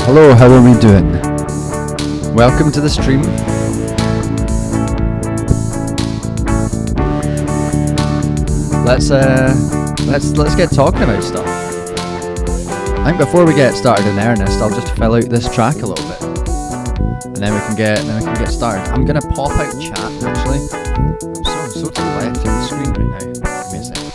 Hello, how are we doing? Welcome to the stream. Let's get talking about stuff. I think before we get started in earnest, I'll just fill out this track a little bit, and then we can get started. I'm gonna pop out chat actually. I'm so to the left of the screen right now. Give me a second.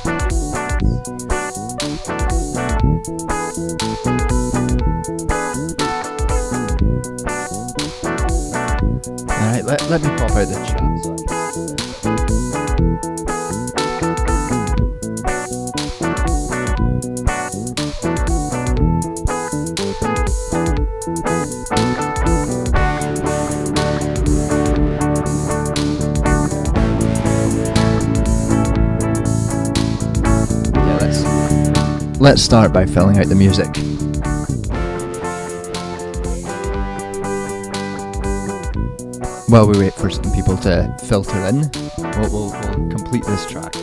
Alright, let me pop out the chat. Let's start by filling out the music. While we wait for some people to filter in, we'll complete this track.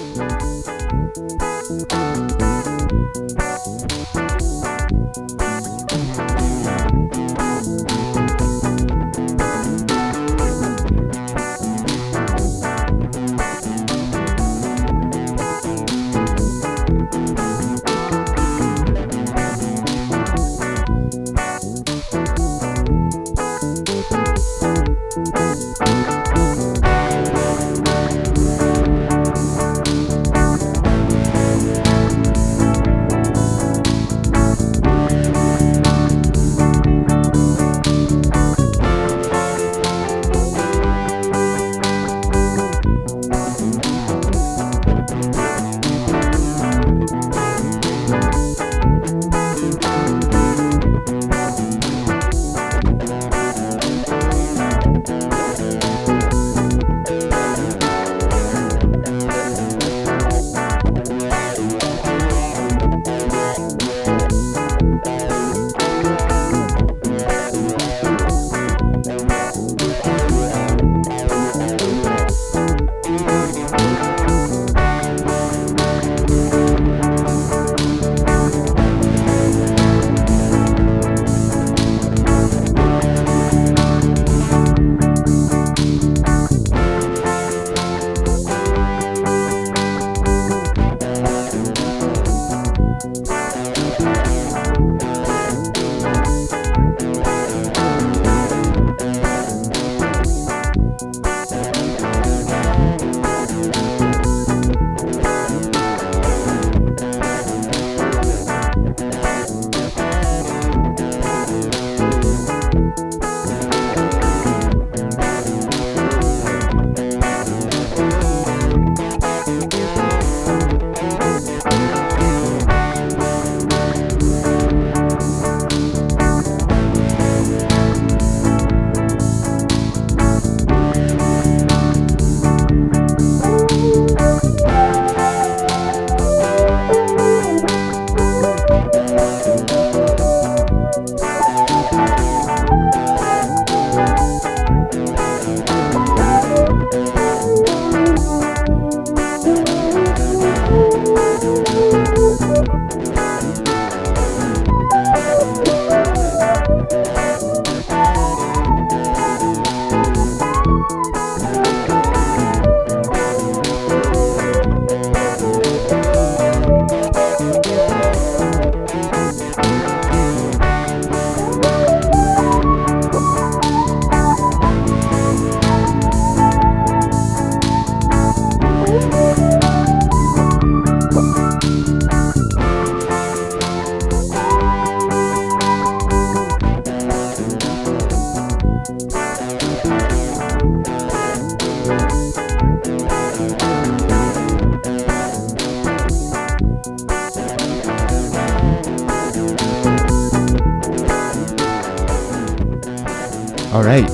Alright.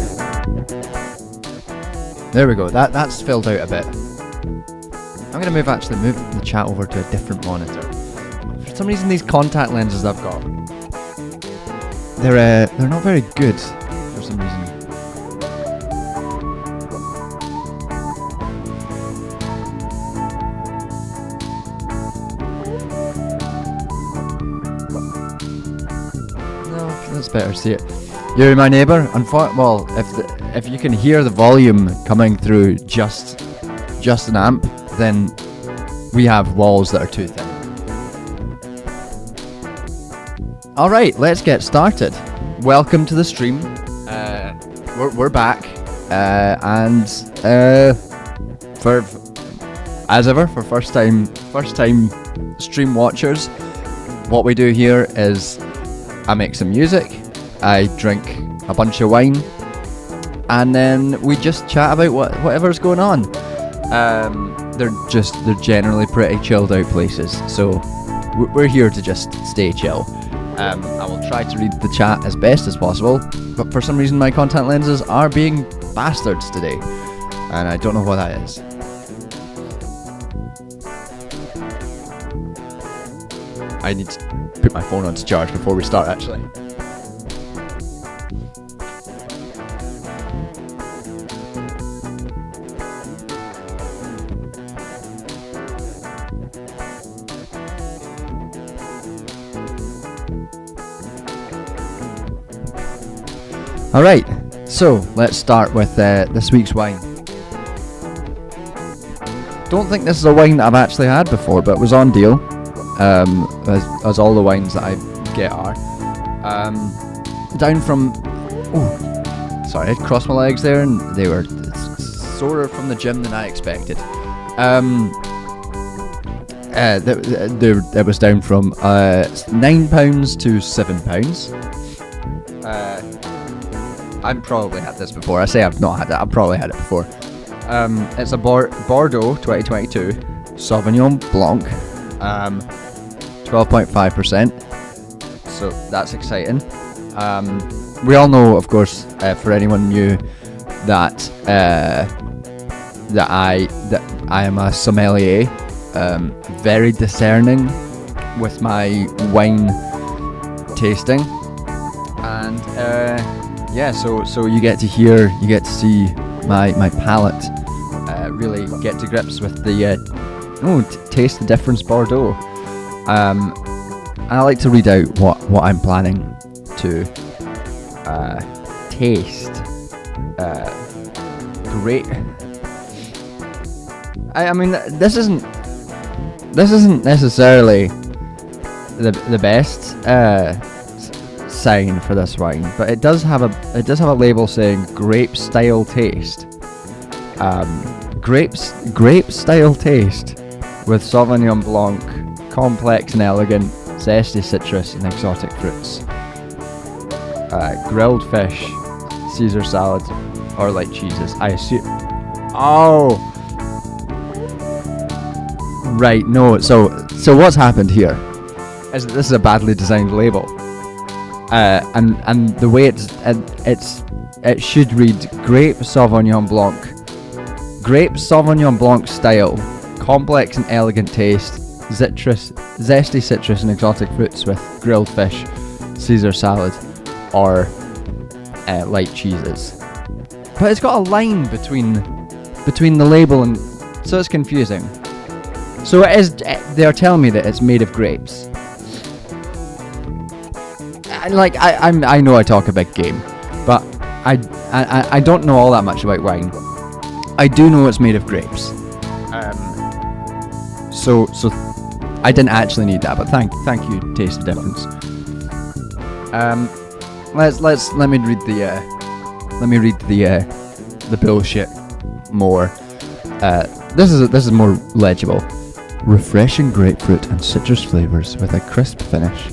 There we go. That's filled out a bit. I'm going to move the chat over to a different monitor. For some reason these contact lenses I've got, they're not very good for some reason. No, that's better. See it. You're my neighbour. Well, if you can hear the volume coming through just an amp, then we have walls that are too thin. All right, let's get started. Welcome to the stream. We're back, and for as ever for first time stream watchers, what we do here is I make some music. I drink a bunch of wine, and then we just chat about whatever's going on. They're generally pretty chilled out places, so we're here to just stay chill. I will try to read the chat as best as possible, but for some reason my contact lenses are being bastards today, and I don't know what that is. I need to put my phone onto charge before we start, actually. Alright, so let's start with this week's wine. Don't think this is a wine that I've actually had before, but it was on deal, as all the wines that I get are. Down from... Oh, sorry, I crossed my legs there and they were sorer from the gym than I expected. It was down from £9 to £7. I've probably had this before. I say I've not had it. I've probably had it before. It's a Bordeaux 2022 Sauvignon Blanc, 12.5%. So that's exciting. We all know, of course, for anyone new, that I am a sommelier, very discerning with my wine tasting, and yeah, so you get to see my palate really get to grips with the taste the difference Bordeaux. And I like to read out what I'm planning to taste. Great. I mean, this isn't necessarily the best sign for this wine, but it does have a label saying grape style taste. Grape style taste with Sauvignon Blanc, complex and elegant, zesty citrus and exotic fruits. Grilled fish, Caesar salad, or light cheeses. I assume. Oh, right. No. So what's happened here is that this is a badly designed label. And the way it should read Grape Sauvignon Blanc style, complex and elegant taste, zesty citrus and exotic fruits with grilled fish, Caesar salad, or light cheeses. But it's got a line between the label, and so it's confusing. So it is. They're telling me that it's made of grapes. I know I talk a big game, but I don't know all that much about wine. I do know it's made of grapes. So I didn't actually need that, but thank you, Taste the Difference. Let me read the bullshit more. This is more legible. Refreshing grapefruit and citrus flavors with a crisp finish.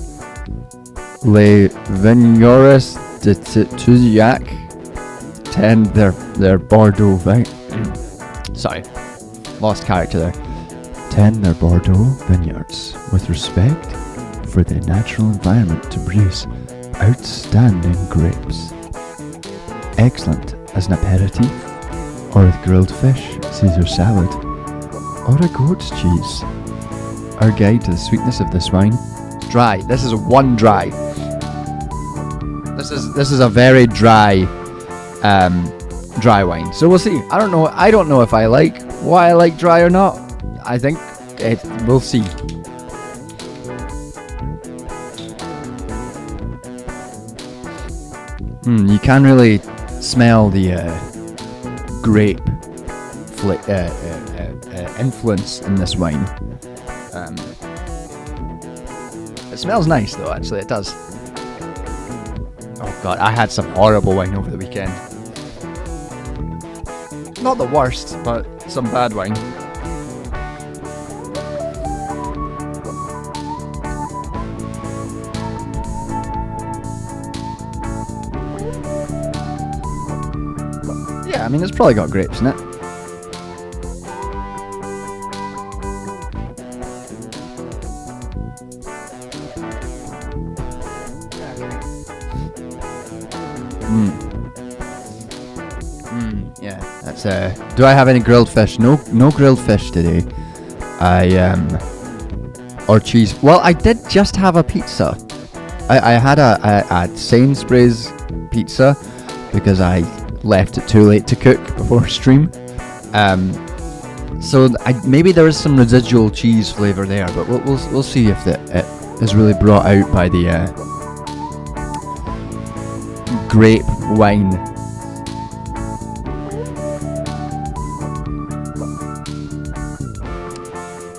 Les Vignerons de Touzillac tend their Bordeaux vine. Sorry, lost character there. Tend their Bordeaux vineyards with respect for the natural environment to produce outstanding grapes. Excellent as an aperitif, or with grilled fish, Caesar salad, or a goat's cheese. Our guide to the sweetness of this wine. Dry. This is one dry. This is a very dry wine. So we'll see. I don't know if I like why I like dry or not. I think we'll see. You can really smell the grape influence in this wine. It smells nice though, actually, it does. Oh god, I had some horrible wine over the weekend. Not the worst, but some bad wine. Yeah, I mean, it's probably got grapes in it. Yeah, that's do I have any grilled fish? No grilled fish today. Or cheese. Well, I did just have a pizza. I had a Sainsbury's pizza because I left it too late to cook before stream. So maybe there is some residual cheese flavour there, but we'll see if it is really brought out by the grape wine.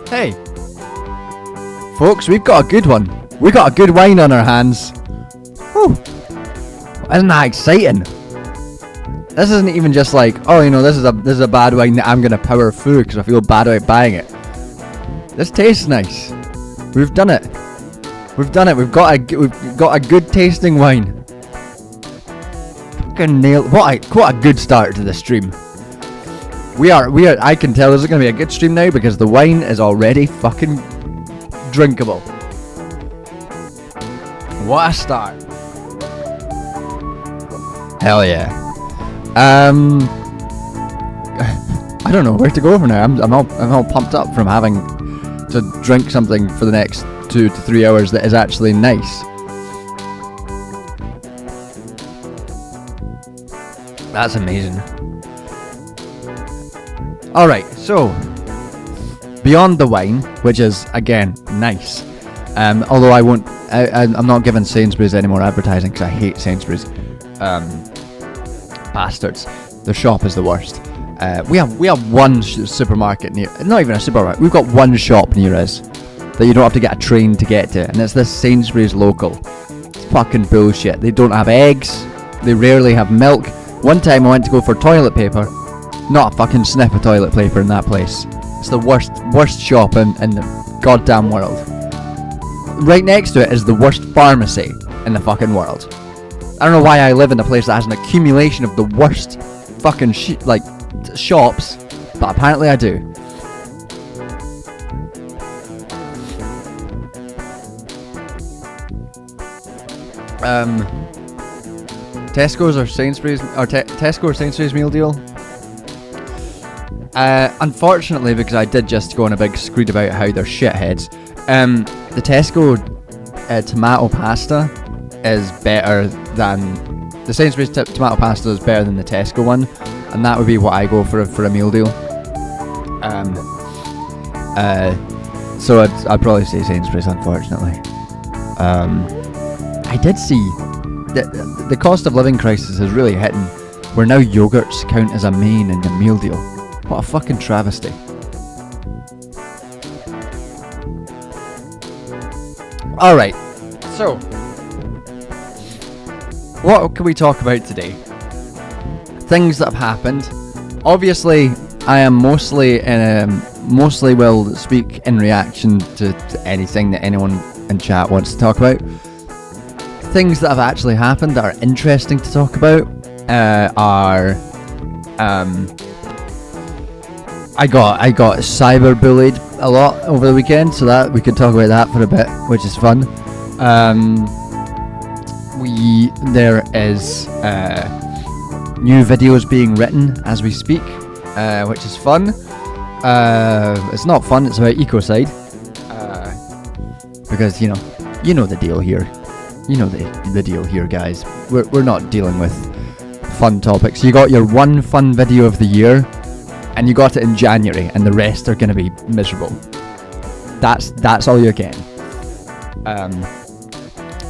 Hey, folks, we've got a good one. We got a good wine on our hands. Whew. Isn't that exciting? This isn't even just like, oh, you know, this is a bad wine that I'm gonna power through because I feel bad about buying it. This tastes nice. We've done it. We've done it. We've got a good tasting wine. Fucking nail! What a good start to the stream. We are. I can tell this is gonna be a good stream now because the wine is already fucking drinkable. What a start! Hell yeah. I don't know where to go from now. I'm all pumped up from having to drink something for the next 2 to 3 hours that is actually nice. That's amazing. Alright, so beyond the wine, which is again nice, although I'm not giving Sainsbury's any more advertising because I hate Sainsbury's. Bastards. Their shop is the worst. We have one supermarket near, not even a supermarket, we've got one shop near us that you don't have to get a train to get to, and it's this Sainsbury's local. It's fucking bullshit. They don't have eggs, they rarely have milk. One time I went to go for toilet paper, not a fucking sniff of toilet paper in that place. It's the worst shop in the goddamn world. Right next to it is the worst pharmacy in the fucking world. I don't know why I live in a place that has an accumulation of the worst fucking shops, but apparently I do. Tesco's or Sainsbury's, or Tesco or Sainsbury's meal deal. Unfortunately, because I did just go on a big screed about how they're shitheads. The Tesco tomato pasta is better than the Sainsbury's tomato pasta is better than the Tesco one, and that would be what I go for a meal deal. So I'd probably say Sainsbury's, unfortunately. I did see that the cost of living crisis is really hitting, where now yogurts count as a main in the meal deal. What a fucking travesty. Alright, so what can we talk about today? Things that have happened. Obviously, I am mostly will speak in reaction to anything that anyone in chat wants to talk about. Things that have actually happened that are interesting to talk about are I got cyberbullied a lot over the weekend, so that we could talk about that for a bit, which is fun. There is new videos being written as we speak, which is fun. It's not fun, it's about ecocide, because you know the deal here. You know the deal here, guys. We're not dealing with fun topics. You got your one fun video of the year, and you got it in January, and the rest are going to be miserable. That's all you're getting.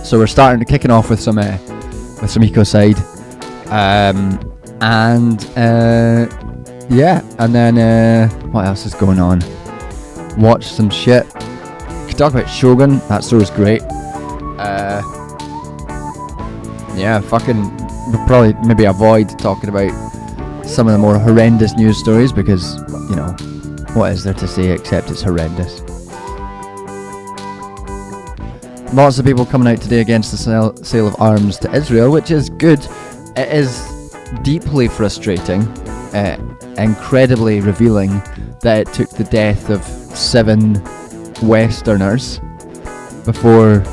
So we're kicking off with some ecocide, and then what else is going on? Watch some shit. Could talk about Shogun. That story's great. We'll probably maybe avoid talking about some of the more horrendous news stories because, what is there to say except it's horrendous. Lots of people coming out today against the sale of arms to Israel, which is good. It is deeply frustrating, incredibly revealing that it took the death of 7 Westerners before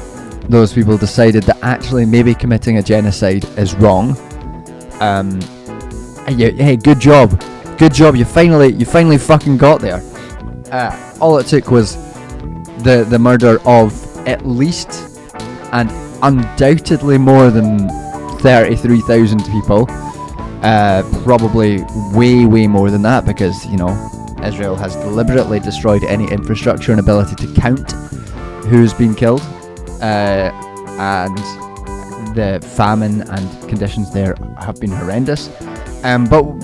those people decided that actually maybe committing a genocide is wrong, Hey, good job. You finally fucking got there. All it took was the murder of at least and undoubtedly more than 33,000 people. Probably way more than that, because Israel has deliberately destroyed any infrastructure and ability to count who's been killed, and the famine and conditions there have been horrendous. But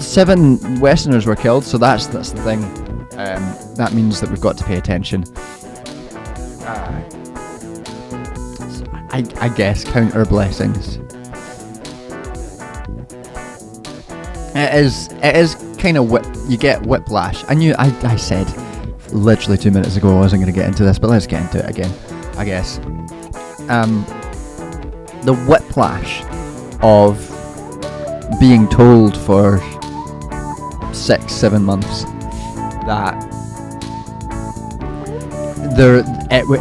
7 Westerners were killed, so that's the thing. That means that we've got to pay attention. I guess count our blessings. It is kind of you get whiplash. I said literally 2 minutes ago I wasn't going to get into this, but let's get into it again, I guess. The whiplash of being told for 6-7 months that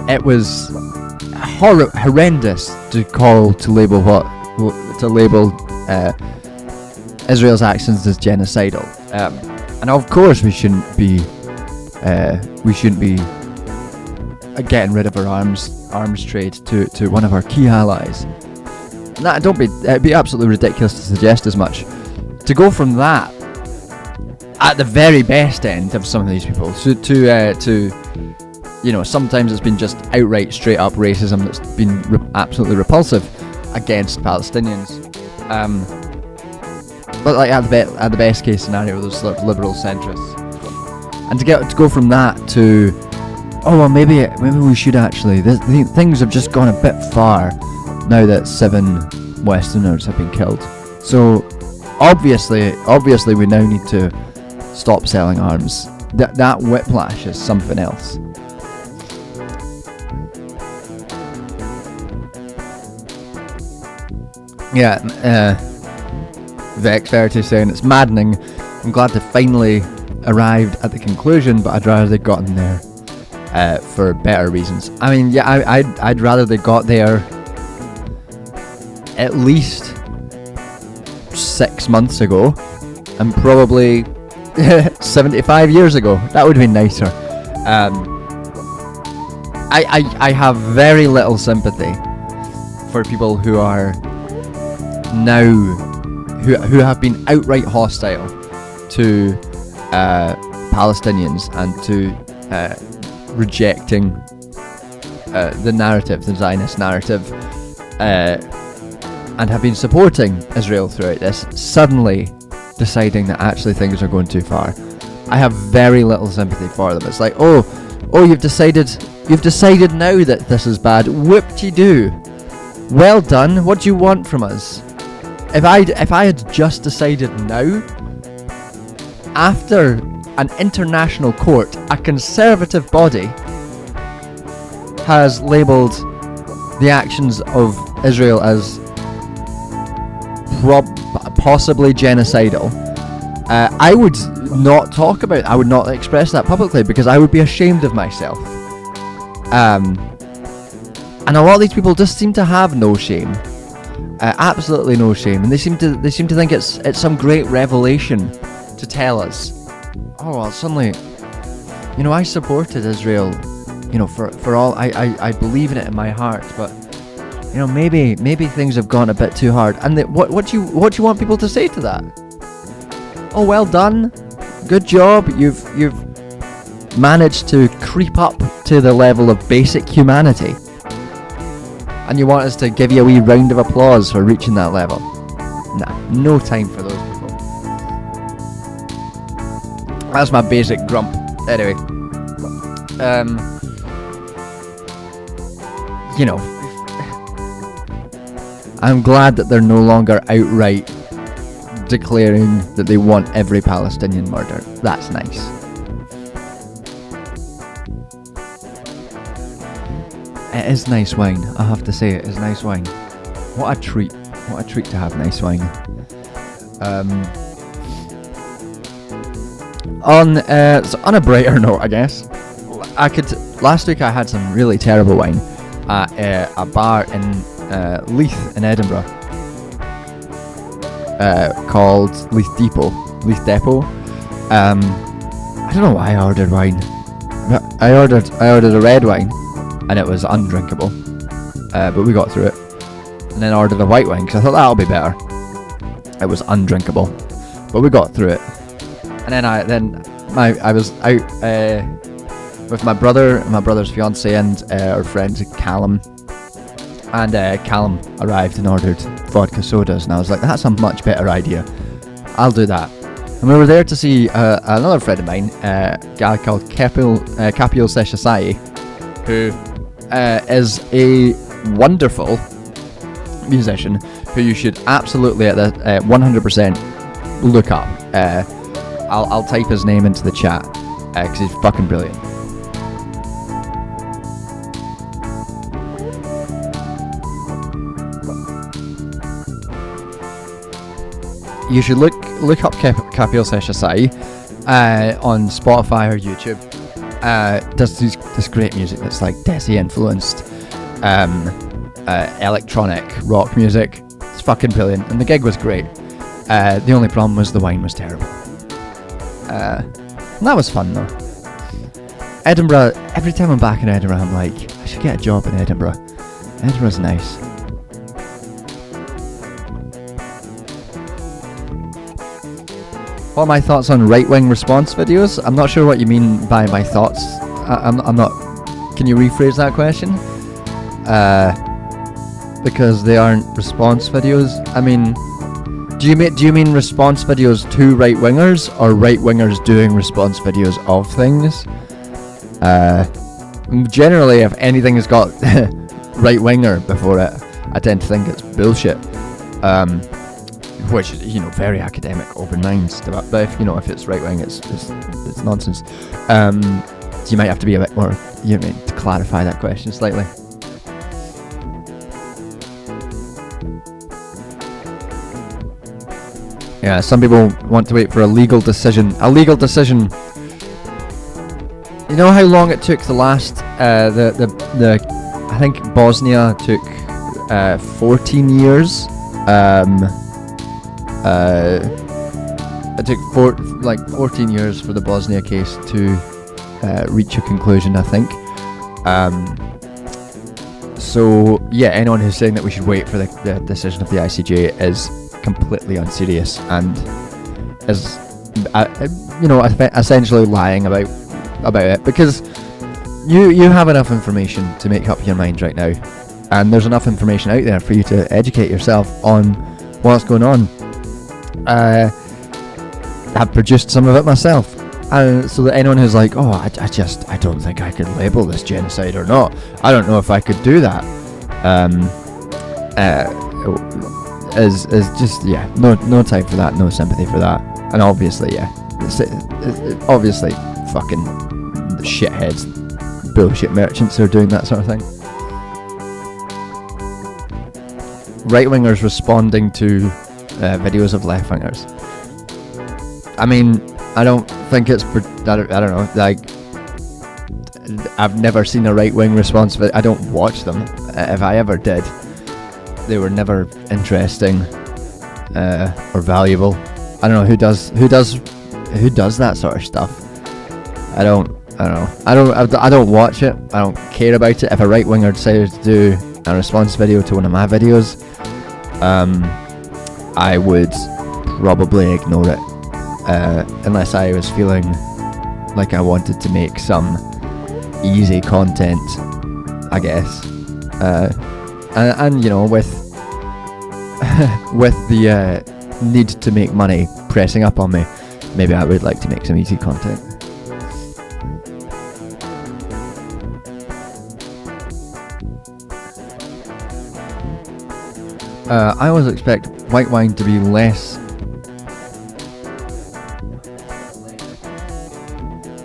it was horrendous to label Israel's actions as genocidal, and of course we shouldn't be getting rid of our arms trade to one of our key allies. It'd be absolutely ridiculous to suggest as much. To go from that, at the very best end of some of these people, to sometimes it's been just outright straight up racism that's been absolutely repulsive against Palestinians. But like at the best case scenario, those sort of liberal centrists, and to go from that to, oh well, maybe we should actually. Things have just gone a bit far now that 7 Westerners have been killed. So obviously we now need to stop selling arms. That whiplash is something else. Yeah. Vex Verity saying it's maddening. I'm glad they finally arrived at the conclusion, but I'd rather they'd gotten there for better reasons. I mean, yeah, I'd rather they got there at least 6 months ago, and probably 75 years ago. That would have been nicer. I have very little sympathy for people who are now who have been outright hostile to Palestinians and to rejecting the narrative, the Zionist narrative, and have been supporting Israel throughout this, suddenly deciding that actually things are going too far. I have very little sympathy for them. It's like, oh, you've decided now that this is bad. Whoop-de-doo. Well done. What do you want from us? If I had just decided now, after an international court, a conservative body has labelled the actions of Israel as possibly genocidal, I would not talk about it. I would not express that publicly, because I would be ashamed of myself. And a lot of these people just seem to have no shame. Absolutely no shame, and they seem to think it's some great revelation to tell us, oh well, suddenly, I supported Israel, for all I believe in it in my heart, but maybe things have gone a bit too hard. And what do you want people to say to that? Oh, well done, good job, you've managed to creep up to the level of basic humanity. And you want us to give you a wee round of applause for reaching that level? Nah, no time for those people. That's my basic grump. Anyway, I'm glad that they're no longer outright declaring that they want every Palestinian murdered. That's nice. It is nice wine, I have to say, it is nice wine. What a treat to have nice wine. On a brighter note, I guess, last week I had some really terrible wine at a bar in Leith in Edinburgh. called Leith Depot. I don't know why I ordered wine. I ordered a red wine, and it was undrinkable. But we got through it. And then I ordered a white wine because I thought that'll be better. It was undrinkable, but we got through it. And then I was out with my brother's fiance, and our friend Callum. And Callum arrived and ordered vodka sodas, and I was like, that's a much better idea. I'll do that. And we were there to see another friend of mine, a guy called Kapil Seshasai, who is a wonderful musician who you should absolutely at the 100% look up. I'll type his name into the chat because he's fucking brilliant. You should look up Kapil Seshasai on Spotify or YouTube. Does this great music that's like Desi influenced, electronic rock music. It's fucking brilliant, and the gig was great. The only problem was the wine was terrible. And that was fun though. Edinburgh. Every time I'm back in Edinburgh, I'm like, I should get a job in Edinburgh. Edinburgh's nice. What are my thoughts on right-wing response videos? I'm not sure what you mean by my thoughts. I'm not. Can you rephrase that question? Because they aren't response videos. I mean, do you mean response videos to right-wingers, or right-wingers doing response videos of things? Generally, if anything has got right-winger before it, I tend to think it's bullshit. Which is, very academic, open minds. But if it's right wing, it's nonsense. So you might have to be a bit more, to clarify that question slightly. Yeah, some people want to wait for a legal decision. A legal decision. You know how long it took the last I think Bosnia took 14 years. It took 14 years for the Bosnia case to reach a conclusion, I think. So yeah, anyone who's saying that we should wait for the decision of the ICJ is completely unserious and is, essentially lying about it, because you have enough information to make up your mind right now, and there's enough information out there for you to educate yourself on what's going on. I've produced some of it myself, so that anyone who's like, oh, I don't think I could label this genocide or not, I don't know if I could do that, is just, no time for that, no sympathy for that. And obviously, obviously fucking shitheads, bullshit merchants are doing that sort of thing. Right-wingers responding to videos of left-wingers. I mean, I don't think it's, I don't know, like, I've never seen a right-wing response, but I don't watch them. If I ever did, they were never interesting or valuable. I don't know who does that sort of stuff. I don't watch it. I don't care about it. If a right-winger decided to do a response video to one of my videos, I would probably ignore it, unless I was feeling like I wanted to make some easy content, I guess, and with the need to make money pressing up on me, maybe I would like to make some easy content. I always expect white wine to be less.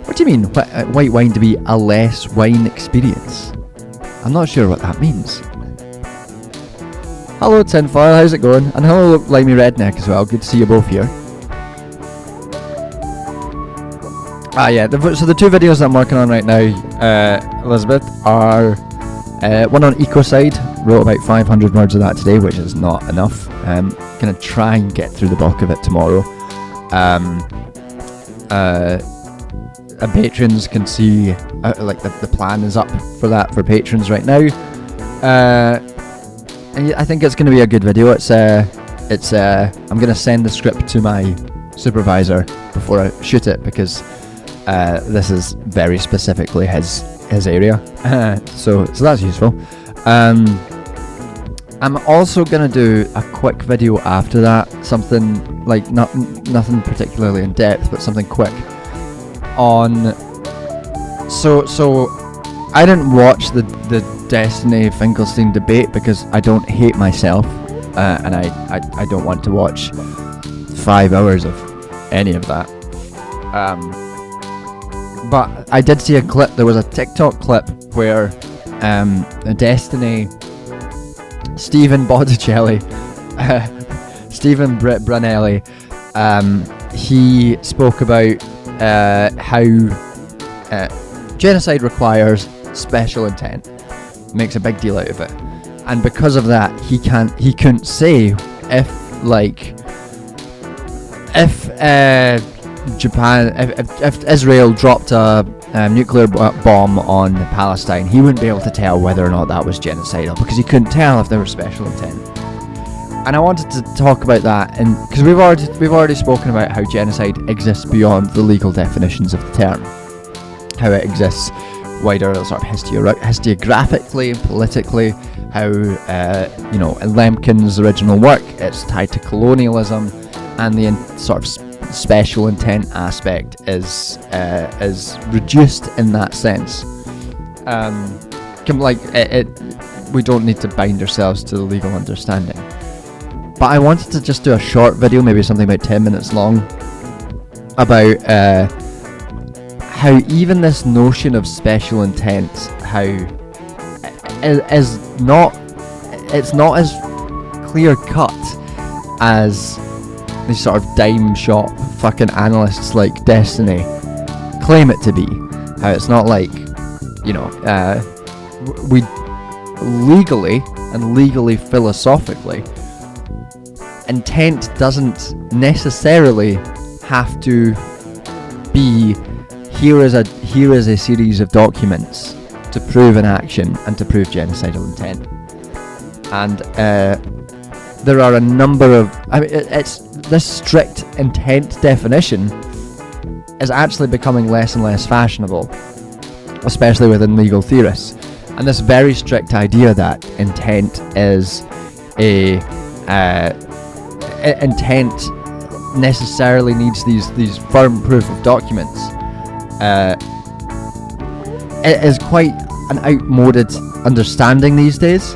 What do you mean, white wine to be a less wine experience? I'm not sure what that means. Hello Tinfoil, how's it going? And hello Limey Redneck as well, good to see you both here. So the two videos that I'm working on right now, Elizabeth, are one on Ecocide, wrote about 500 words of that today, which is not enough. Gonna try and get through the bulk of it tomorrow. Patrons can see, like the plan is up for that for patrons right now. And I think it's going to be a good video. I'm going to send the script to my supervisor before I shoot it, because this is very specifically his area. So that's useful. I'm also going to do a quick video after that, something like nothing particularly in depth, but something quick on. So I didn't watch the Destiny Finkelstein debate because I don't hate myself, and I don't want to watch 5 hours of any of that. But I did see a clip. There was a TikTok clip where Destiny Stephen Botticelli, Stephen Brunelli, he spoke about how genocide requires special intent, makes a big deal out of it, and because of that he couldn't say if Israel dropped a nuclear bomb on Palestine, he wouldn't be able to tell whether or not that was genocidal, because he couldn't tell if there was special intent. And I wanted to talk about that, and because we've already spoken about how genocide exists beyond the legal definitions of the term, how it exists wider, sort of historiographically, politically, how in Lemkin's original work, it's tied to colonialism, and the sort of special intent aspect is reduced in that sense. We don't need to bind ourselves to the legal understanding. But I wanted to just do a short video, maybe something about 10 minutes long, about how even this notion of special intent, how it's not as clear cut as these sort of dime shop fucking analysts like Destiny claim it to be. How it's not like, we legally philosophically, intent doesn't necessarily have to be here is a series of documents to prove an action and to prove genocidal intent. And there are a number of, it's this strict intent definition is actually becoming less and less fashionable, especially within legal theorists. And this very strict idea that intent is intent necessarily needs these firm proof of documents. It is quite an outmoded understanding these days,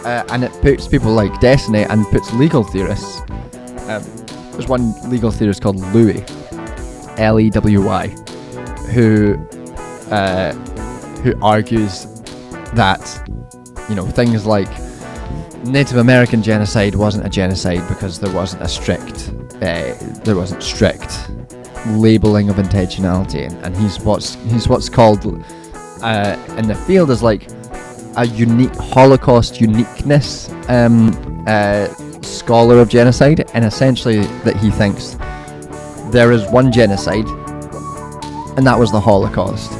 and it puts people like Destiny and puts legal theorists. There's one legal theorist called Lewy, Lewy, who argues that things like Native American genocide wasn't a genocide because there wasn't strict labeling of intentionality, and he's what's called in the field as like a unique Holocaust uniqueness scholar of genocide, and essentially that he thinks there is one genocide, and that was the Holocaust,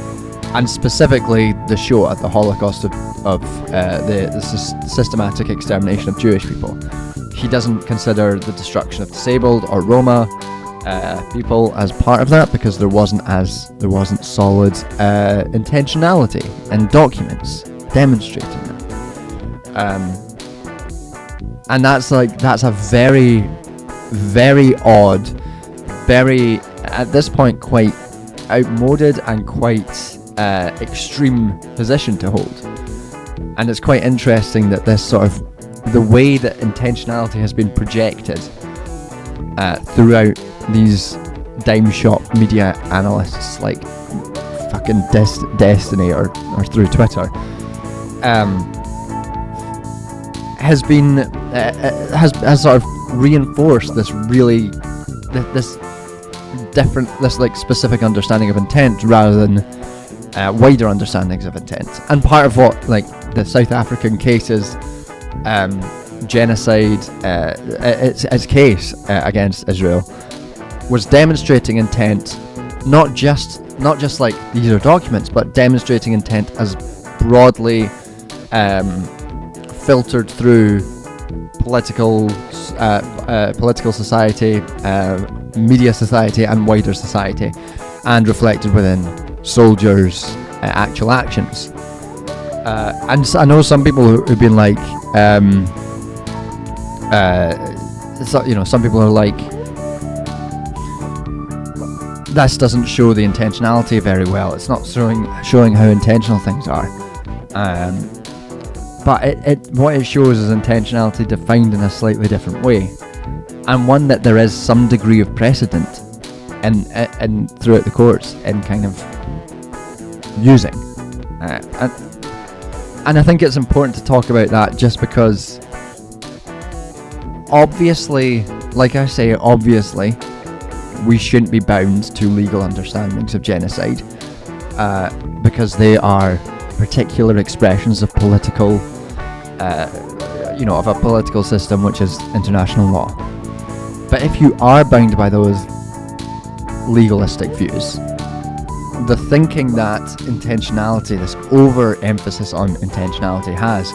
and specifically the Shoah, the Holocaust of the systematic extermination of Jewish people. He doesn't consider the destruction of disabled or Roma people as part of that, because there wasn't solid intentionality and documents demonstrating that. And that's a very, very odd, very, at this point, quite outmoded and quite extreme position to hold. And it's quite interesting that this sort of, the way that intentionality has been projected throughout these dime shop media analysts like fucking Destiny or through Twitter, has been has sort of reinforced this like specific understanding of intent rather than wider understandings of intent. And part of what like the South African cases genocide, its case against Israel was demonstrating intent, not just like these are documents, but demonstrating intent as broadly filtered through political society, media society, and wider society, and reflected within soldiers' actual actions. And so I know some people who've been like, some people are like, this doesn't show the intentionality very well. It's not showing how intentional things are. But what it shows is intentionality defined in a slightly different way, and one that there is some degree of precedent and throughout the courts in kind of using. And I think it's important to talk about that, just because obviously, like I say, obviously we shouldn't be bound to legal understandings of genocide, because they are particular expressions of political, of a political system which is international law. But if you are bound by those legalistic views, the thinking that intentionality, this overemphasis on intentionality has,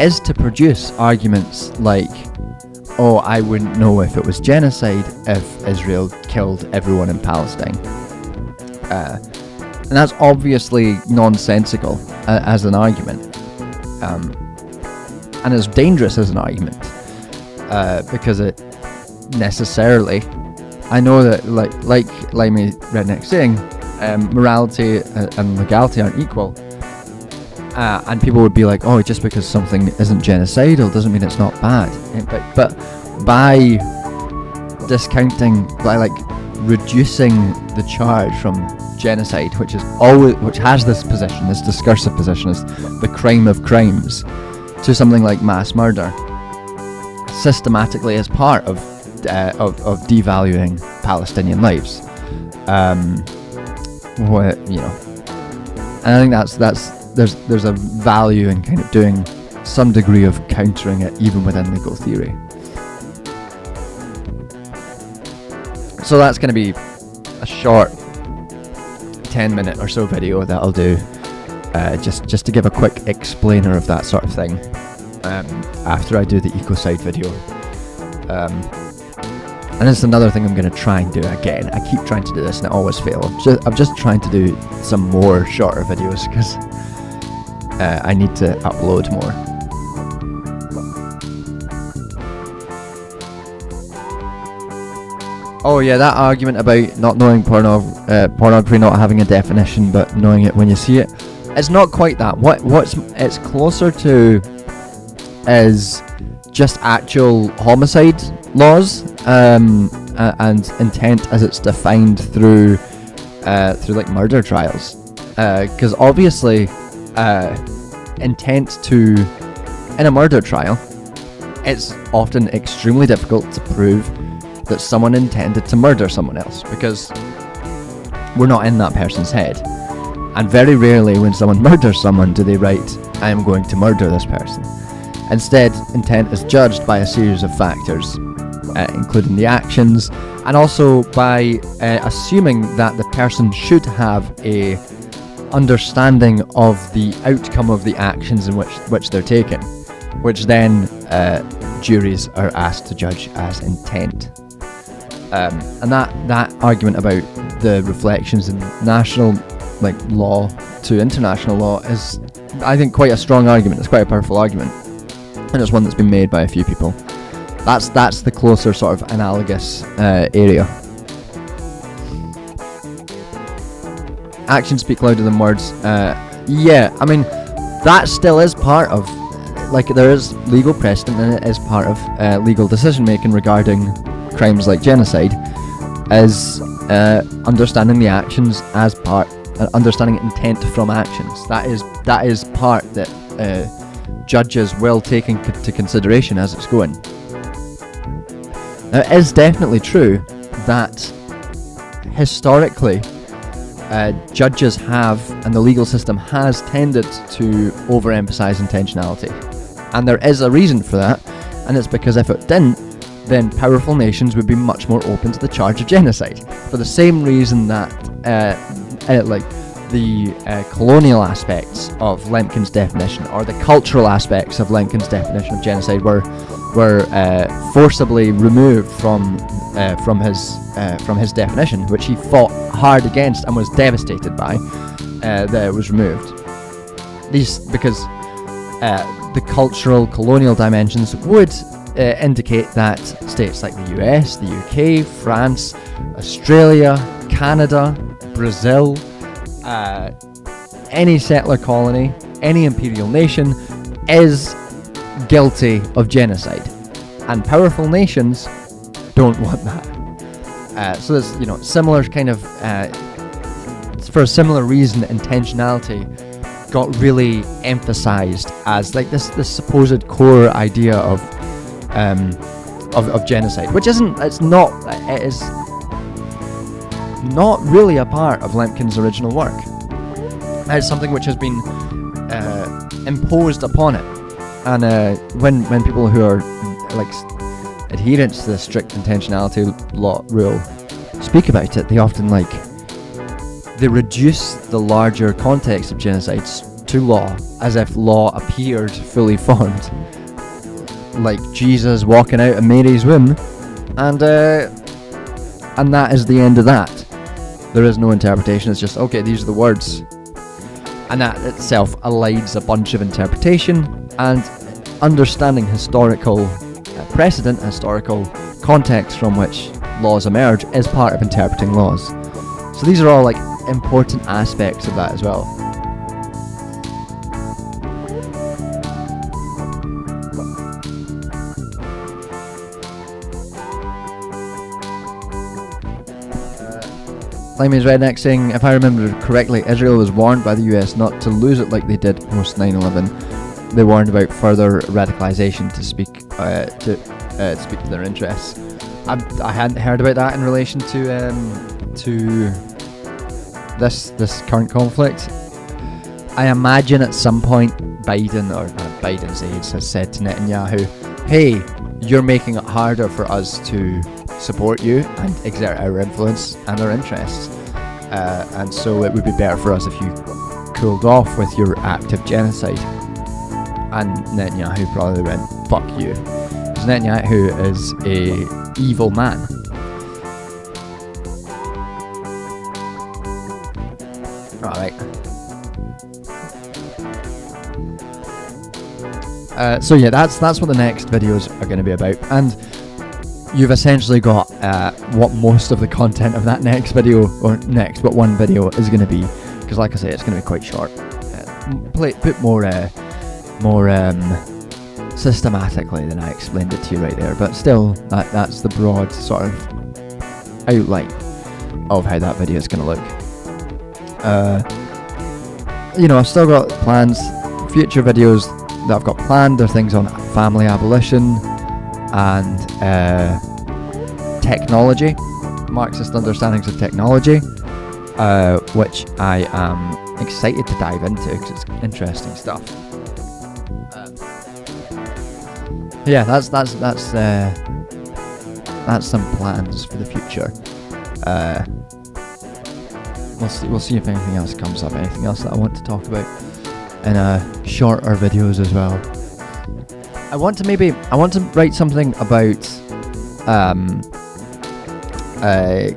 is to produce arguments like, oh, I wouldn't know if it was genocide if Israel killed everyone in Palestine. And that's obviously nonsensical as an argument, and it's dangerous as an argument, because it necessarily, I know that like Limey Redneck saying, morality and legality aren't equal, and people would be like, oh, just because something isn't genocidal doesn't mean it's not bad. But by discounting, by like reducing the charge from genocide, which has this position, this discursive position as the crime of crimes, to something like mass murder, systematically as part of devaluing Palestinian lives. And I think there's a value in kind of doing some degree of countering it, even within legal theory. So that's going to be a short 10-minute or so video that I'll do, just to give a quick explainer of that sort of thing, after I do the ecocide video. And it's another thing I'm going to try and do again. I keep trying to do this and I always fail. I'm just trying to do some more shorter videos, because I need to upload more. Oh yeah, that argument about not knowing pornography not having a definition but knowing it when you see it. It's not quite that. What's it's closer to is just actual homicide laws, and intent as it's defined through like murder trials. Because obviously, intent in a murder trial, it's often extremely difficult to prove that someone intended to murder someone else, because we're not in that person's head. And very rarely when someone murders someone do they write, I am going to murder this person. Instead, intent is judged by a series of factors, including the actions, and also by assuming that the person should have a understanding of the outcome of the actions in which they're taking, which then juries are asked to judge as intent. And that argument about the reflections in national law to international law is, I think, quite a strong argument. It's quite a powerful argument, and it's one that's been made by a few people. That's the closer sort of analogous area. Actions speak louder than words. Yeah, I mean, that still is part of, there is legal precedent, and it is part of legal decision making regarding crimes like genocide, as understanding the actions as part, understanding intent from actions. That is part that judges will take into consideration as it's going. Now, it is definitely true that historically judges have, and the legal system has, tended to overemphasize intentionality. And there is a reason for that, and it's because if it didn't, then powerful nations would be much more open to the charge of genocide. For the same reason that the colonial aspects of Lemkin's definition, or the cultural aspects of Lemkin's definition of genocide, were forcibly removed from his definition, which he fought hard against and was devastated by, that it was removed. Because the cultural colonial dimensions would indicate that states like the US, the UK, France, Australia, Canada, Brazil, any settler colony, any imperial nation is guilty of genocide, and powerful nations don't want that. So there's similar kind of for a similar reason, intentionality got really emphasized as like this supposed core idea of genocide, which it is not really a part of Lemkin's original work. It's something which has been imposed upon it, and when people who are like adherents to the strict intentionality law rule speak about it, they often they reduce the larger context of genocides to law, as if law appeared fully formed, like Jesus walking out of Mary's womb, and that is the end of that. There is no interpretation. It's just, okay, these are the words, and that itself elides a bunch of interpretation and understanding historical precedent, historical context from which laws emerge is part of interpreting laws. So these are all important aspects of that as well. Slimy's Redneck saying, if I remember correctly, Israel was warned by the US not to lose it like they did post 9/11. They warned about further radicalization to speak to their interests. I hadn't heard about that in relation to this current conflict. I imagine at some point Biden's aides has said to Netanyahu, hey, you're making it harder for us to support you and exert our influence and our interests, and so it would be better for us if you cooled off with your active genocide. And Netanyahu probably went, fuck you, because Netanyahu is a evil man. Alright. So yeah, that's what the next videos are going to be about, and you've essentially got what most of the content of that next video, but one video is going to be, because like I say, it's going to be quite short. Put more systematically than I explained it to you right there, but still, that's the broad sort of outline of how that video is going to look. I've still got plans, future videos that I've got planned. There are things on family abolition and technology, Marxist understandings of technology, which I am excited to dive into because it's interesting stuff. Yeah, that's some plans for the future. We'll see if anything else comes up, anything else that I want to talk about in shorter videos as well. I want to write something about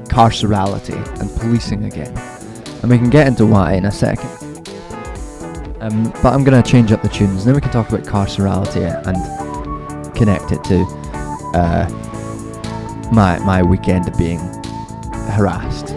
carcerality and policing again, and we can get into why in a second. But I'm gonna change up the tunes, and then we can talk about carcerality and connect it to my weekend of being harassed.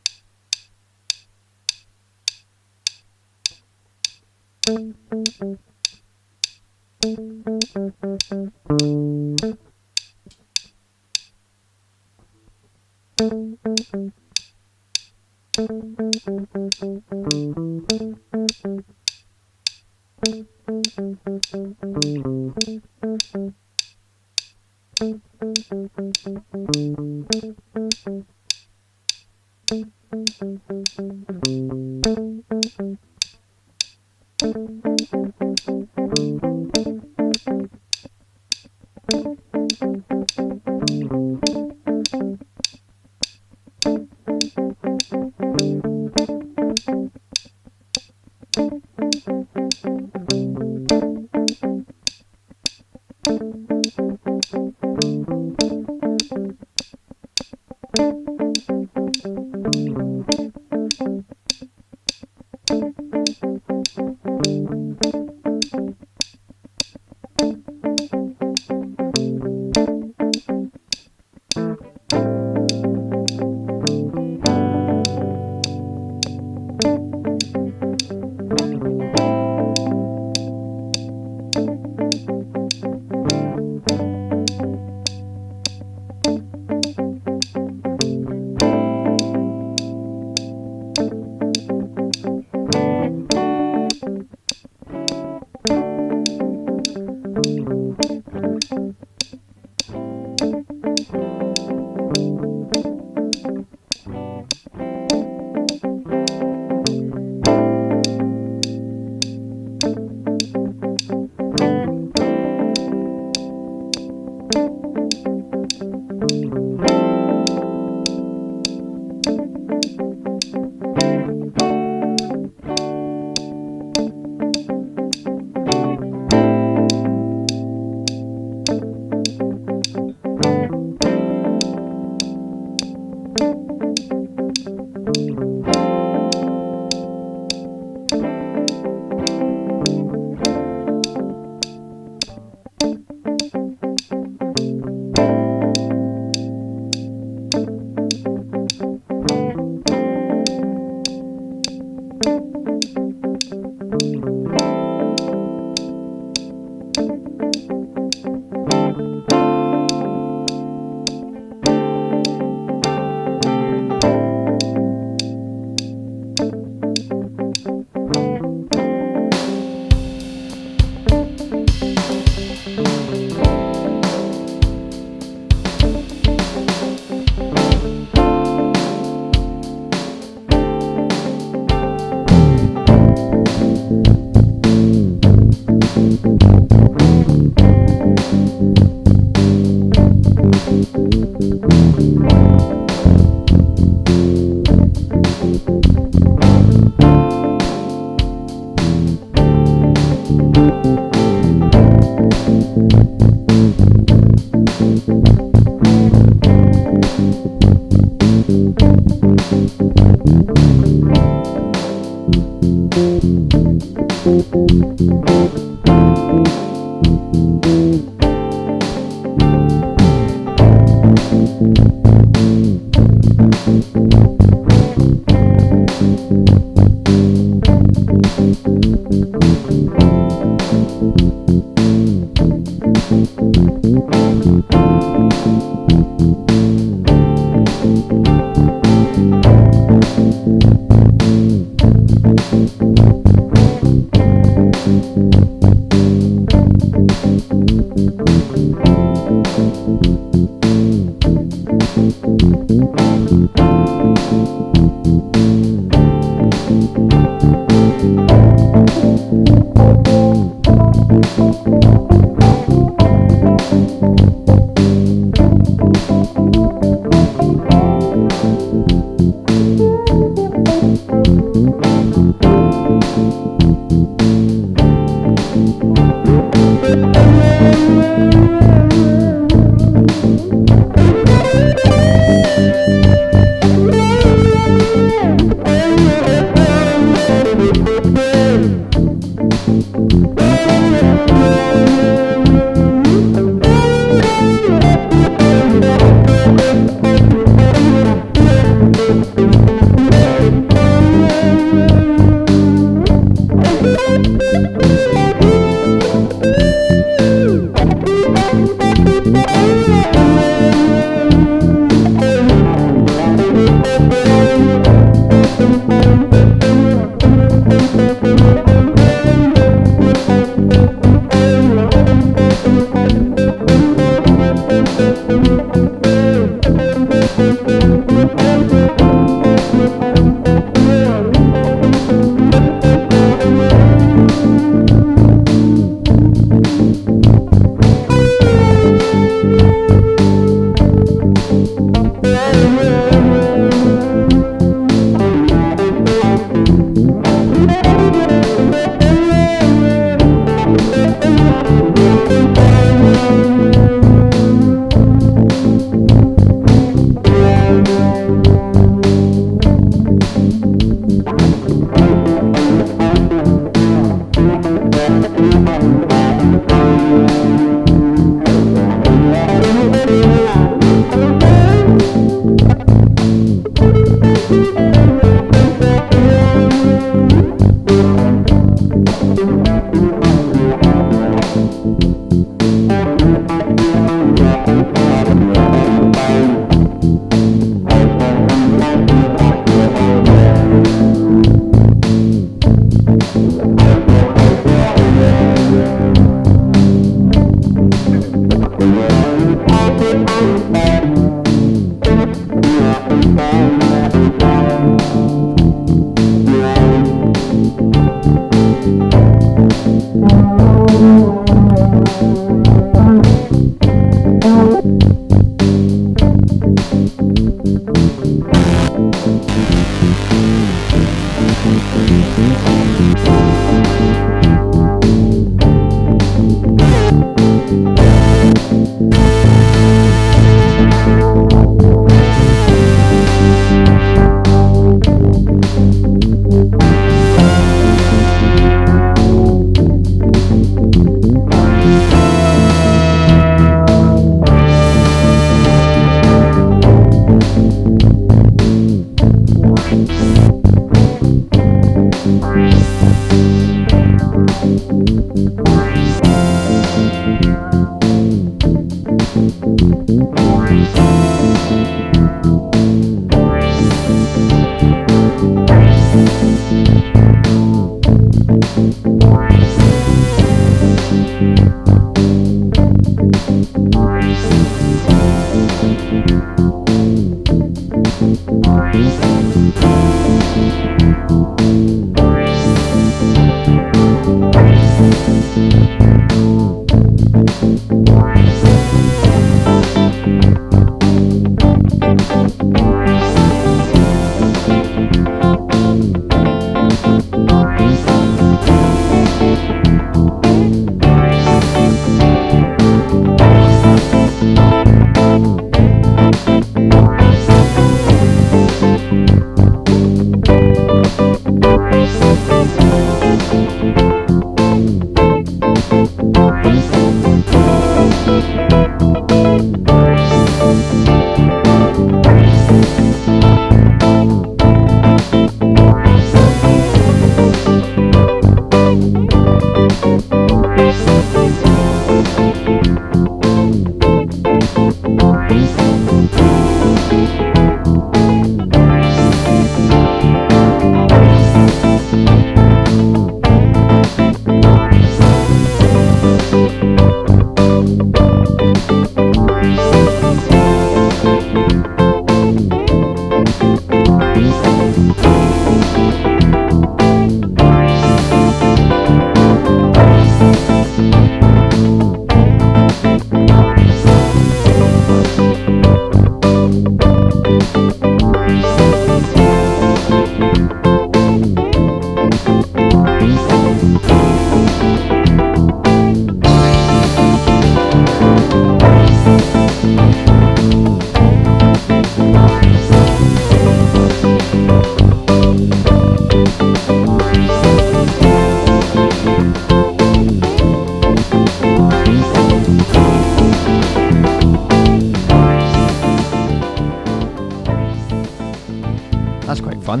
That's quite fun.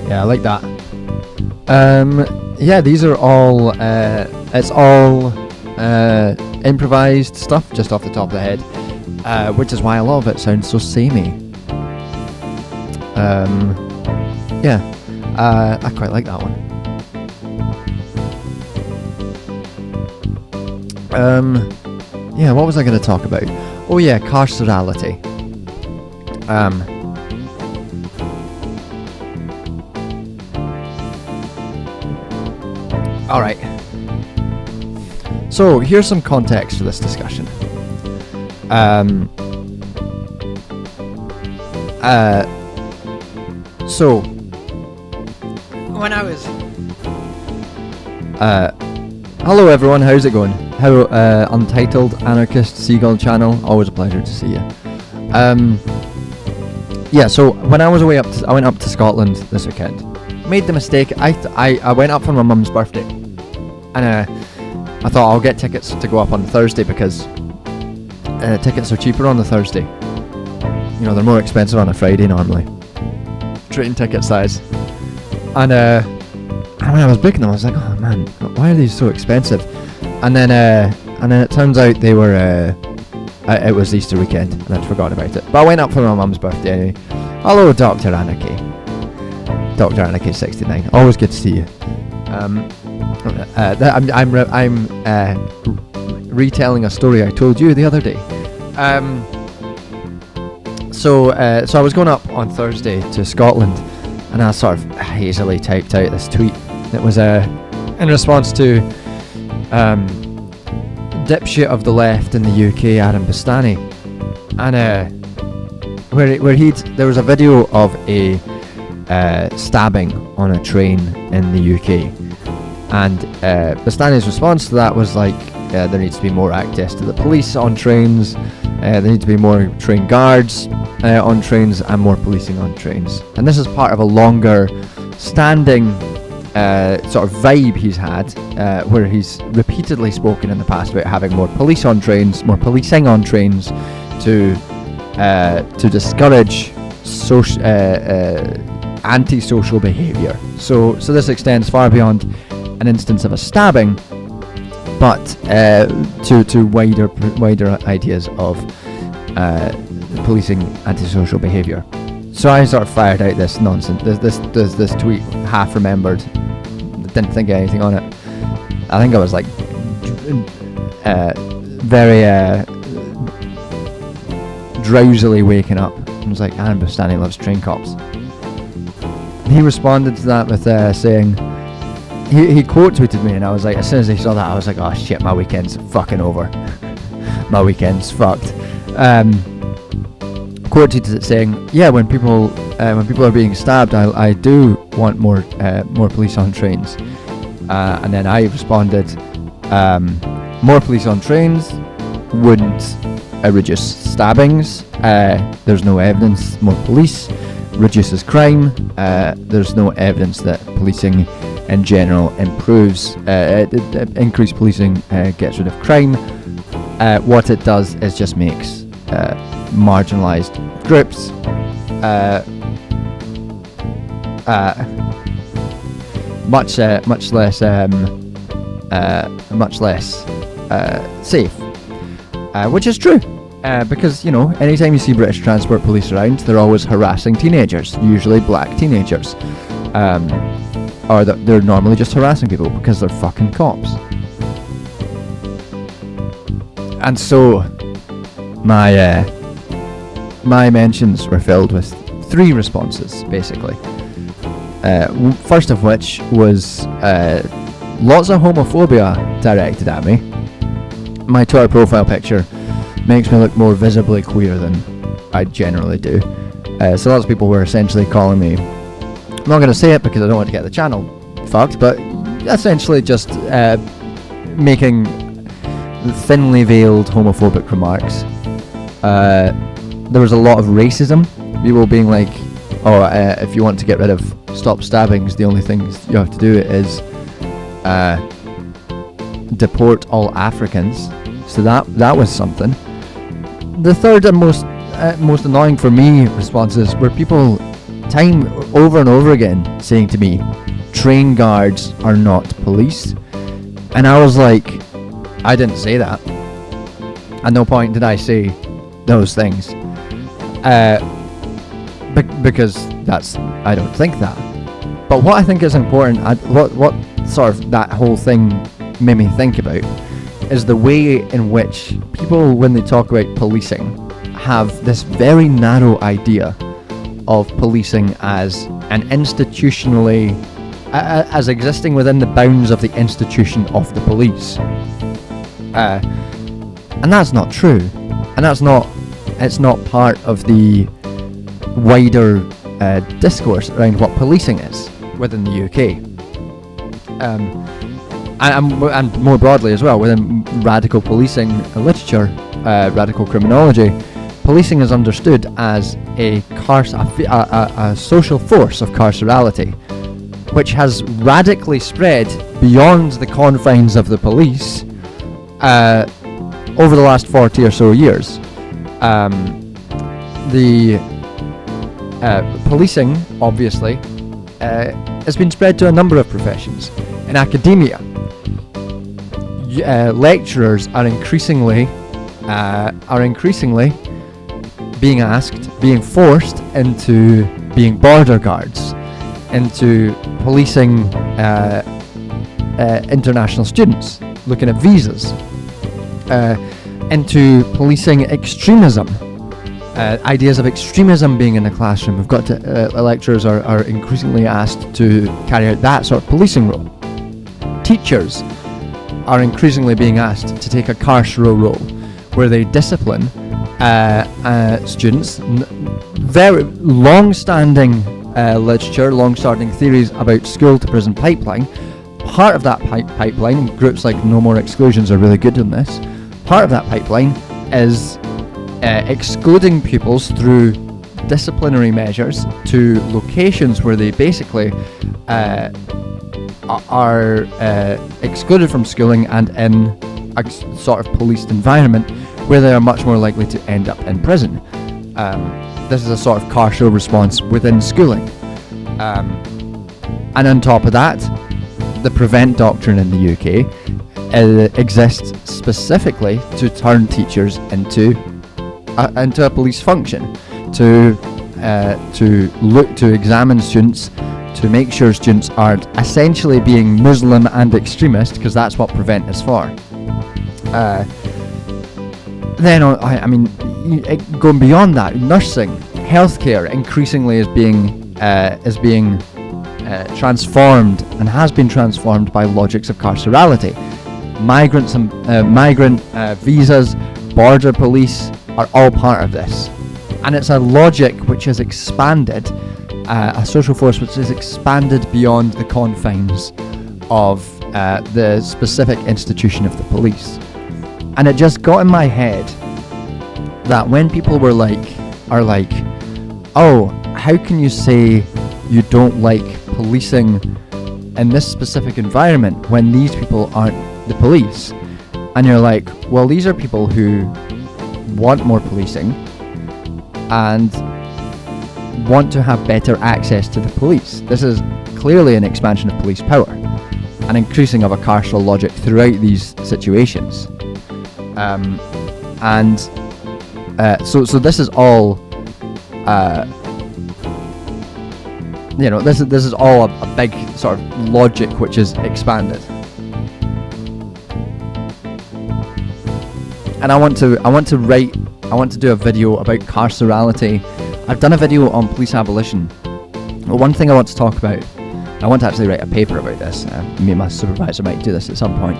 Yeah, I like that. Yeah, these are all, it's all improvised stuff just off the top of the head, which is why a lot of it sounds so samey. Yeah, I quite like that one. Yeah, what was I going to talk about? Oh yeah, carcerality. Alright. So, here's some context for this discussion. So, when I was... hello everyone, how's it going? Hello, Untitled Anarchist Seagull channel, always a pleasure to see you. Yeah, so when I was away I went up to Scotland this weekend. Made the mistake, I went up for my mum's birthday. And I thought I'll get tickets to go up on Thursday because tickets are cheaper on the Thursday. You know, they're more expensive on a Friday normally. Train ticket size. And when I was booking them, I was like, oh man, why are these so expensive? And then it turns out they were it was Easter weekend and I'd forgotten about it. But I went up for my mum's birthday anyway. Hello, Dr. Anarchy. Dr. Anarchy 69. Always good to see you. I'm retelling a story I told you the other day. So I was going up on Thursday to Scotland, and I sort of hazily typed out this tweet. It was in response to dipshit of the left in the UK, Adam Bastani, and where there was a video of a stabbing on a train in the UK. And Bastani's response to that was like, there needs to be more access to the police on trains, there need to be more train guards on trains, and more policing on trains. And this is part of a longer standing sort of vibe he's had, where he's repeatedly spoken in the past about having more police on trains, more policing on trains, to discourage antisocial behaviour. So this extends far beyond an instance of a stabbing, but to wider ideas of policing antisocial behaviour. So I sort of fired out this nonsense, this tweet, half remembered, didn't think of anything on it. I think I was like very drowsily waking up And I was like, Anne Bustani loves train cops. He responded to that with saying, he quote tweeted me, and I was like, as soon as he saw that, I was like, oh shit, my weekend's fucking over. My weekend's fucked. Quote tweeted it saying, yeah, when people are being stabbed, I do want more police on trains. And then I responded, more police on trains wouldn't reduce stabbings. There's no evidence more police reduces crime. There's no evidence that policing in general improves. Increased policing gets rid of crime. What it does is just makes marginalised groups much less safe, which is true. Because, anytime you see British Transport Police around, they're always harassing teenagers, usually black teenagers. Or they're normally just harassing people because they're fucking cops. And so, my mentions were filled with 3 responses, basically. First of which was lots of homophobia directed at me. My Twitter profile picture makes me look more visibly queer than I generally do. So lots of people were essentially calling me, I'm not going to say it because I don't want to get the channel fucked, but essentially just making thinly veiled homophobic remarks. There was a lot of racism. People being like, if you want to get rid of stop stabbings, the only things you have to do is deport all Africans. So that was something. The third and most annoying for me responses were people time over and over again saying to me, train guards are not police. And I was like, I didn't say that. At no point did I say those things. Because I don't think that. But what I think is important, what sort of that whole thing made me think about, is the way in which people, when they talk about policing, have this very narrow idea of policing as an institutionally, as existing within the bounds of the institution of the police. And that's not true. And it's not part of the wider discourse around what policing is within the UK. And more broadly as well, within radical policing literature, radical criminology, policing is understood as a social force of carcerality, which has radically spread beyond the confines of the police over the last 40 or so years. The policing, obviously, has been spread to a number of professions. In academia, lecturers are increasingly being forced into being border guards, into policing international students, looking at visas, into policing extremism. Ideas of extremism being in the classroom. We've got to, lecturers are increasingly asked to carry out that sort of policing role. Teachers are increasingly being asked to take a carceral role, where they discipline students. Very long-standing literature, long-standing theories about school-to-prison pipeline. Part of that pipeline, groups like No More Exclusions are really good on this. Part of that pipeline is excluding pupils through disciplinary measures to locations where they basically are excluded from schooling and in a sort of policed environment where they are much more likely to end up in prison. This is a sort of carceral response within schooling. And on top of that, the Prevent doctrine in the UK exists specifically to turn teachers into a police function, to examine students, to make sure students aren't essentially being Muslim and extremist, because that's what Prevent is for. Then, I mean, going beyond that, nursing, Healthcare increasingly is being transformed and has been transformed by logics of carcerality. Migrants and migrant visas, border police are all part of this, and it's a logic which has expanded, a social force which has expanded beyond the confines of the specific institution of the police. And it just got in my head that when people are like, oh, how can you say you don't like policing in this specific environment when these people aren't the police? And you're like, well, these are people who want more policing and want to have better access to the police. This is clearly an expansion of police power, an increasing of a carceral logic throughout these situations. So this is all, this is all a big sort of logic which is expanded. And I want to do a video about carcerality. I've done a video on police abolition. Well, one thing I want to talk about, I want to actually write a paper about this. Me and my supervisor might do this at some point.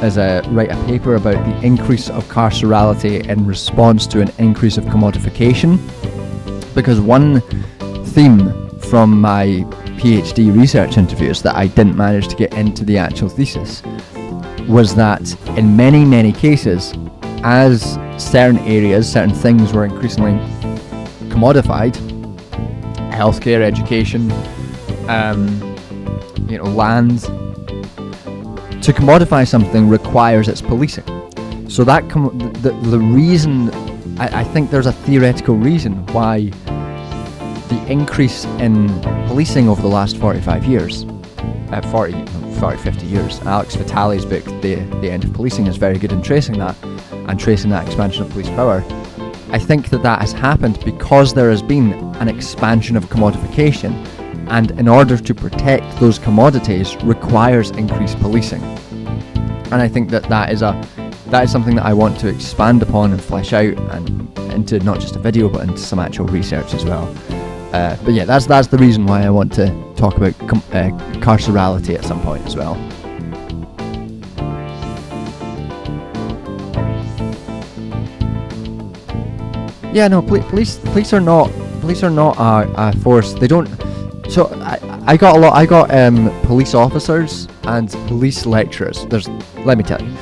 Is write a paper about the increase of carcerality in response to an increase of commodification. Because one theme from my PhD research interviews that I didn't manage to get into the actual thesis was that in many, many cases, as certain areas, certain things were increasingly commodified, healthcare, education, land, to commodify something requires its policing. So that the reason, I think there's a theoretical reason why the increase in policing over the last 45 years, 50 years. Alex Vitale's book, The End of Policing, is very good in tracing that expansion of police power. I think that has happened because there has been an expansion of commodification, and in order to protect those commodities requires increased policing. And I think that is something that I want to expand upon and flesh out and into not just a video but into some actual research as well. But yeah, that's the reason why I want to talk about carcerality at some point as well. Yeah, no, police are not a force. They don't. So I got police officers and police lecturers. Let me tell you,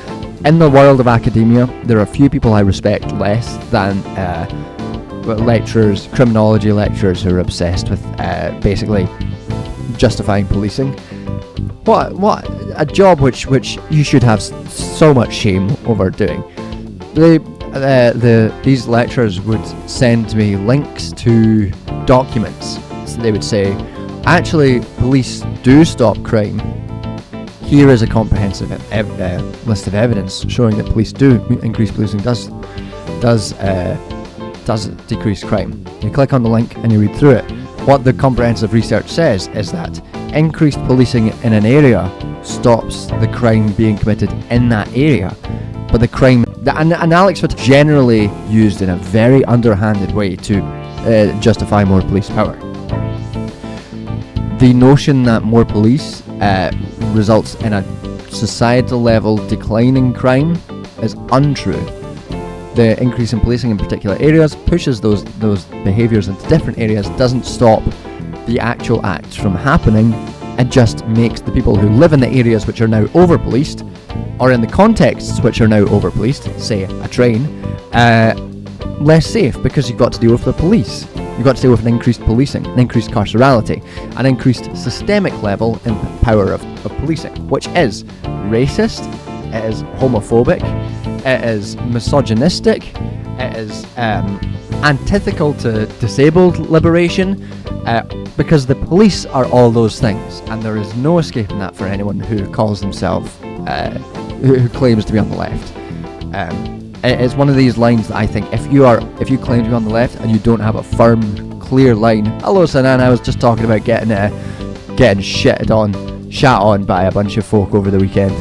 in the world of academia, there are a few people I respect less than lecturers, criminology lecturers who are obsessed with basically justifying policing. What a job which you should have so much shame over doing. These lecturers would send me links to documents. So they would say, actually, police do stop crime. Here is a comprehensive list of evidence showing that police do increase policing, does decrease crime. You click on the link and you read through it. What the comprehensive research says is that increased policing in an area stops the crime being committed in that area, but the crime, and Alex was generally used in a very underhanded way to justify more police power. The notion that more police results in a societal level decline in crime is untrue. The increase in policing in particular areas pushes those behaviours into different areas, doesn't stop the actual acts from happening. It just makes the people who live in the areas which are now over-policed, or in the contexts which are now over-policed, say a train, less safe, because you've got to deal with the police. You've got to deal with an increased policing, an increased carcerality, an increased systemic level in power of policing, which is racist, it is homophobic, it is misogynistic, it is antithetical to disabled liberation, because the police are all those things, and there is no escaping that for anyone who calls himself, who claims to be on the left. It's one of these lines that I think if you claim to be on the left and you don't have a firm, clear line. Hello, Sinan. I was just talking about getting shat on by a bunch of folk over the weekend,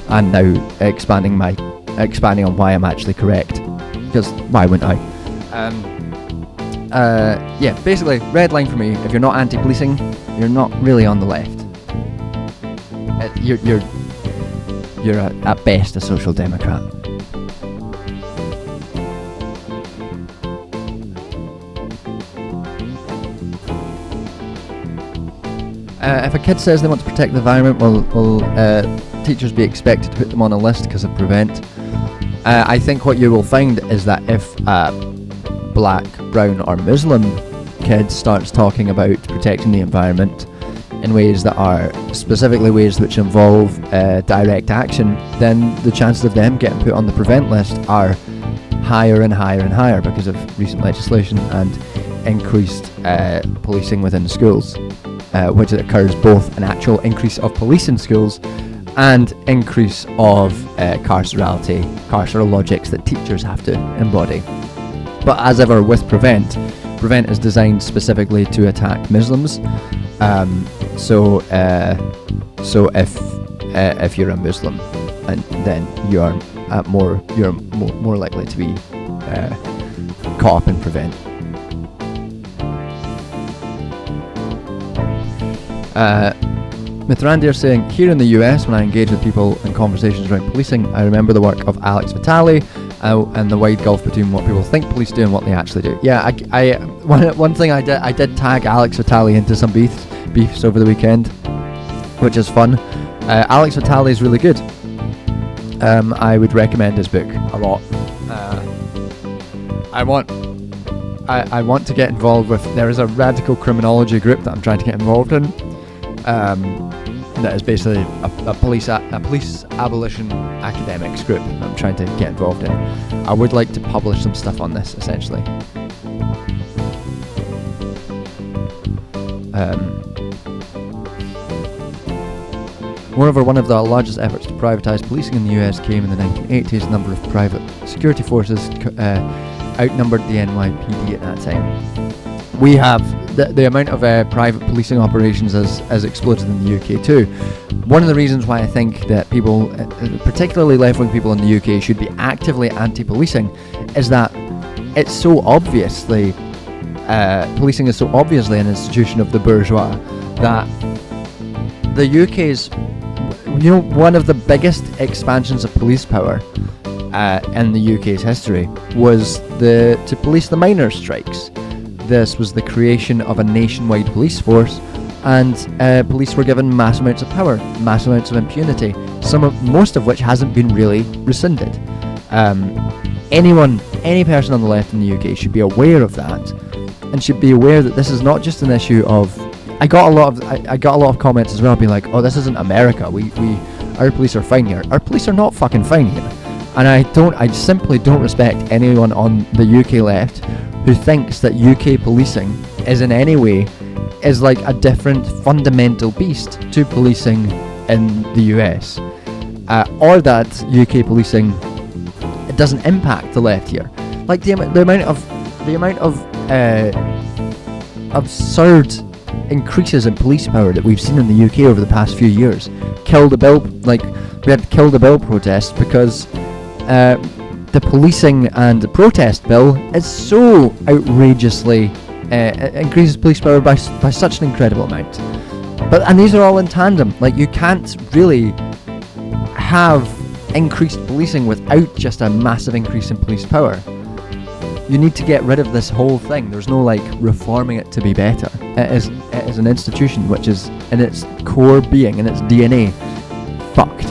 and now expanding on why I'm actually correct. Because why wouldn't I? yeah, basically, red line for me. If you're not anti-policing, you're not really on the left. You're at best a social democrat. If a kid says they want to protect the environment, will teachers be expected to put them on a list because of Prevent? I think what you will find is that if black, brown or Muslim kid starts talking about protecting the environment in ways that are specifically ways which involve direct action, then the chances of them getting put on the Prevent list are higher and higher and higher because of recent legislation and increased policing within schools, which occurs both an actual increase of police in schools and increase of carceral logics that teachers have to embody. But as ever with Prevent is designed specifically to attack Muslims. So if you're a Muslim, and then you're more likely to be caught up in Prevent. Mithrandi are saying, here in the US, when I engage with people in conversations around policing, I remember the work of Alex Vitale and the wide gulf between what people think police do and what they actually do. Yeah, one thing I did tag Alex Vitale into some beefs over the weekend, which is fun. Alex Vitale is really good. I would recommend his book a lot. I want to get involved with. There is a radical criminology group that I'm trying to get involved in. That is basically a police abolition academics group that I'm trying to get involved in. I would like to publish some stuff on this, essentially. Moreover, one of the largest efforts to privatise policing in the US came in the 1980s. The number of private security forces outnumbered the NYPD at that time. We have the amount of private policing operations has exploded in the UK too. One of the reasons why I think that people, particularly left-wing people in the UK, should be actively anti-policing is that it's so obviously, policing is so obviously an institution of the bourgeois that the UK's, one of the biggest expansions of police power in the UK's history was to police the miners' strikes. This was the creation of a nationwide police force, and police were given mass amounts of power, mass amounts of impunity, most of which hasn't been really rescinded. Any person on the left in the UK should be aware of that, and should be aware that this is not just an issue of. I got a lot of comments as well, being like, "Oh, this isn't America. Our police are fine here." Our police are not fucking fine here, and I simply don't respect anyone on the UK left who thinks that UK policing is in any way is like a different fundamental beast to policing in the US, or that UK policing it doesn't impact the left here. Like the amount of absurd increases in police power that we've seen in the UK over the past few years. We had the Kill the Bill protest because the policing and protest bill is so outrageously increases police power by such an incredible amount. And these are all in tandem. Like, you can't really have increased policing without just a massive increase in police power. You need to get rid of this whole thing. There's no reforming it to be better. It is an institution which is in its core being, in its DNA, fucked.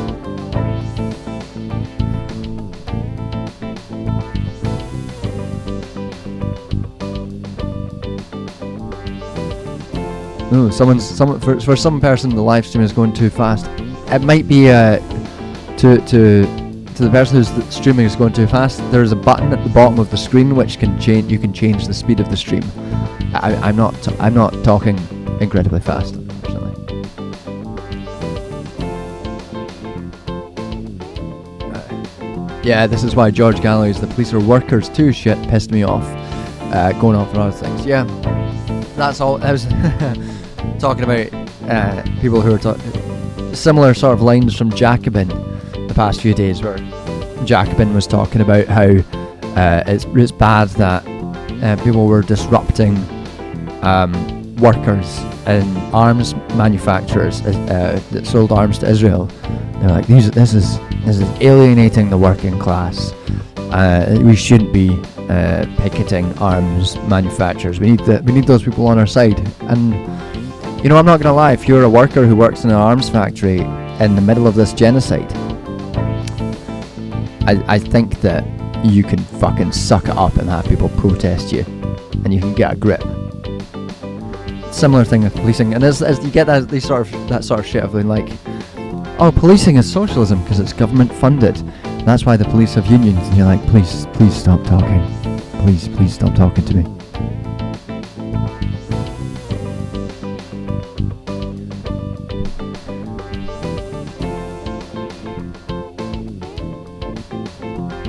No, for some person the live stream is going too fast. It might be to the person who's streaming is going too fast. There is a button at the bottom of the screen which can change. You can change the speed of the stream. I'm not talking incredibly fast, unfortunately. Yeah, this is why George Galloway's "the police are workers too" shit pissed me off. Going on for other things. Yeah, that's all. I was talking about people who are similar sort of lines from Jacobin the past few days, where Jacobin was talking about how it's bad that people were disrupting workers and arms manufacturers that sold arms to Israel. They're like, this is alienating the working class. We shouldn't be picketing arms manufacturers. We need those people on our side. And you know, I'm not gonna lie. If you're a worker who works in an arms factory in the middle of this genocide, I think that you can fucking suck it up and have people protest you, and you can get a grip. Similar thing with policing, and as you get that sort of shit of being like, oh, policing is socialism because it's government funded. That's why the police have unions, and you're like, please stop talking. Please stop talking to me.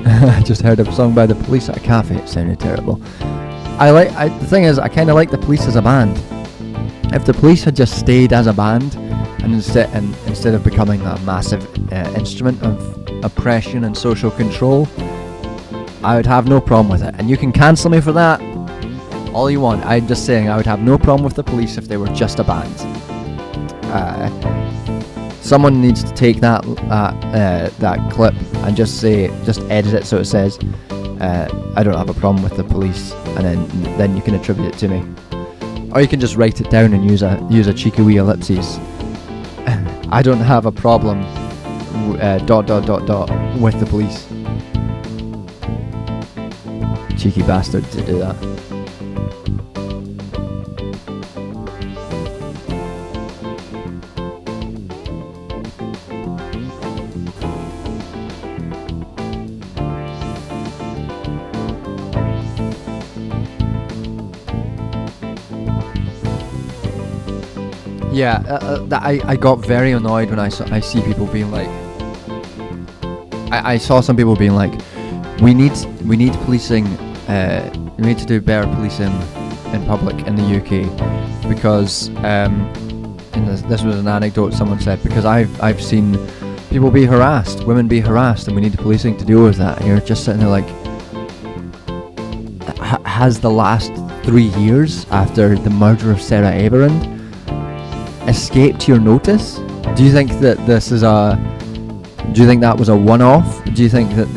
I just heard a song by The Police at a cafe. It sounded terrible. The thing is, I kind of like The Police as a band. If The Police had just stayed as a band, and instead of becoming a massive instrument of oppression and social control, I would have no problem with it. And you can cancel me for that all you want. I'm just saying, I would have no problem with The Police if they were just a band. Someone needs to take that clip and just edit it so it says, I don't have a problem with The Police, and then you can attribute it to me. Or you can just write it down and use a cheeky wee ellipses. I don't have a problem with The Police. Cheeky bastard to do that. Yeah, I got very annoyed when I see people being like, I saw some people being like, we need policing, we need to do better policing in public in the UK because, this was an anecdote someone said, because I've seen people be harassed, women be harassed, and we need policing to deal with that. And you're just sitting there like, has the last 3 years after the murder of Sarah Aberrand escaped your notice? Do you think that that was a one-off? Do you think that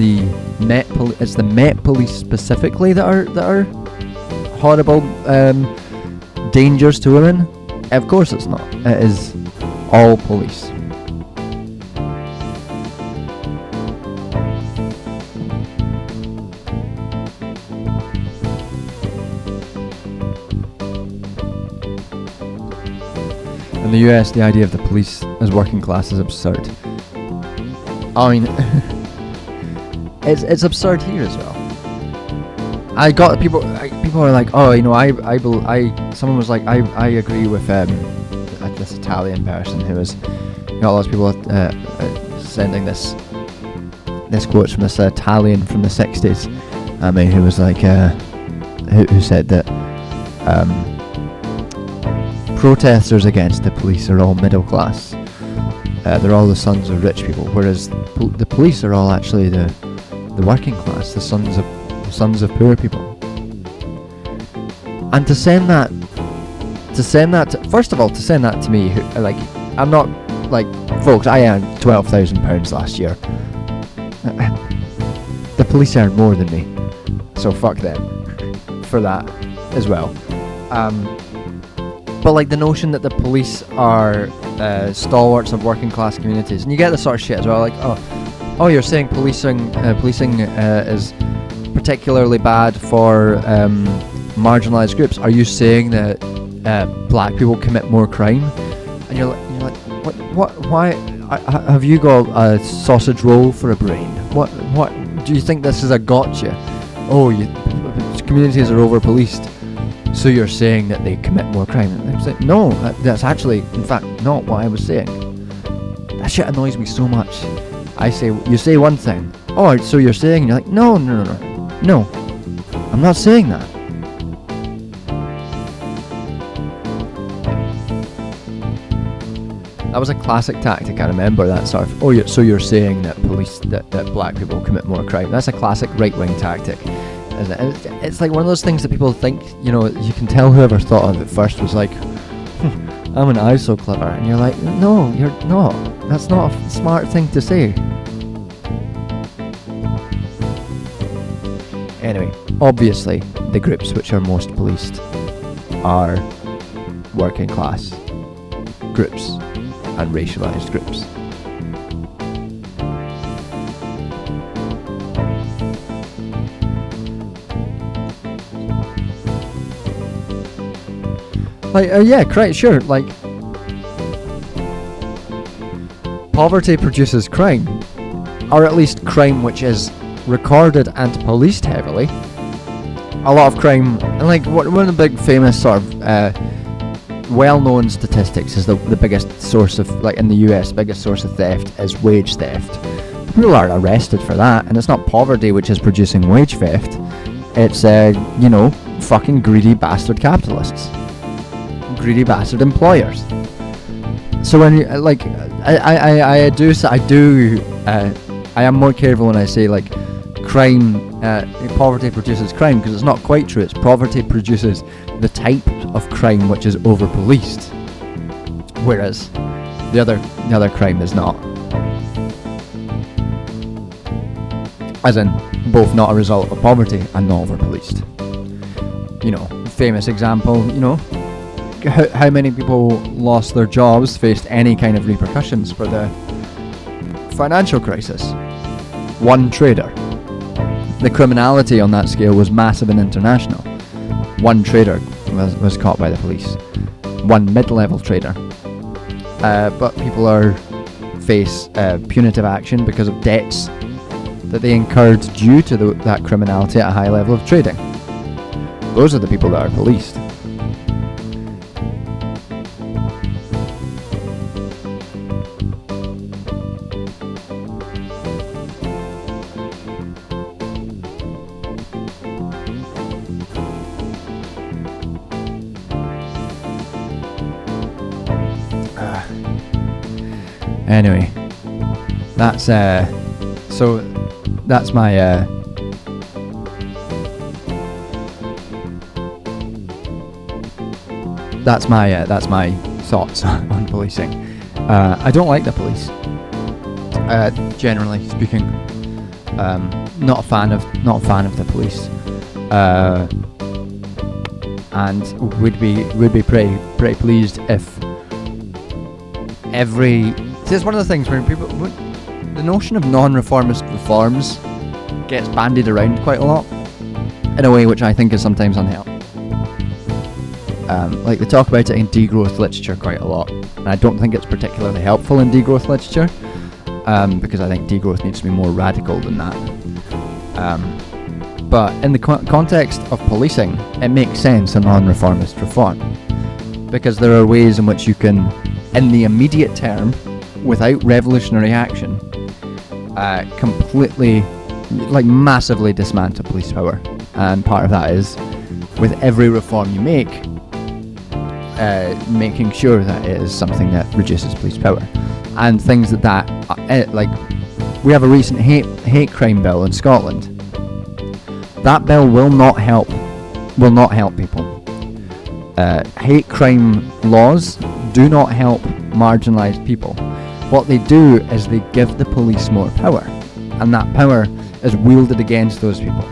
it's the Met Police specifically that are horrible dangers to women? Of course it's not. It is all police. In the US, the idea of the police as working class is absurd. I mean, it's absurd here as well. I got people are like, oh, you know, someone was like, I agree with this Italian person who was, you know, lots of people sending this quotes from this Italian from the 60s, who was like, who said that protesters against the police are all middle class. They're all the sons of rich people, whereas the police are all actually the working class, the sons of poor people. And to send that to me, like, I'm not like, folks, I earned £12,000 last year. The police earn more than me, so fuck them for that as well. But like the notion that the police are stalwarts of working class communities, and you get this sort of shit as well, like, oh, you're saying policing is particularly bad for marginalised groups. Are you saying that black people commit more crime? And you're like, what? Why? Have you got a sausage roll for a brain? What? Do you think this is a gotcha? Oh, communities are over-policed, so you're saying that they commit more crime? And I was like, no, that's actually, in fact, not what I was saying. That shit annoys me so much. You say one thing. Oh, so you're saying? And you're like, no, I'm not saying that. That was a classic tactic. I remember that sort of. So you're saying that that black people commit more crime? That's a classic right-wing tactic. is it? It's like one of those things that people think, you know, you can tell whoever thought of it first was like, I'm an eye so clever, and you're like, no, you're not. That's not a smart thing to say. Anyway, obviously, the groups which are most policed are working class groups and racialized groups. Like, yeah, correct, sure, like, poverty produces crime, or at least crime which is recorded and policed heavily. A lot of crime, and like, one of the big famous sort of well-known statistics is the biggest source of, like in the US, biggest source of theft is wage theft. People are arrested for that, and it's not poverty which is producing wage theft, it's, you know, fucking greedy bastard capitalists. Greedy bastard employers. So when you I am more careful when I say like crime, poverty produces crime, because it's not quite true. It's poverty produces the type of crime which is over policed, whereas the other crime is not. As in, both not a result of poverty and not over policed. You know, famous example, you know, how many people lost their jobs, faced any kind of repercussions for the financial crisis? One trader. The criminality on that scale was massive and international. One trader was caught by the police. One mid-level trader. But people face punitive action because of debts that they incurred due to that criminality at a high level of trading. Those are the people that are policed. Anyway, that's so that's my that's my thoughts on policing. I don't like the police. Generally speaking, not a fan of the police, and would be pretty pleased if every. See, it's one of the things where the notion of non-reformist reforms gets bandied around quite a lot in a way which I think is sometimes unhelpful. Like they talk about it in degrowth literature quite a lot, and I don't think it's particularly helpful in degrowth literature, because I think degrowth needs to be more radical than that. But in the context of policing, it makes sense a non-reformist reform, because there are ways in which you can, in the immediate term, without revolutionary action, completely, like massively dismantle police power. And part of that is, with every reform you make, making sure that it is something that reduces police power. And things like we have a recent hate crime bill in Scotland. That bill will not help people. Hate crime laws do not help marginalised people. What they do is they give the police more power, and that power is wielded against those people.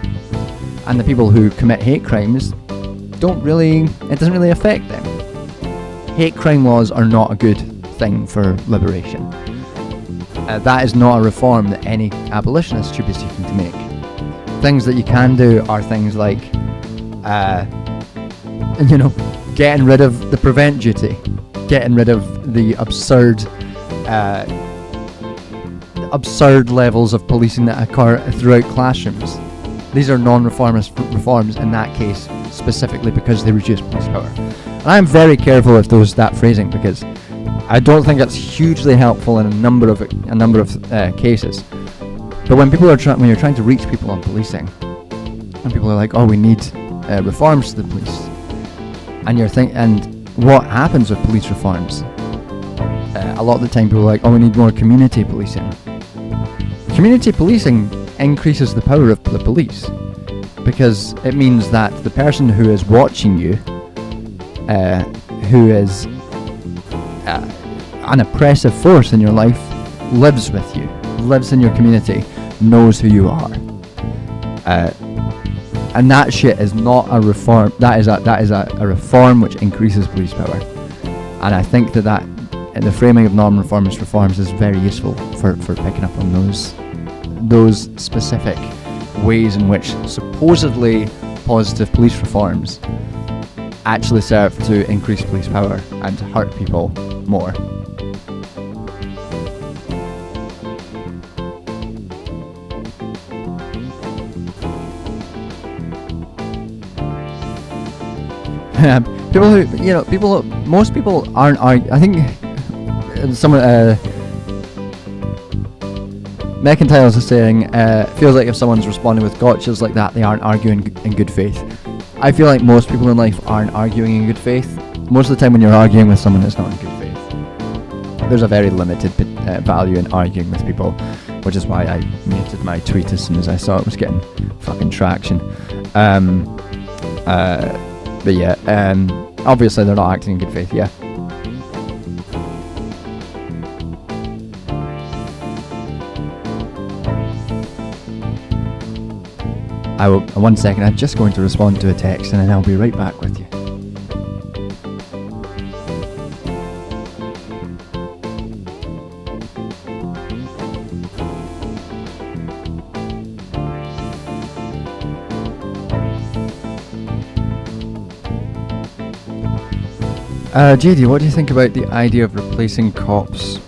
And the people who commit hate crimes it doesn't really affect them. Hate crime laws are not a good thing for liberation. That is not a reform that any abolitionist should be seeking to make. Things that you can do are things like, getting rid of the prevent duty, getting rid of the absurd levels of policing that occur throughout classrooms. These are non-reformist reforms in that case, specifically because they reduce police power. And I'm very careful with that phrasing, because I don't think it's hugely helpful in a number of cases. But when you're trying to reach people on policing, and people are like, "Oh, we need reforms to the police," and what happens with police reforms? A lot of the time, people are like, "Oh, we need more community policing." Community policing increases the power of the police, because it means that the person who is watching you, who is an oppressive force in your life, lives with you, lives in your community, knows who you are. And that shit is not a reform. That is a reform which increases police power. And I think that in the framing of non-reformist reforms is very useful for picking up on those specific ways in which supposedly positive police reforms actually serve to increase police power and to hurt people more. Most people aren't. I think someone, Mechantiles is saying, feels like if someone's responding with gotchas like that, they aren't arguing in good faith. I feel like most people in life aren't arguing in good faith. Most of the time when you're arguing with someone, it's not in good faith. There's a very limited value in arguing with people, which is why I muted my tweet as soon as I saw it was getting fucking traction. But yeah, obviously they're not acting in good faith, yeah. One second, I'm just going to respond to a text and then I'll be right back with you. JD, what do you think about the idea of replacing cops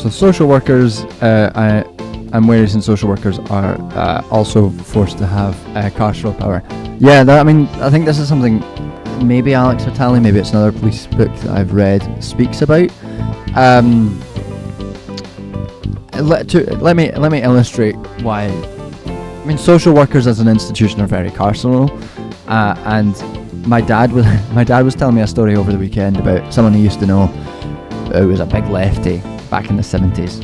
with social workers, and whereas social workers are also forced to have carceral power? Yeah, I think this is something maybe Alex Vitale, maybe it's another police book that I've read, speaks about. Let me illustrate why. I mean, social workers as an institution are very carceral, and my dad was telling me a story over the weekend about someone he used to know who was a big lefty back in the 70s,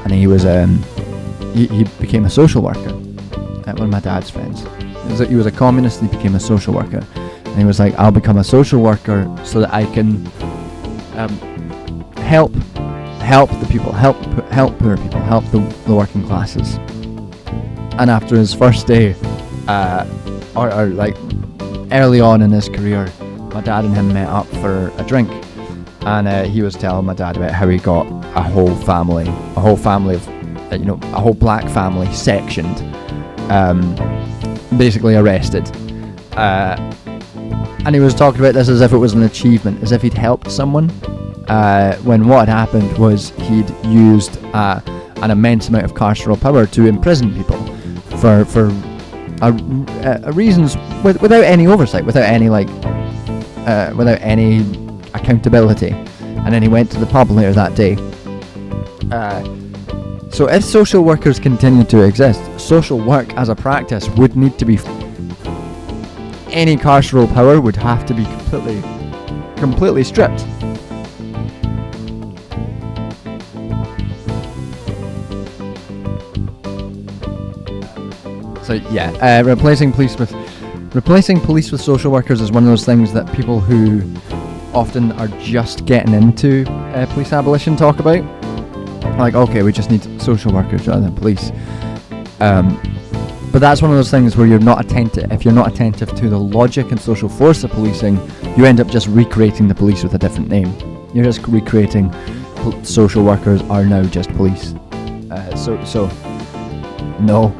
and he was he became a social worker. One of my dad's friends. He was a communist and he became a social worker, and he was like, I'll become a social worker so that I can help the people, help poor people, help the working classes. And after his first day, or like early on in his career, my dad and him met up for a drink, and he was telling my dad about how he got a whole family of, a whole black family sectioned, basically arrested, and he was talking about this as if it was an achievement, as if he'd helped someone, when what had happened was he'd used an immense amount of carceral power to imprison people for reasons without any oversight, without any accountability. And then he went to the pub later that day. So if social workers continue to exist, social work as a practice would need to be... Any carceral power would have to be completely stripped. So yeah, replacing police with social workers is one of those things that people who often are just getting into police abolition talk about. Like, okay, we just need social workers rather than police. But that's one of those things where you're not attentive. If you're not attentive to the logic and social force of policing, you end up just recreating the police with a different name. You're just recreating social workers are now just police. So no.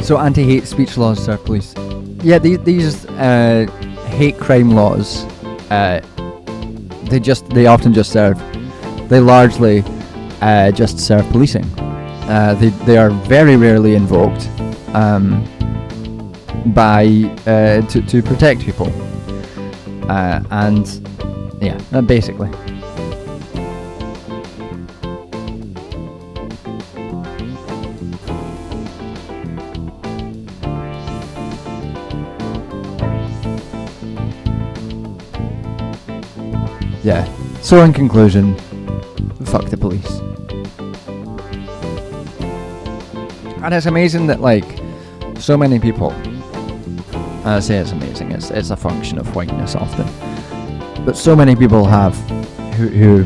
So anti-hate speech laws serve police. Yeah, these hate crime laws, they often just serve. They largely just serve policing. They are very rarely invoked to protect people. And yeah, basically. Yeah. So in conclusion, fuck the police. And it's amazing that, like, so many people, I say it's amazing, it's a function of whiteness often, but so many people have, who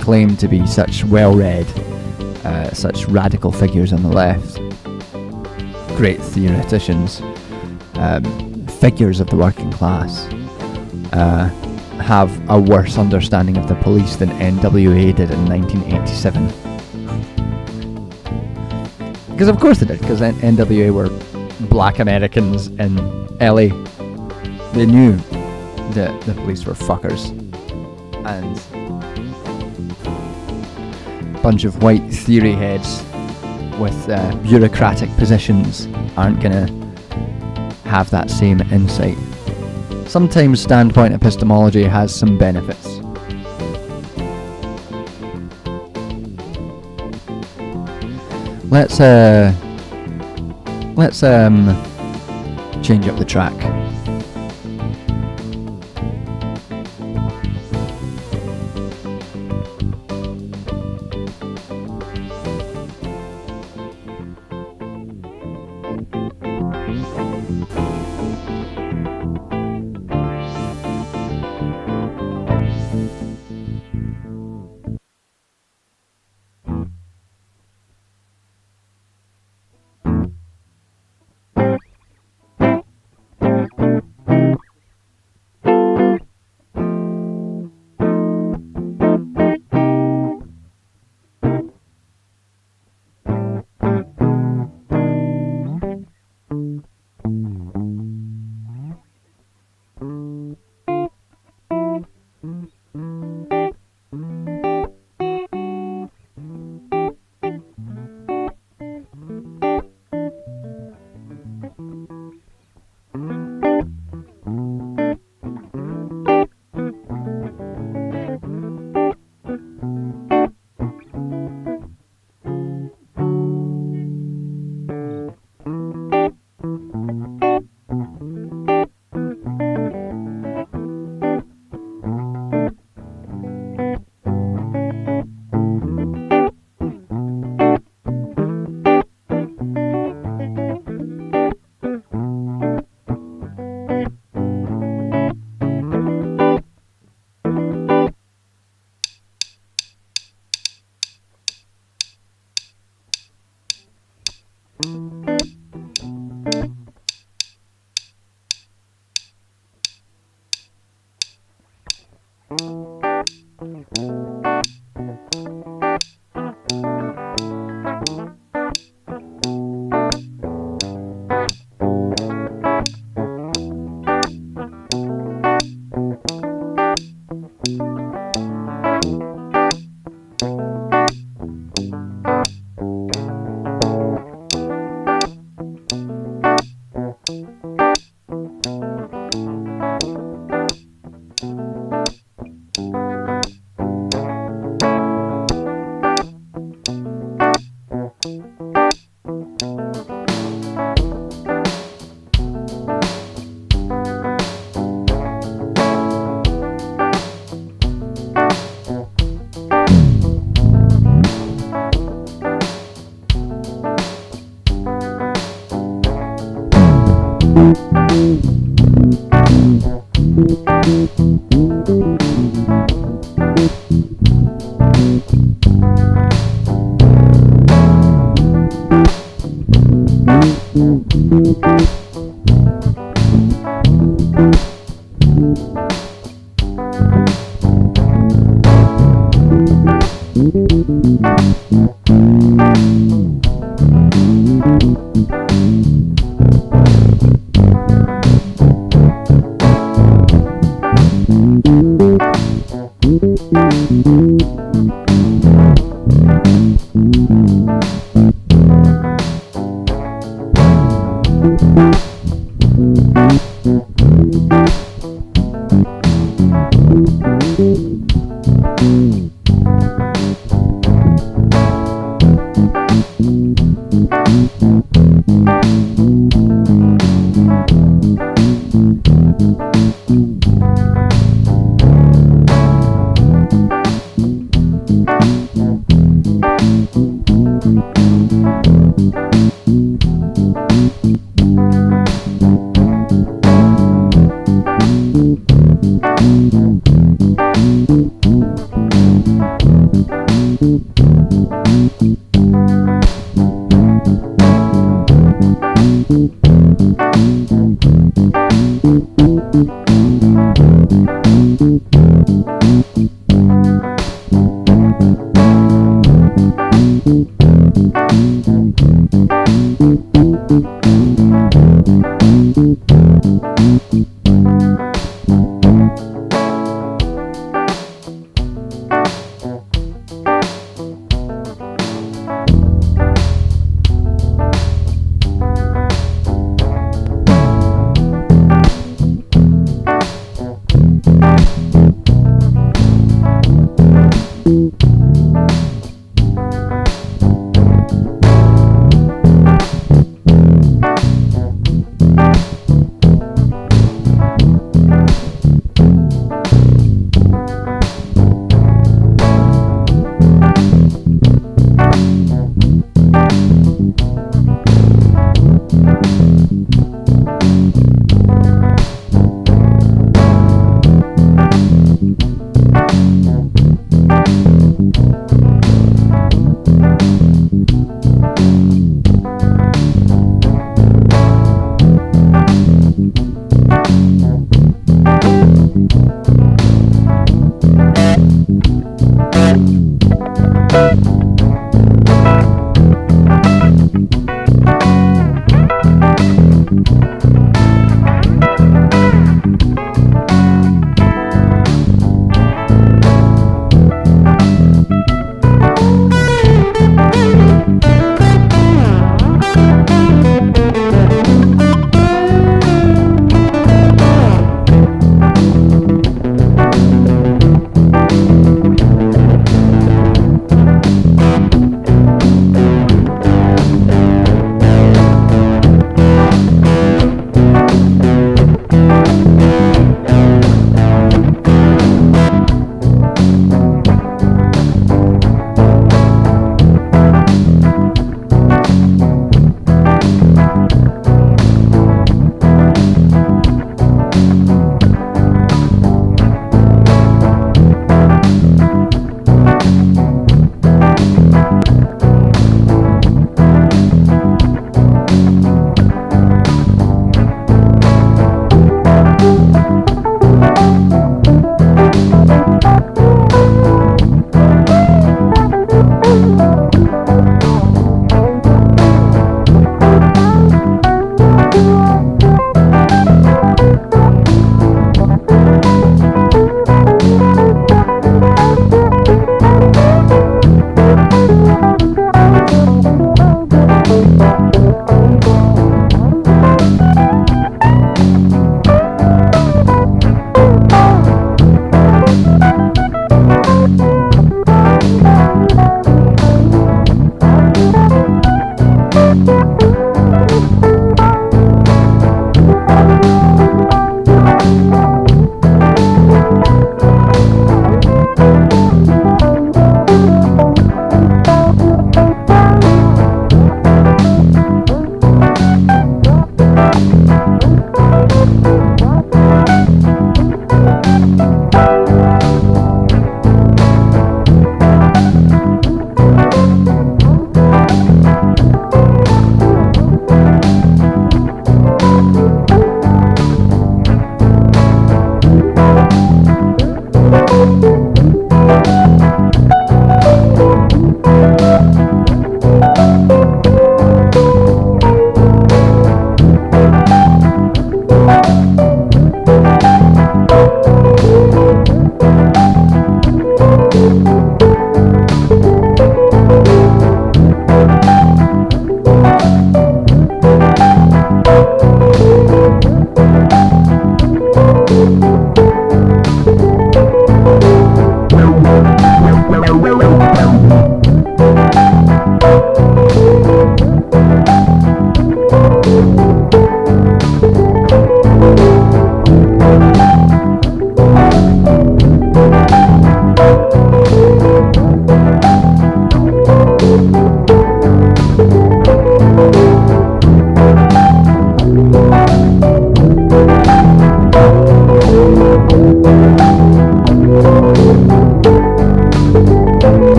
claim to be such well-read, such radical figures on the left, great theoreticians, figures of the working class, have a worse understanding of the police than NWA did in 1987. Because of course they did, because NWA were black Americans in LA. They knew that the police were fuckers, and a bunch of white theory heads with bureaucratic positions aren't gonna have that same insight. Sometimes standpoint epistemology has some benefits. Let's change up the track.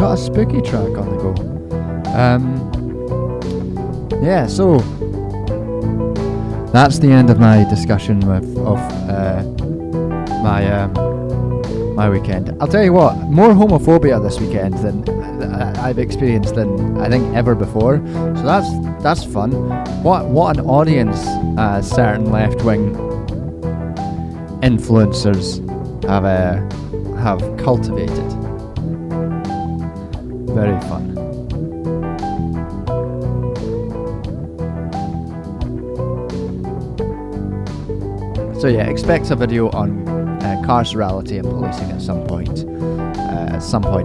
got a spooky track on the go. Yeah, so that's the end of my discussion of my weekend. I'll tell you what, more homophobia this weekend than I've experienced than I think ever before. So that's fun. What an audience certain left-wing influencers have cultivated. Very fun. So yeah, expect a video on carcerality and policing at some point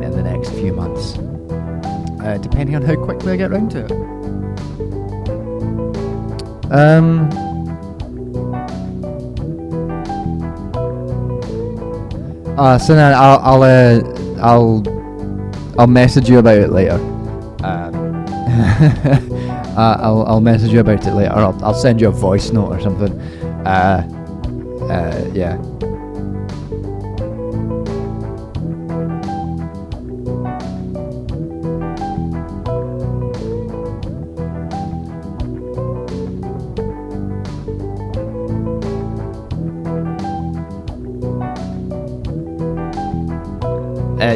in the next few months, depending on how quickly I get round to it. So then I'll message you about it later. I'll message you about it later. Or I'll send you a voice note or something. Yeah.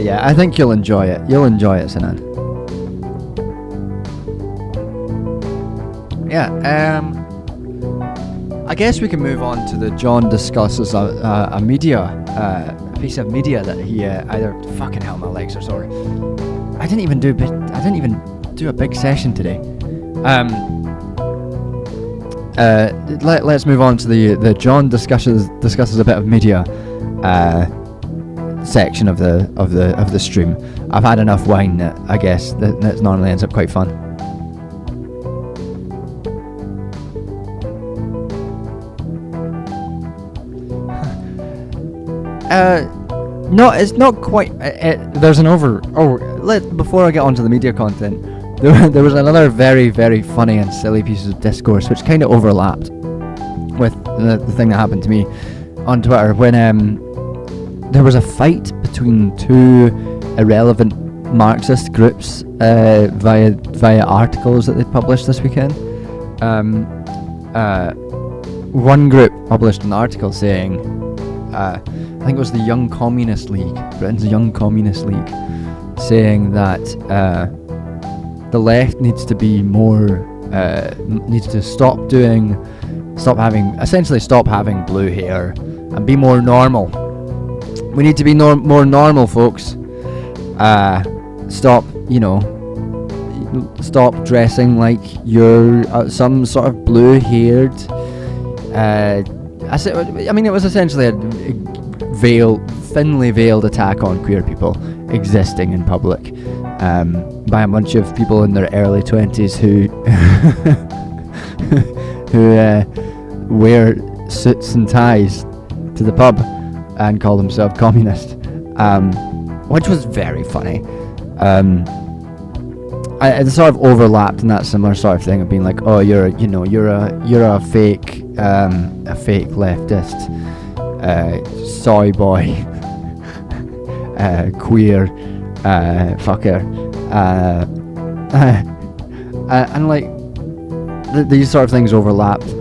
Yeah, I think you'll enjoy it. You'll enjoy it, Sinan. Yeah, I guess we can move on to the John discusses a piece of media that he either fucking hell, my legs are sore. I didn't even do a big session today. Let's move on to the John discusses a bit of media section of the stream. I've had enough wine that I guess that normally ends up quite fun. No, it's not quite. There's an before I get onto the media content, there was another very, very funny and silly piece of discourse which kind of overlapped with the thing that happened to me on Twitter when there was a fight between two irrelevant Marxist groups via articles that they published this weekend. One group published an article saying, I think it was the Young Communist League, Britain's Young Communist League, saying that the left needs to be more, needs to stop having blue hair and be more normal. We need to be more normal, folks. Stop dressing like you're some sort of blue-haired. It was essentially a thinly veiled attack on queer people existing in public by a bunch of people in their early 20s who wear suits and ties to the pub and call themselves communist, which was very funny. I sort of overlapped in that similar sort of thing of being like, oh, you're a fake leftist, soy boy, queer fucker, and like these sort of things overlapped,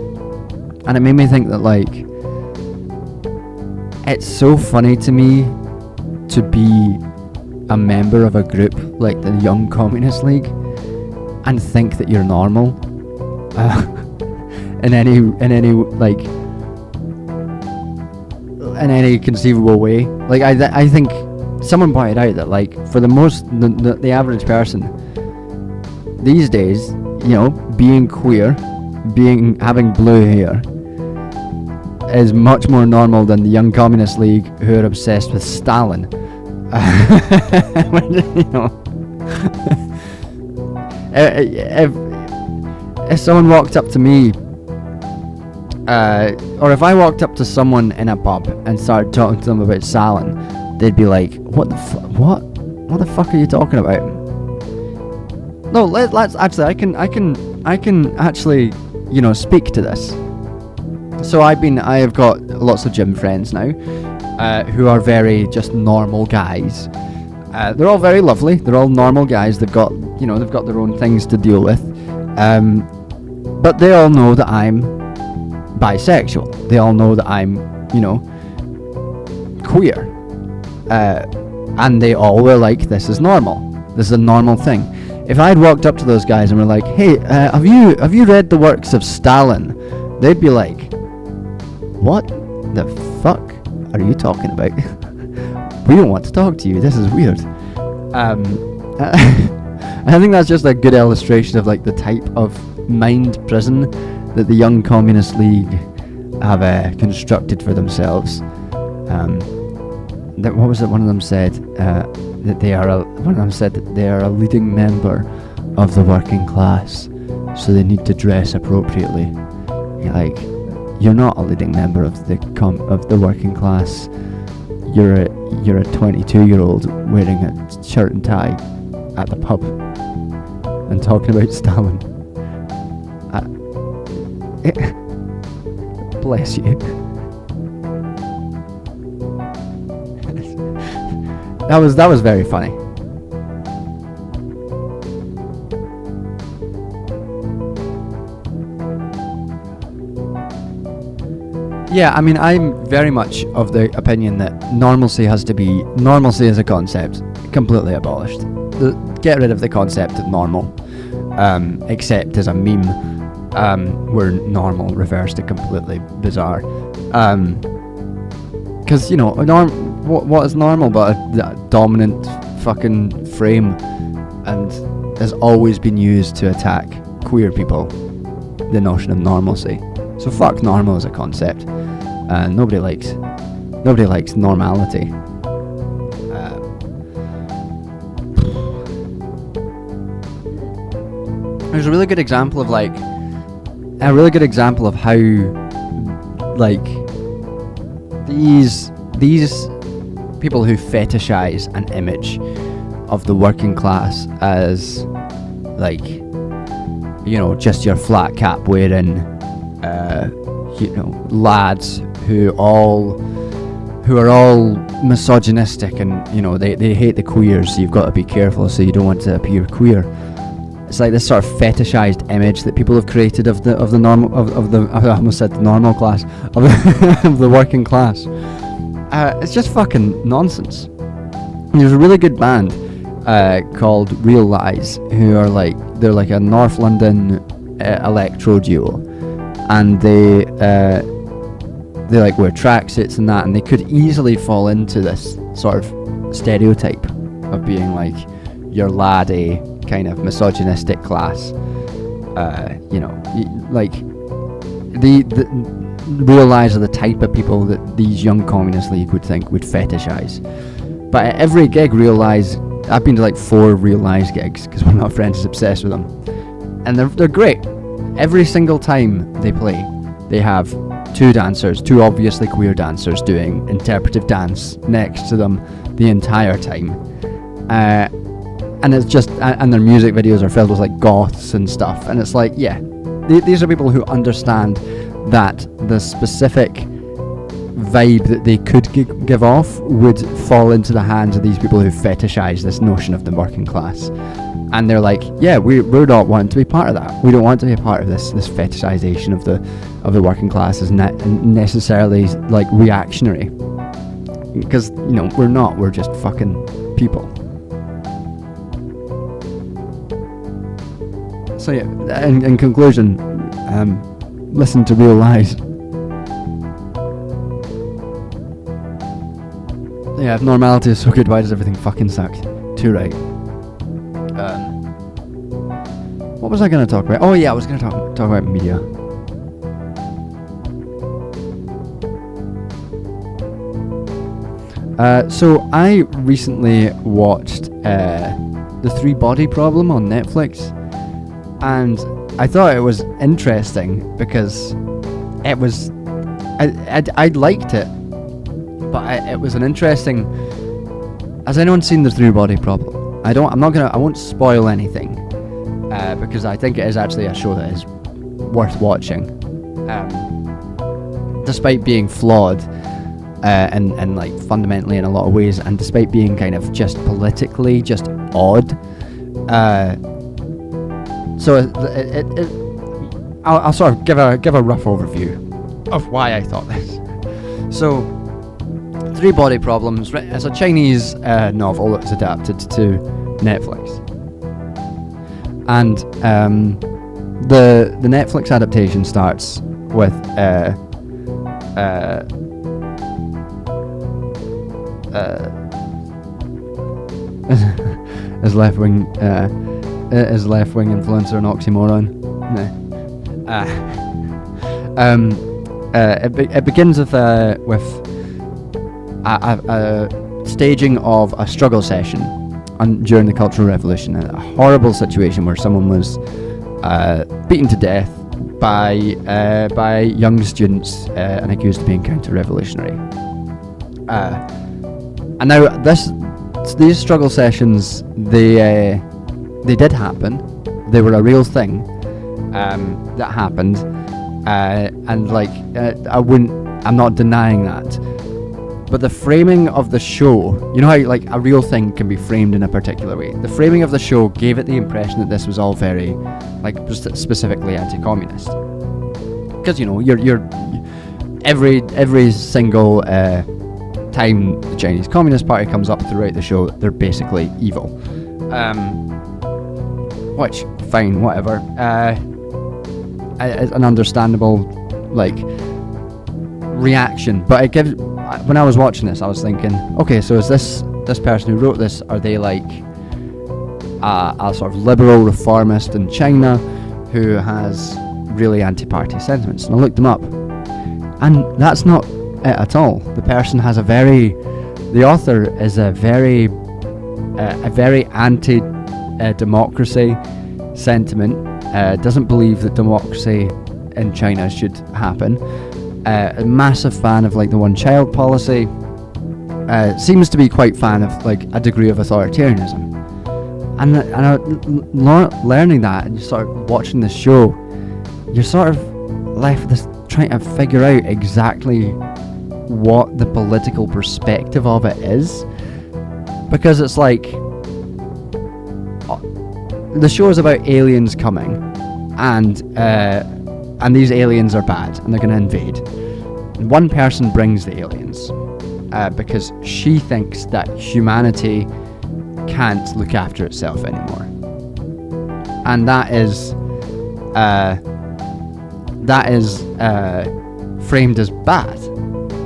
and it made me think that like it's so funny to me to be a member of a group like the Young Communist League and think that you're normal in any conceivable way. Like I think someone pointed out that like for the average person these days, being queer, having blue hair is much more normal than the Young Communist League, who are obsessed with Stalin. If someone walked up to me, or if I walked up to someone in a pub and started talking to them about Stalin, they'd be like, "What the fuck are you talking about?" No, let's actually, I can actually, speak to this. So I have got lots of gym friends now, who are very just normal guys, They're all very lovely. They're all normal guys. They've got their own things to deal with. But they all know that I'm bisexual. They all know that I'm, queer. And they all were like, this is normal. This is a normal thing. If I had walked up to those guys and were like, hey, have you read the works of Stalin? They'd be like, what the fuck are you talking about? We don't want to talk to you. This is weird. I think that's just a good illustration of like the type of mind prison that the Young Communist League have constructed for themselves. What was it? One of them said that they are a leading member of the working class, so they need to dress appropriately. You're like, you're not a leading member of the working class. You're a 22-year-old wearing a shirt and tie at the pub and talking about Stalin. Bless you. That was very funny. Yeah, I mean, I'm very much of the opinion that normalcy as a concept, completely abolished. Get rid of the concept of normal, except as a meme, where normal refers to completely bizarre. Because, what is normal but a dominant fucking frame, and has always been used to attack queer people, the notion of normalcy. So fuck normal as a concept. Nobody likes normality. There's a really good example of how like these people who fetishize an image of the working class as like, just your flat cap wearing lads who are all misogynistic, and they hate the queers, so you've got to be careful so you don't want to appear queer. It's like this sort of fetishized image that people have created of the I almost said the normal class, of the working class. It's just fucking nonsense. There's a really good band called Real Lies, who are they're like a North London electro duo, and they like wear tracksuits and that, and they could easily fall into this sort of stereotype of being like your laddie kind of misogynistic class. Like the Real Lies are the type of people that these Young Communist League would think would fetishize. But at every gig, Real Lies, I've been to like 4 Real Lies gigs because one of my friends is obsessed with them, and they're great. Every single time they play, they have 2 dancers, 2 obviously queer dancers doing interpretive dance next to them the entire time. And it's just, and their music videos are filled with like goths and stuff, and it's like, yeah, these are people who understand that the specific vibe that they could give off would fall into the hands of these people who fetishize this notion of the working class, and they're like, yeah, we're not wanting to be part of that. We don't want to be a part of this fetishization of the working class as necessarily like reactionary, because we're not. We're just fucking people. So yeah, in conclusion, listen to Real Lies. Yeah, if normality is so good, why does everything fucking suck? Too right. What was I going to talk about? Oh yeah, I was going to talk about media. So I recently watched The 3 Body Problem on Netflix. And I thought it was interesting because it was, I liked it, but it was an interesting. Has anyone seen The 3 Body Problem? I won't spoil anything, because I think it is actually a show that is worth watching, despite being flawed. and like fundamentally in a lot of ways, and despite being kind of just politically just odd. So I'll sort of give a rough overview of why I thought this. So, Three Body Problems. It's a Chinese novel that's adapted to Netflix, and the Netflix adaptation starts with as left-wing influencer an oxymoron. It begins with a staging of a struggle session during the Cultural Revolution, a horrible situation where someone was beaten to death by young students and accused of being counter-revolutionary. And now these struggle sessions, they did happen. They were a real thing that happened, and like I'm not denying that. But the framing of the show, you know how like a real thing can be framed in a particular way. The framing of the show gave it the impression that this was all very, like, specifically anti-communist. Because you're every single time the Chinese Communist Party comes up throughout the show, they're basically evil. Which, fine, whatever. It's an understandable, like, reaction. But when I was watching this, I was thinking, okay, so is this person who wrote this, are they like a sort of liberal reformist in China who has really anti-party sentiments? And I looked them up, and that's not it at all. The author is a very anti-democracy sentiment, doesn't believe that democracy in China should happen. A massive fan of like the one-child policy. Seems to be quite fan of like a degree of authoritarianism. And learning that, and you start watching this show, you're sort of left with this, trying to figure out exactly what the political perspective of it is, because it's like the show is about aliens coming, and these aliens are bad, and they're going to invade. One person brings the aliens because she thinks that humanity can't look after itself anymore, and that is framed as bad.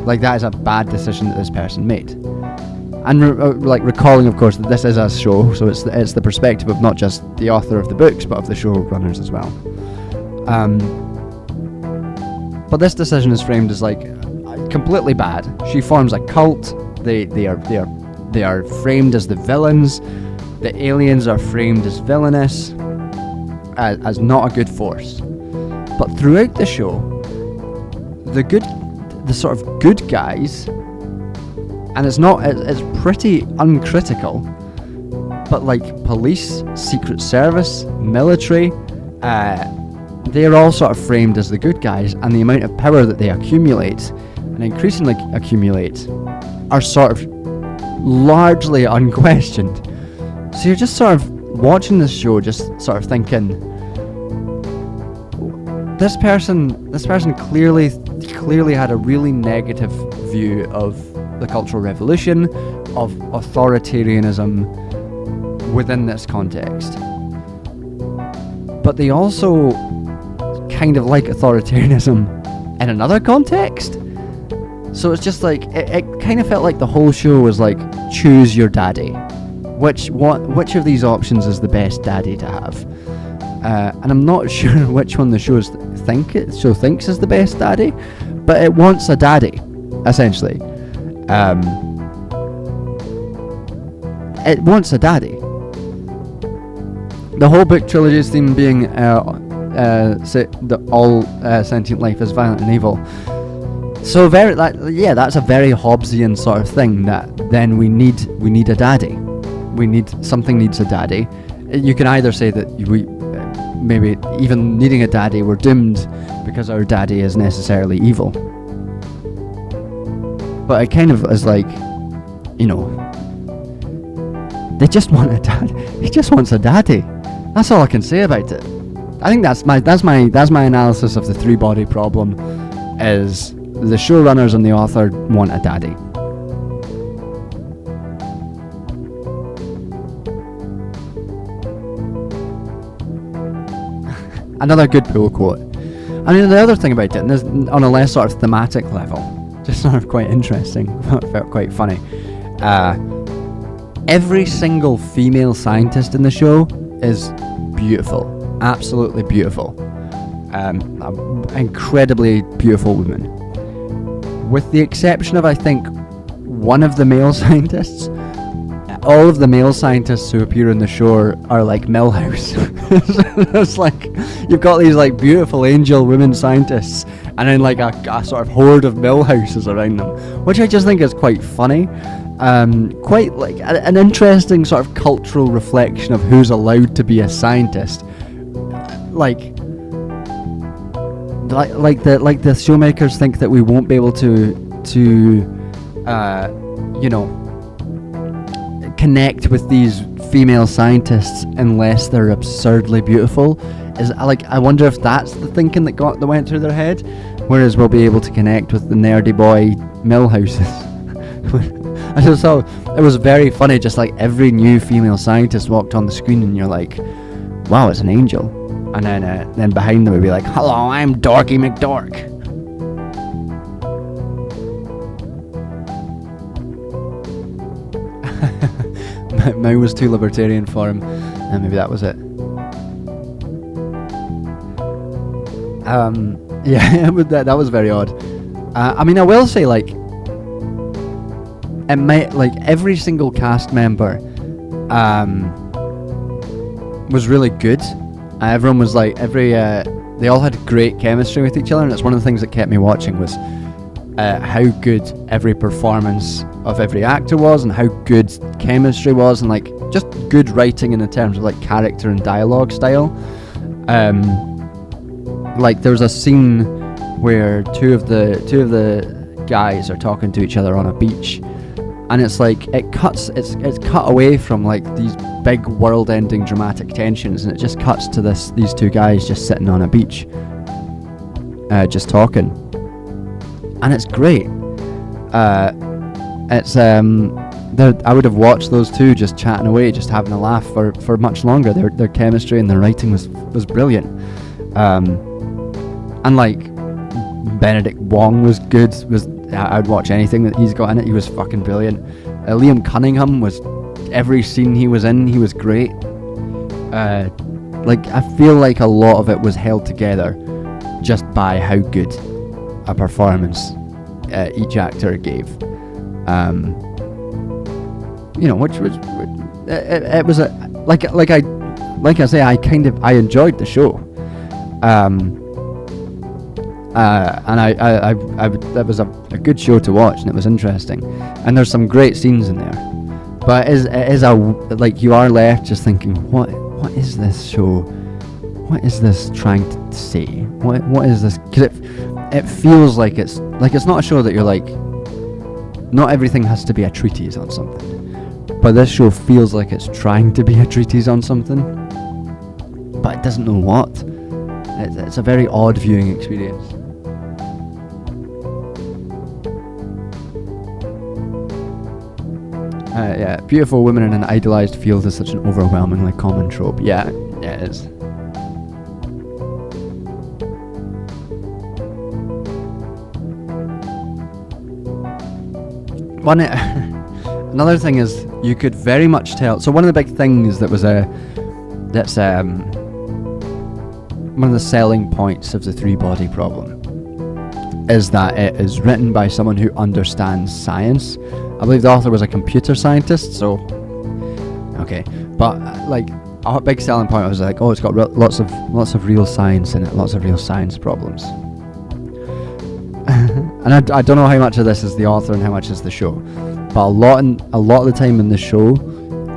Like, that is a bad decision that this person made. And recalling, of course, that this is a show, so it's the perspective of not just the author of the books, but of the showrunners as well. But this decision is framed as like completely bad. She forms a cult. They are framed as the villains. The aliens are framed as villainous, as not a good force. But throughout the show, the sort of good guys, and it's pretty uncritical, but like police, secret service, military, they're all sort of framed as the good guys, and the amount of power that they accumulate, and increasingly accumulate, are sort of largely unquestioned. So you're just sort of watching this show, just sort of thinking, this person clearly had a really negative view of the Cultural Revolution, of authoritarianism within this context. But they also kind of like authoritarianism in another context. So it's just like, it kind of felt like the whole show was like, choose your daddy. Which of these options is the best daddy to have? And I'm not sure which one the show thinks is the best daddy, but it wants a daddy, essentially. It wants a daddy. The whole book trilogy's theme being that all sentient life is violent and evil. So that's a very Hobbesian sort of thing, that then we need a daddy. Something needs a daddy. You can either say that we maybe even needing a daddy, we're doomed because our daddy is necessarily evil. But it kind of is like, you know, they just want a dad. He just wants a daddy. That's all I can say about it. I think that's my analysis of the three body problem. Is the showrunners and the author want a daddy. Another good pull quote. I mean, the other thing about it, and this, on a less sort of thematic level, just sort of quite interesting, felt quite funny. Every single female scientist in the show is beautiful, absolutely beautiful, incredibly beautiful woman. With the exception of, I think, one of the male scientists. All of the male scientists who appear in the show are like Milhouse. It's like you've got these like beautiful angel women scientists, and then like a sort of horde of Milhouses around them, which I just think is quite funny. Quite like an interesting sort of cultural reflection of who's allowed to be a scientist. Like the showmakers think that we won't be able to you know, connect with these female scientists unless they're absurdly beautiful. Is like, I wonder if that's the thinking that went through their head, whereas we'll be able to connect with the nerdy boy Milhouses. I just thought it was very funny, just like every new female scientist walked on the screen and you're like, wow, it's an angel, and then behind them would be like, hello, I'm Dorky McDork. Mine was too libertarian for him, and maybe that was it. Yeah, that was very odd. I mean, I will say, like, it might, like, every single cast member was really good. Everyone was like, they all had great chemistry with each other, and it's one of the things that kept me watching was how good every performance of every actor was, and how good chemistry was, and like just good writing in the terms of like character and dialogue style. Like there's a scene where two of the guys are talking to each other on a beach, and it's like it's cut away from like these big world-ending dramatic tensions, and it just cuts to these two guys just sitting on a beach, just talking, and it's great. I would have watched those two just chatting away, just having a laugh for much longer. Their chemistry and their writing was brilliant. And like Benedict Wong was good. I'd watch anything that he's got in it. He was fucking brilliant. Liam Cunningham was, every scene he was in, he was great. Like I feel like a lot of it was held together just by how good a performance each actor gave. You know, which was it was a like I say, I enjoyed the show. And that was a good show to watch, and it was interesting, and there's some great scenes in there, but it is like you are left just thinking, what is this show, what is this trying to say, what is this, because it feels like it's not a show that you're like, not everything has to be a treatise on something, but this show feels like it's trying to be a treatise on something, but it doesn't know what. It's a very odd viewing experience. Yeah, beautiful women in an idealized field is such an overwhelmingly common trope. Yeah, it is. Another thing is, you could very much tell. So one of the big things that was one of the selling points of the three-body problem is that it is written by someone who understands science. I believe the author was a computer scientist, so okay. But like a big selling point was like, oh, it's got lots of real science in it, lots of real science problems. And I don't know how much of this is the author and how much is the show, but a lot of the time in the show,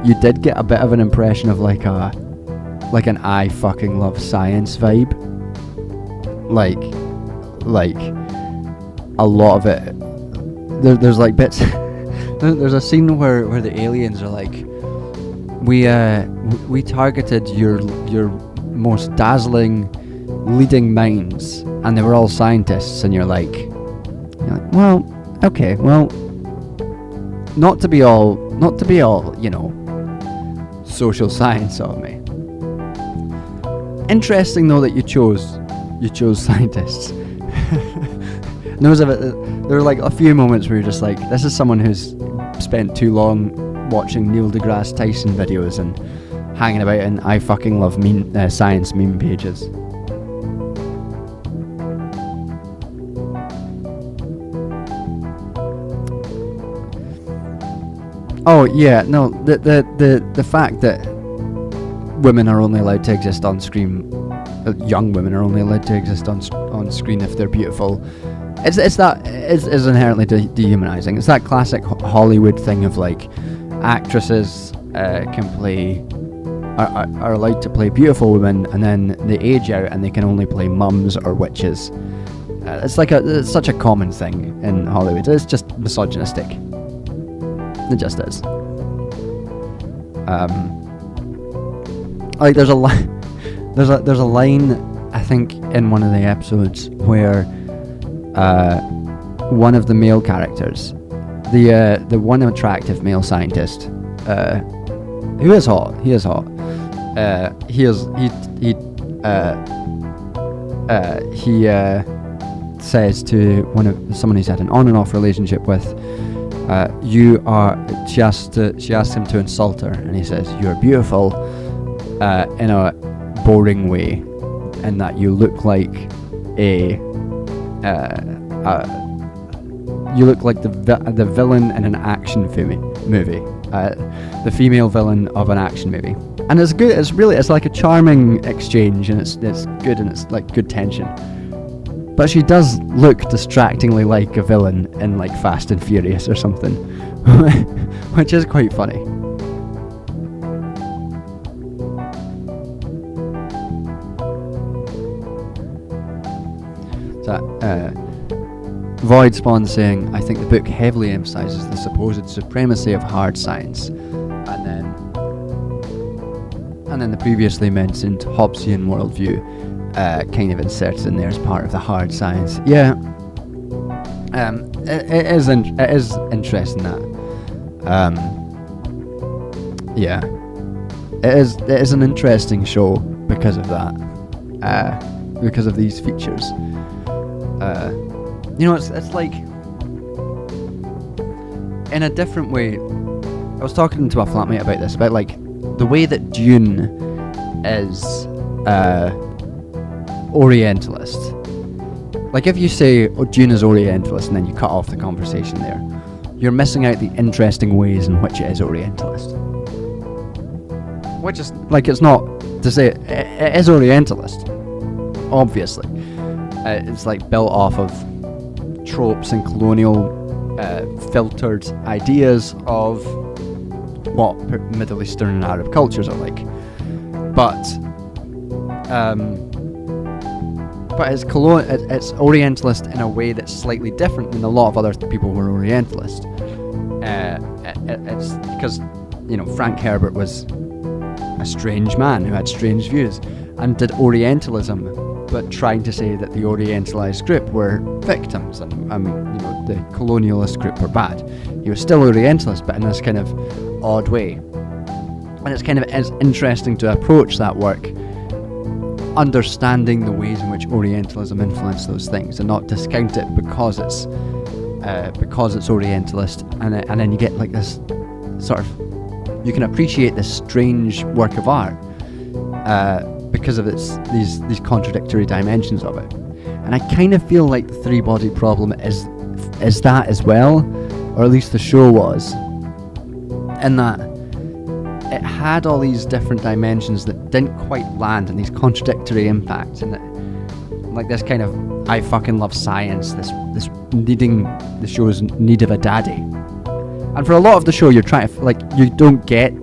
you did get a bit of an impression of like an I fucking love science vibe. Like a lot of it there's like bits. There's a scene where the aliens are like, we targeted your most dazzling leading minds, and they were all scientists, and you're like, well, okay, well, not to be all, social science of me. Interesting though that you chose scientists. There were like a few moments where you're just like, this is someone who's spent too long watching Neil deGrasse Tyson videos and hanging about in I fucking love science meme pages. Oh yeah, no, the fact that women are only allowed to exist on screen, young women are only allowed to exist on screen if they're beautiful. It's inherently dehumanizing. It's that classic Hollywood thing of like, actresses are allowed to play beautiful women, and then they age out and they can only play mums or witches. It's such a common thing in Hollywood. It's just misogynistic. It just is. Like there's a line I think in one of the episodes where one of the male characters, the one attractive male scientist, who is hot, he says to someone he's had an on and off relationship with, she asks him to insult her, and he says, "You're beautiful in a boring way, in that you look like the villain in an action movie, the female villain of an action movie." And it's good. It's like a charming exchange, and it's good, and it's like good tension. But she does look distractingly like a villain in like Fast and Furious or something, which is quite funny. Void Spawn saying, "I think the book heavily emphasises the supposed supremacy of hard science," and then the previously mentioned Hobbesian worldview kind of inserted in there as part of the hard science. Yeah, it is interesting that. Yeah, it is an interesting show because of that. Because of these features. It's like, in a different way. I was talking to my flatmate about this, about like the way that Dune is Orientalist. Like if you say, "Oh, Dune is Orientalist," and then you cut off the conversation there, you're missing out the interesting ways in which it is Orientalist. Which is like, it's not to say it is Orientalist. Obviously, it's like built off of tropes and colonial filtered ideas of what Middle Eastern and Arab cultures are like, but it's Orientalist in a way that's slightly different than a lot of other people who are Orientalist. It's because Frank Herbert was a strange man who had strange views and did Orientalism, but trying to say that the Orientalized group were victims and the colonialist group were bad. He was still Orientalist, but in this kind of odd way. And it's kind of interesting to approach that work understanding the ways in which Orientalism influenced those things and not discount it because it's Orientalist, and then you get like this sort of, you can appreciate this strange work of art because of these contradictory dimensions of it. And I kind of feel like the Three Body Problem is that as well, or at least the show was, in that it had all these different dimensions that didn't quite land, and these contradictory impacts, and like this kind of I fucking love science, this needing the show's need of a daddy. And for a lot of the show, you're trying to you don't get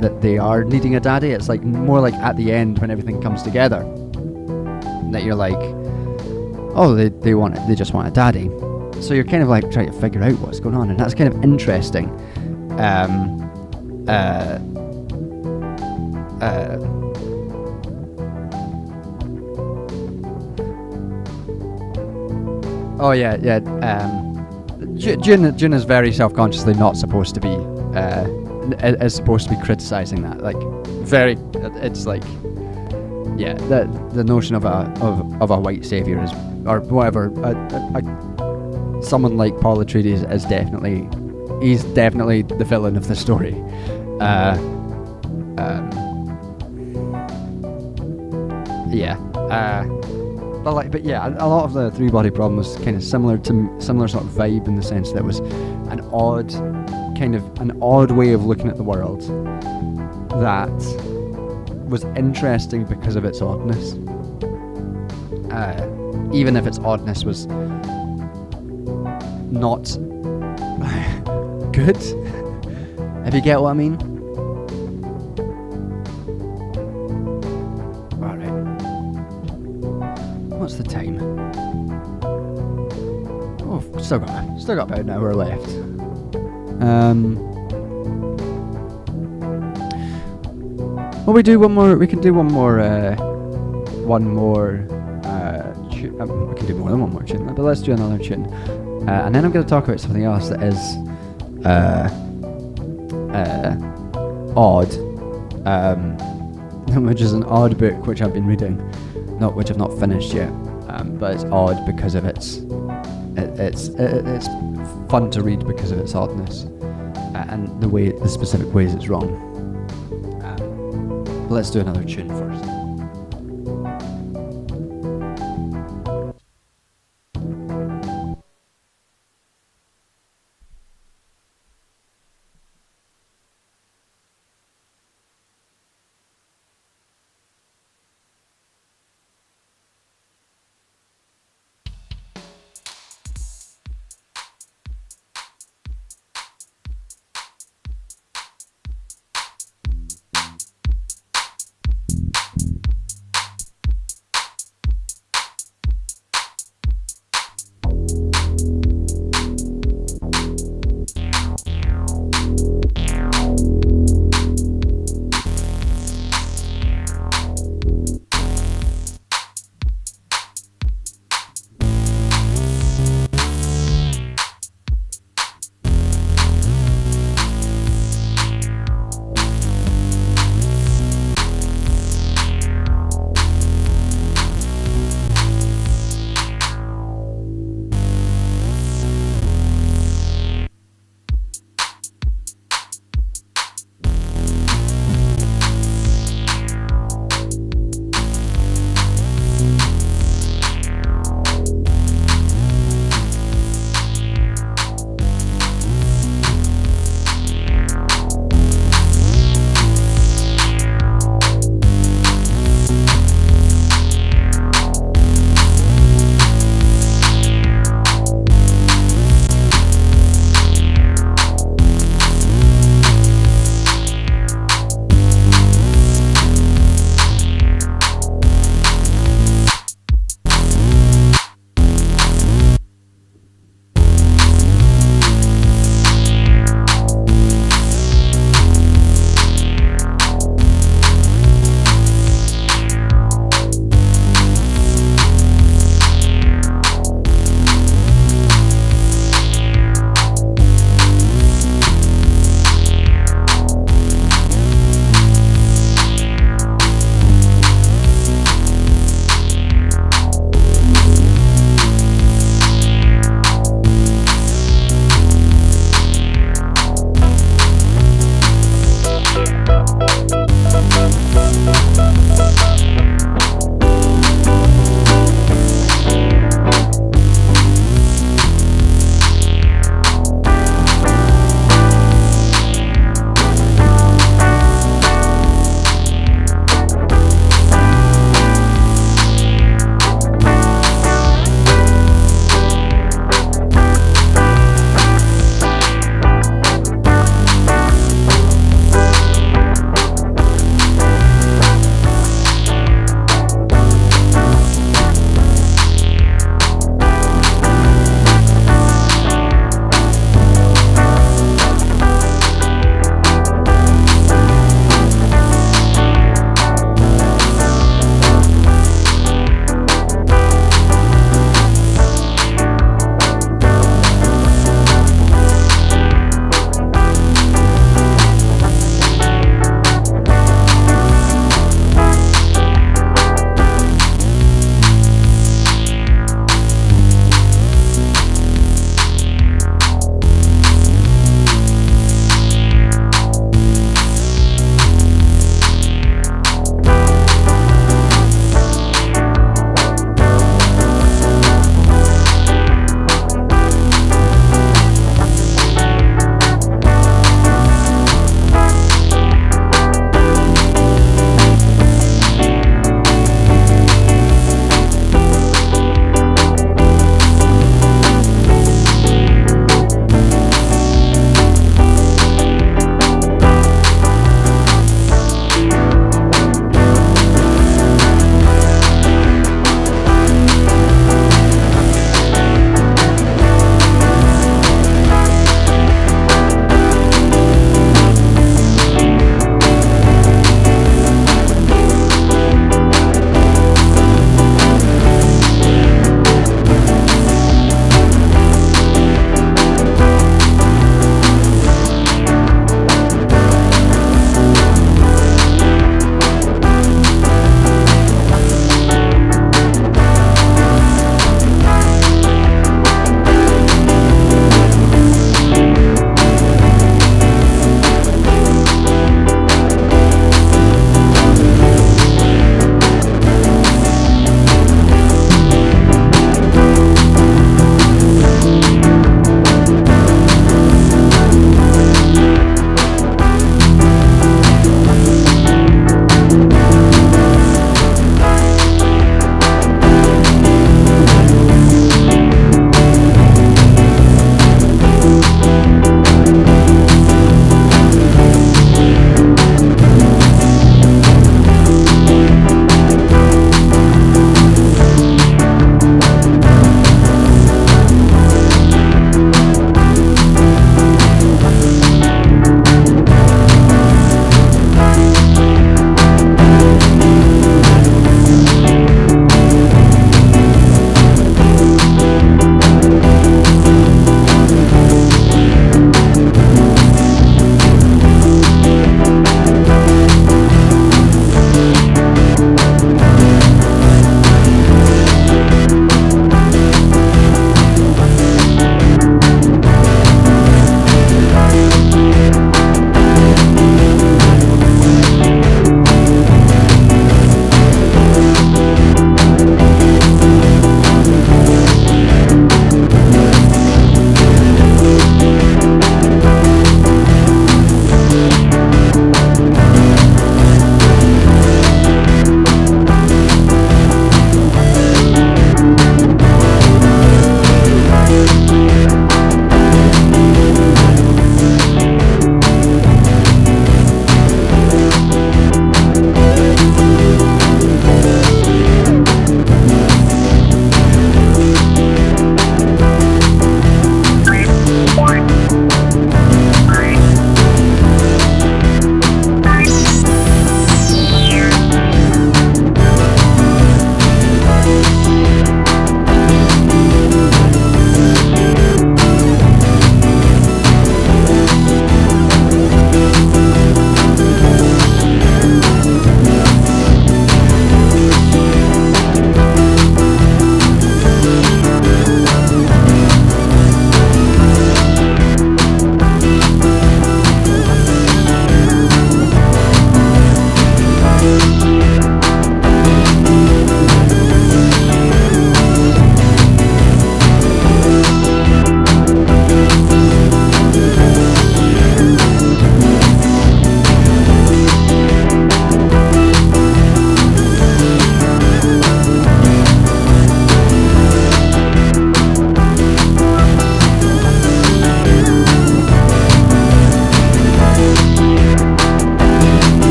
that they are needing a daddy. It's like more like at the end when everything comes together that you're like, oh, they just want a daddy. So you're kind of like trying to figure out what's going on, and that's kind of interesting. Oh yeah. June is very self-consciously not supposed to be is supposed to be criticizing that, like very. It's like, yeah, the notion of a white savior is, or whatever. Someone like Paul Atreides is he's definitely the villain of the story. Yeah. But yeah, a lot of the Three Body Problem was kind of similar sort of vibe, in the sense that it was an odd way of looking at the world that was interesting because of its oddness. Even if its oddness was not good, if you get what I mean. Alright. What's the time? Oh, still got about an hour left. Well, we can do one more. We can do more than one more tune, but let's do another tune. And then I'm going to talk about something else that is odd, which is an odd book which I've been reading, which I've not finished yet. But it's odd because of it's fun to read because of its oddness and the specific ways it's wrong. Let's do another tune first.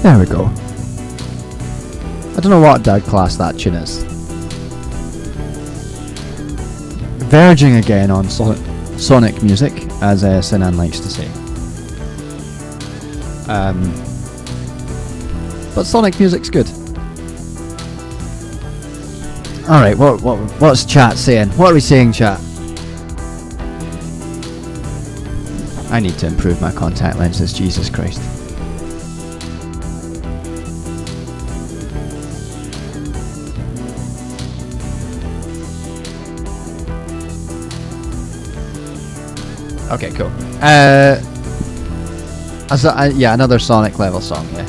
There we go. I don't know what I'd class that tune is. Verging again on Sonic music, as Sinan likes to say. But Sonic music's good. Alright, what's chat saying? What are we saying, chat? I need to improve my contact lenses, Jesus Christ. Okay, cool. Yeah, another Sonic level song, yeah.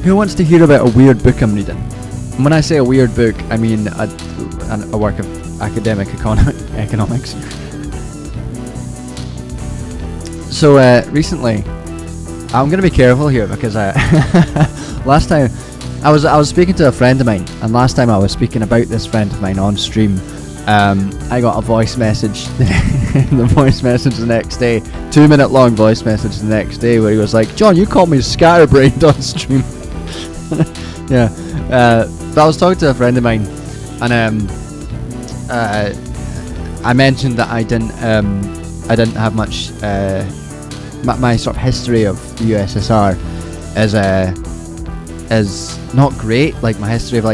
Who wants to hear about a weird book I'm reading? And when I say a weird book, I mean a work of academic economics. So recently, I'm going to be careful here because last time I was speaking to a friend of mine, and last time I was speaking about this friend of mine on stream, I got a voice message, the voice message the next day, 2-minute long voice message the next day, where he was like, "John, you called me scatterbrained on stream." Yeah, but I was talking to a friend of mine, and I mentioned that I didn't have much. My sort of history of the USSR is not great. Like my history of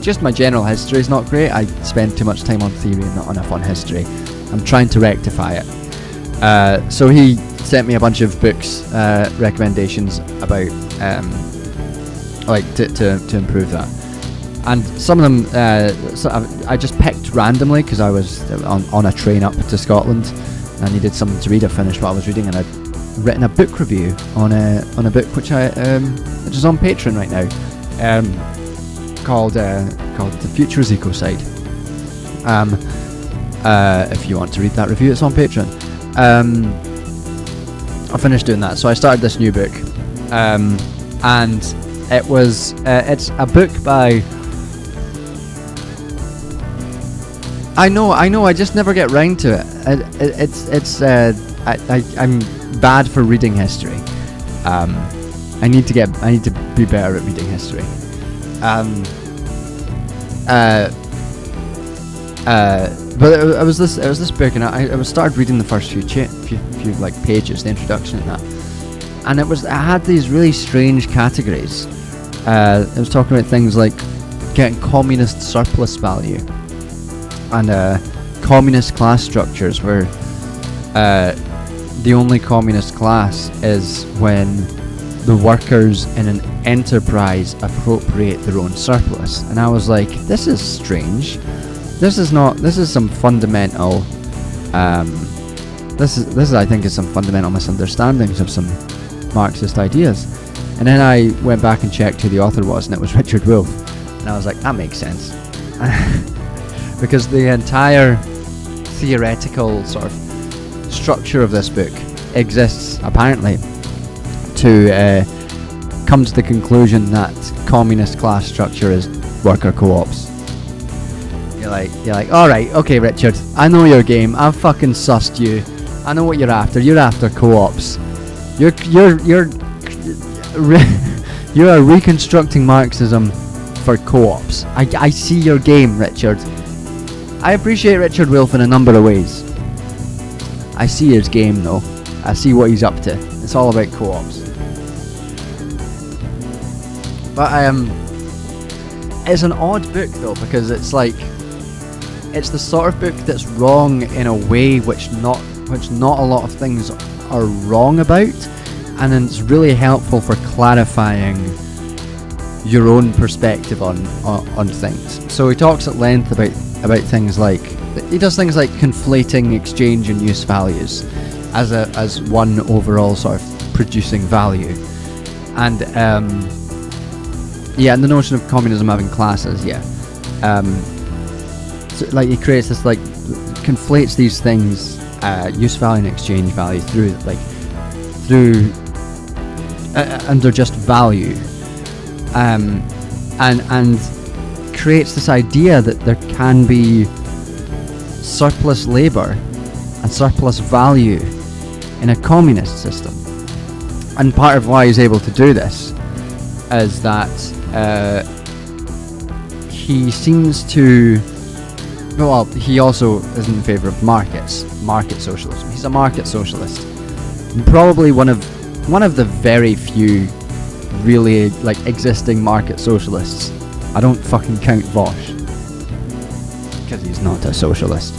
just my general history is not great. I spend too much time on theory and not enough on history. I'm trying to rectify it. So he sent me a bunch of books recommendations about to improve that. And some of them I just picked randomly because I was on a train up to Scotland. I needed something to read. I finished what I was reading, and I'd written a book review on a book which is on Patreon right now, called The Future's Ecocide. If you want to read that review, it's on Patreon. I finished doing that, so I started this new book, and it's a book by. I know. I just never get round to it. I'm bad for reading history. I need to be better at reading history. But it was this book, and I started reading the first few like pages, the introduction and that, and it had these really strange categories. It was talking about things like getting communist surplus value, and communist class structures where the only communist class is when the workers in an enterprise appropriate their own surplus. And I was like, this is strange. This is some fundamental this is I think is some fundamental misunderstandings of some Marxist ideas. And then I went back and checked who the author was, and it was Richard Wolff. And I was like, that makes sense. Because the entire theoretical sort of structure of this book exists apparently to come to the conclusion that communist class structure is worker co-ops. You're like, all right, okay, Richard, I know your game. I've fucking sussed you. I know what you're after. You're after co-ops. You are reconstructing Marxism for co-ops. I see your game, Richard. I appreciate Richard Wolff in a number of ways. I see his game though. I see what he's up to. It's all about co-ops. But it's an odd book though, because it's the sort of book that's wrong in a way which not a lot of things are wrong about, and then it's really helpful for clarifying your own perspective on things. So he talks at length about things like, he does things like conflating exchange and use values as one overall sort of producing value, and and the notion of communism having classes, so like he creates this, like, conflates these things, use value and exchange value through under just value, and creates this idea that there can be surplus labour and surplus value in a communist system. And part of why he's able to do this is that he seems to, well, he also is in favour of market socialism. He's a market socialist. Probably one of the very few really like existing market socialists. I don't fucking count Vosh because he's not a socialist.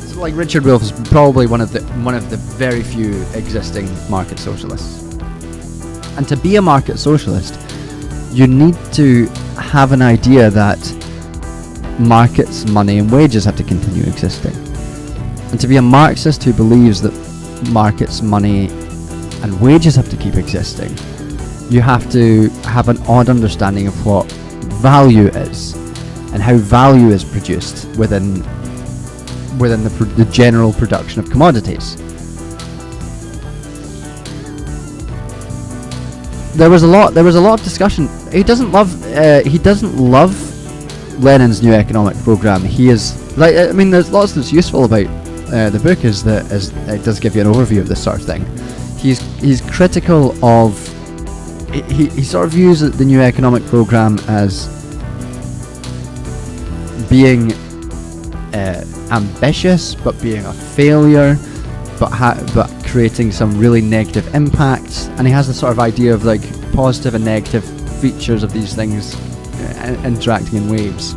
So like Richard Wolff is probably one of the very few existing market socialists. And to be a market socialist, you need to have an idea that markets, money and wages have to continue existing. And to be a Marxist who believes that markets, money and wages have to keep existing, you have to have an odd understanding of what value is and how value is produced within the general production of commodities. There was a lot of discussion. He doesn't love Lenin's new economic program. He is like, I mean, there's lots that's useful about the book is it does give you an overview of this sort of thing. He's critical of. He sort of views the new economic program as being ambitious, but being a failure, but creating some really negative impacts. And he has this sort of idea of like positive and negative features of these things interacting in waves.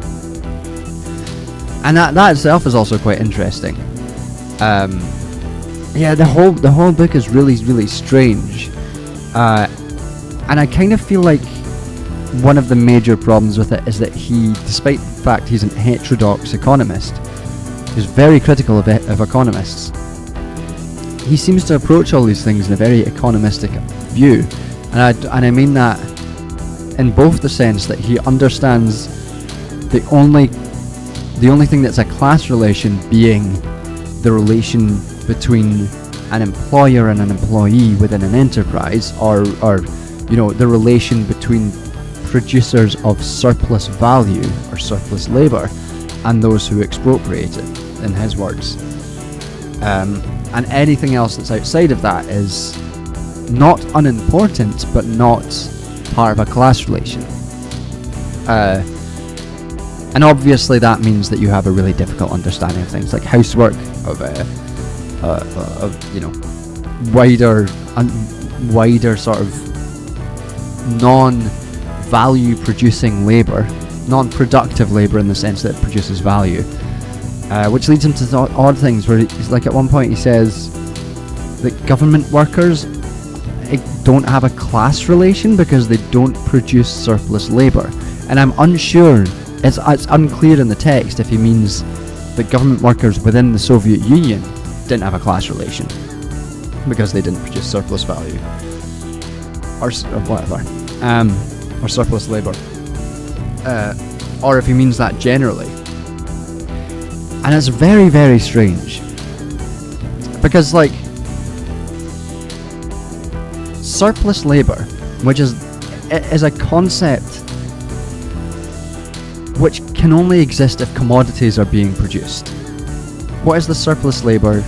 And that itself is also quite interesting. Yeah, the whole book is really, really strange. And I kind of feel like one of the major problems with it is that he, despite the fact he's an heterodox economist, is very critical of economists. He seems to approach all these things in a very economistic view, and I mean that in both the sense that he understands the only thing that's a class relation being the relation between an employer and an employee within an enterprise, or you know, the relation between producers of surplus value or surplus labour and those who expropriate it, in his words. And anything else that's outside of that is not unimportant, but not part of a class relation. And obviously that means that you have a really difficult understanding of things like housework, of you know, wider sort of non-value producing labour, non-productive labour in the sense that it produces value, which leads him to odd things where he's like, at one point he says that government workers don't have a class relation because they don't produce surplus labour. And I'm unsure, it's unclear in the text if he means that government workers within the Soviet Union didn't have a class relation because they didn't produce surplus value or whatever, or surplus labour, or if he means that generally. And it's very, very strange because, like, surplus labour, which is a concept which can only exist if commodities are being produced. What is the surplus labour?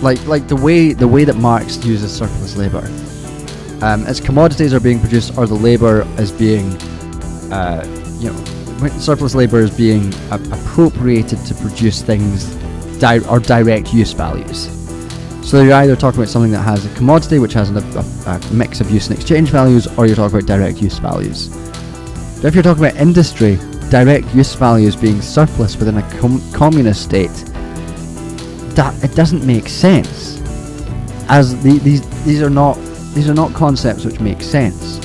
Like the way that Marx uses surplus labour, as commodities are being produced, or the labour is being, you know, surplus labour is being appropriated to produce things or direct use values. So you're either talking about something that has a commodity which has a mix of use and exchange values, or you're talking about direct use values. But if you're talking about industry, direct use values being surplus within a communist state, that it doesn't make sense, as these are not concepts which make sense.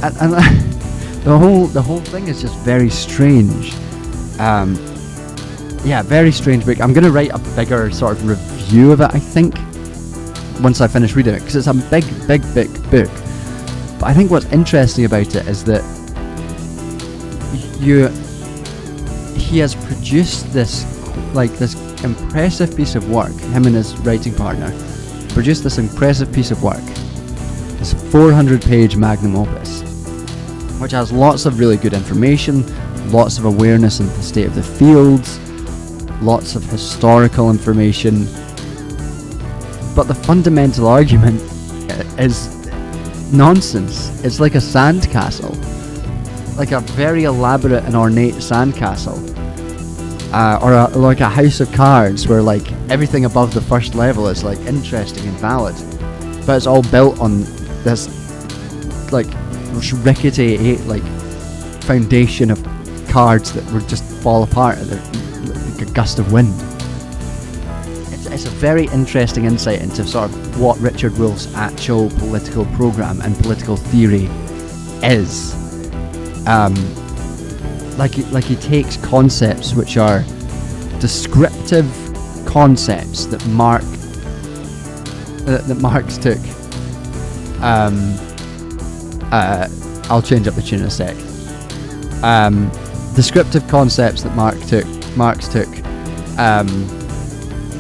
And the whole thing is just very strange. Yeah, very strange book. I'm gonna write a bigger sort of review of it, I think, once I finish reading it, because it's a big book. But I think what's interesting about it is that he has produced this impressive piece of work. Him and his writing partner produced this impressive piece of work, this 400-page magnum opus, which has lots of really good information, lots of awareness into the state of the fields, lots of historical information. But the fundamental argument is nonsense. It's like a sandcastle, like a very elaborate and ornate sandcastle, or like a house of cards where like everything above the first level is like interesting and valid, but it's all built on this like rickety like foundation of cards that would just fall apart at like a gust of wind. It's a very interesting insight into sort of what Richard Wolff's actual political program and political theory is. Like he takes concepts which are descriptive concepts that Marx took. I'll change up the tune in a sec. Descriptive concepts that Marx took,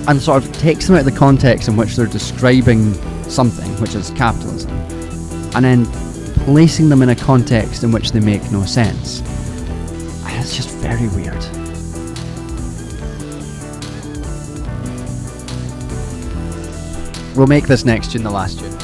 and sort of takes them out of the context in which they're describing something, which is capitalism, and then placing them in a context in which they make no sense. It's just very weird. We'll make this next tune the last tune.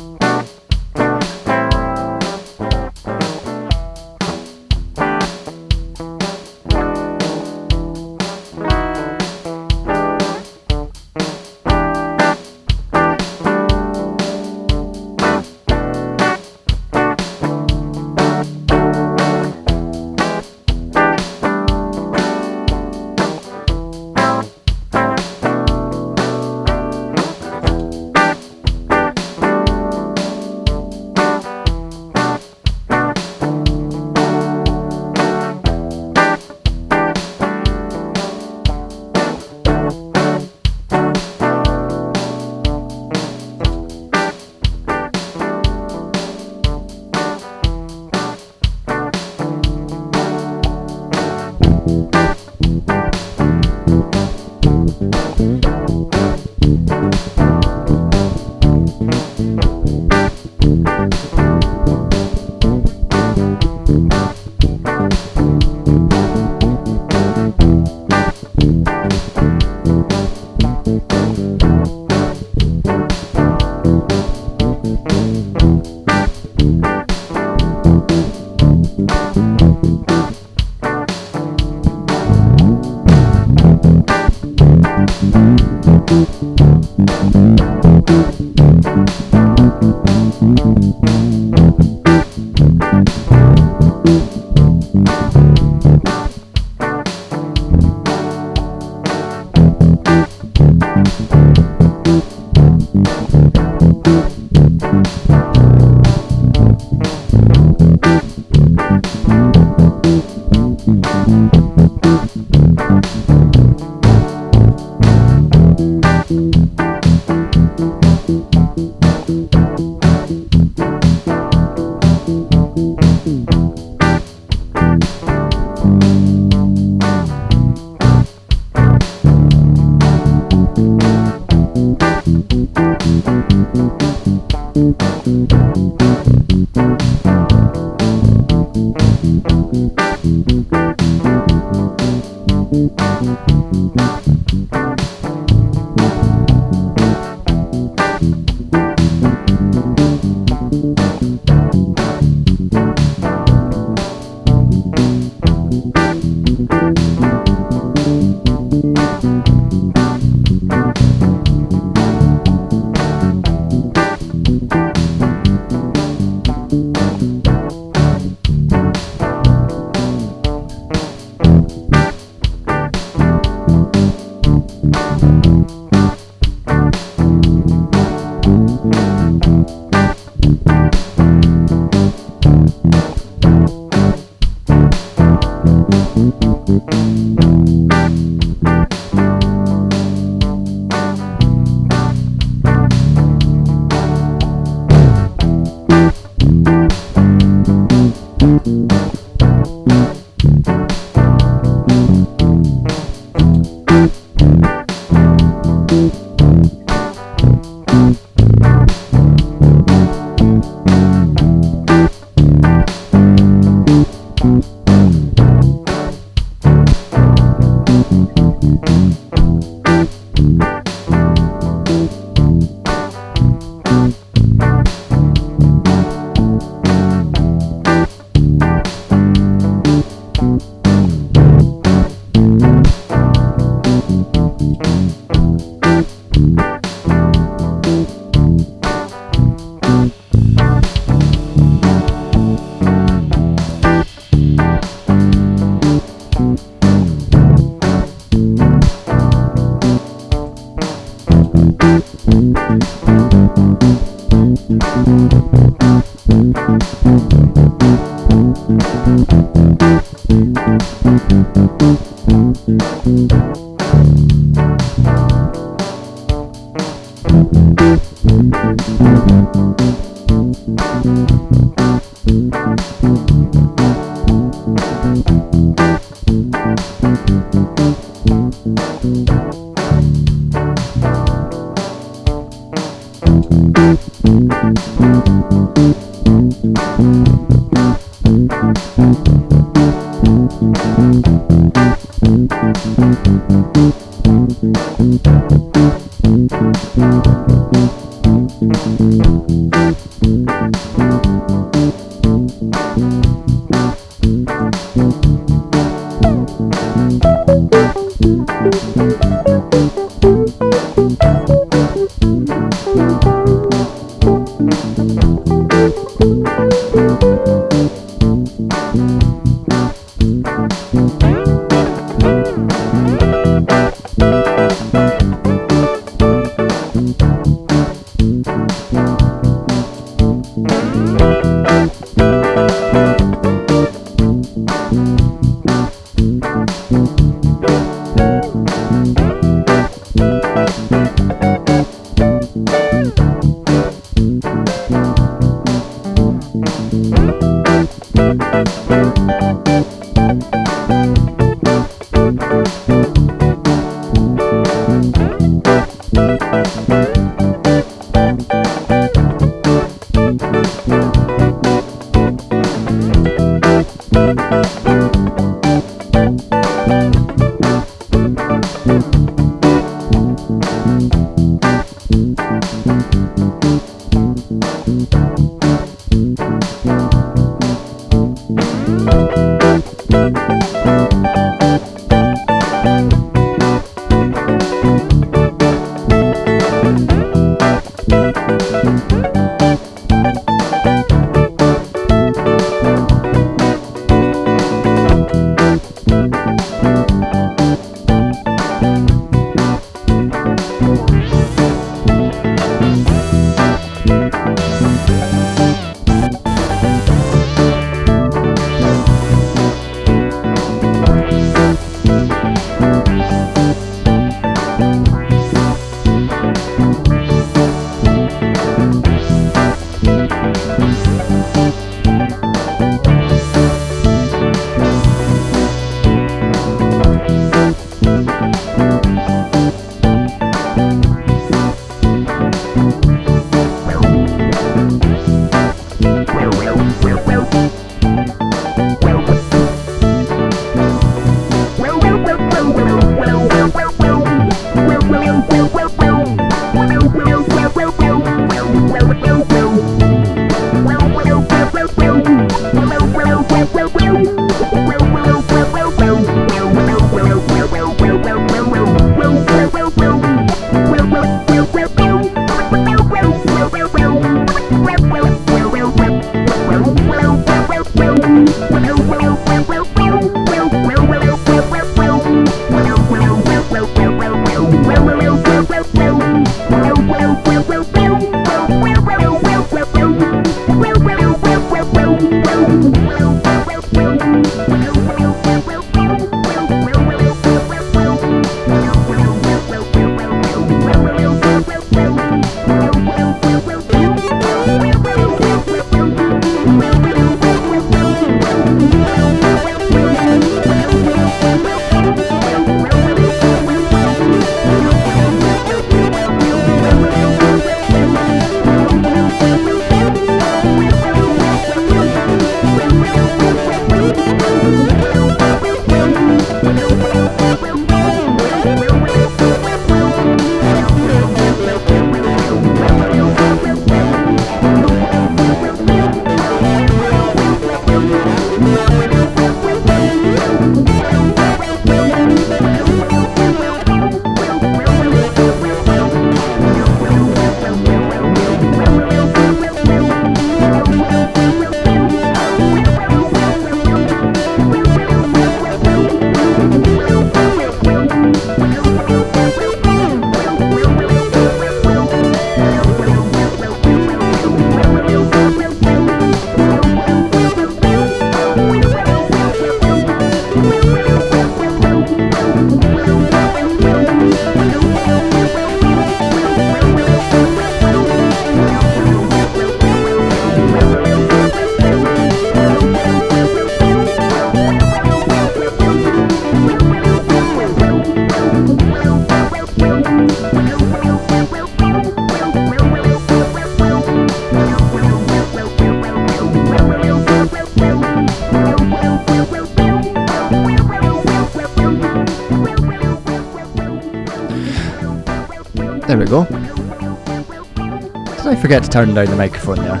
There we go. Did I forget to turn down the microphone there?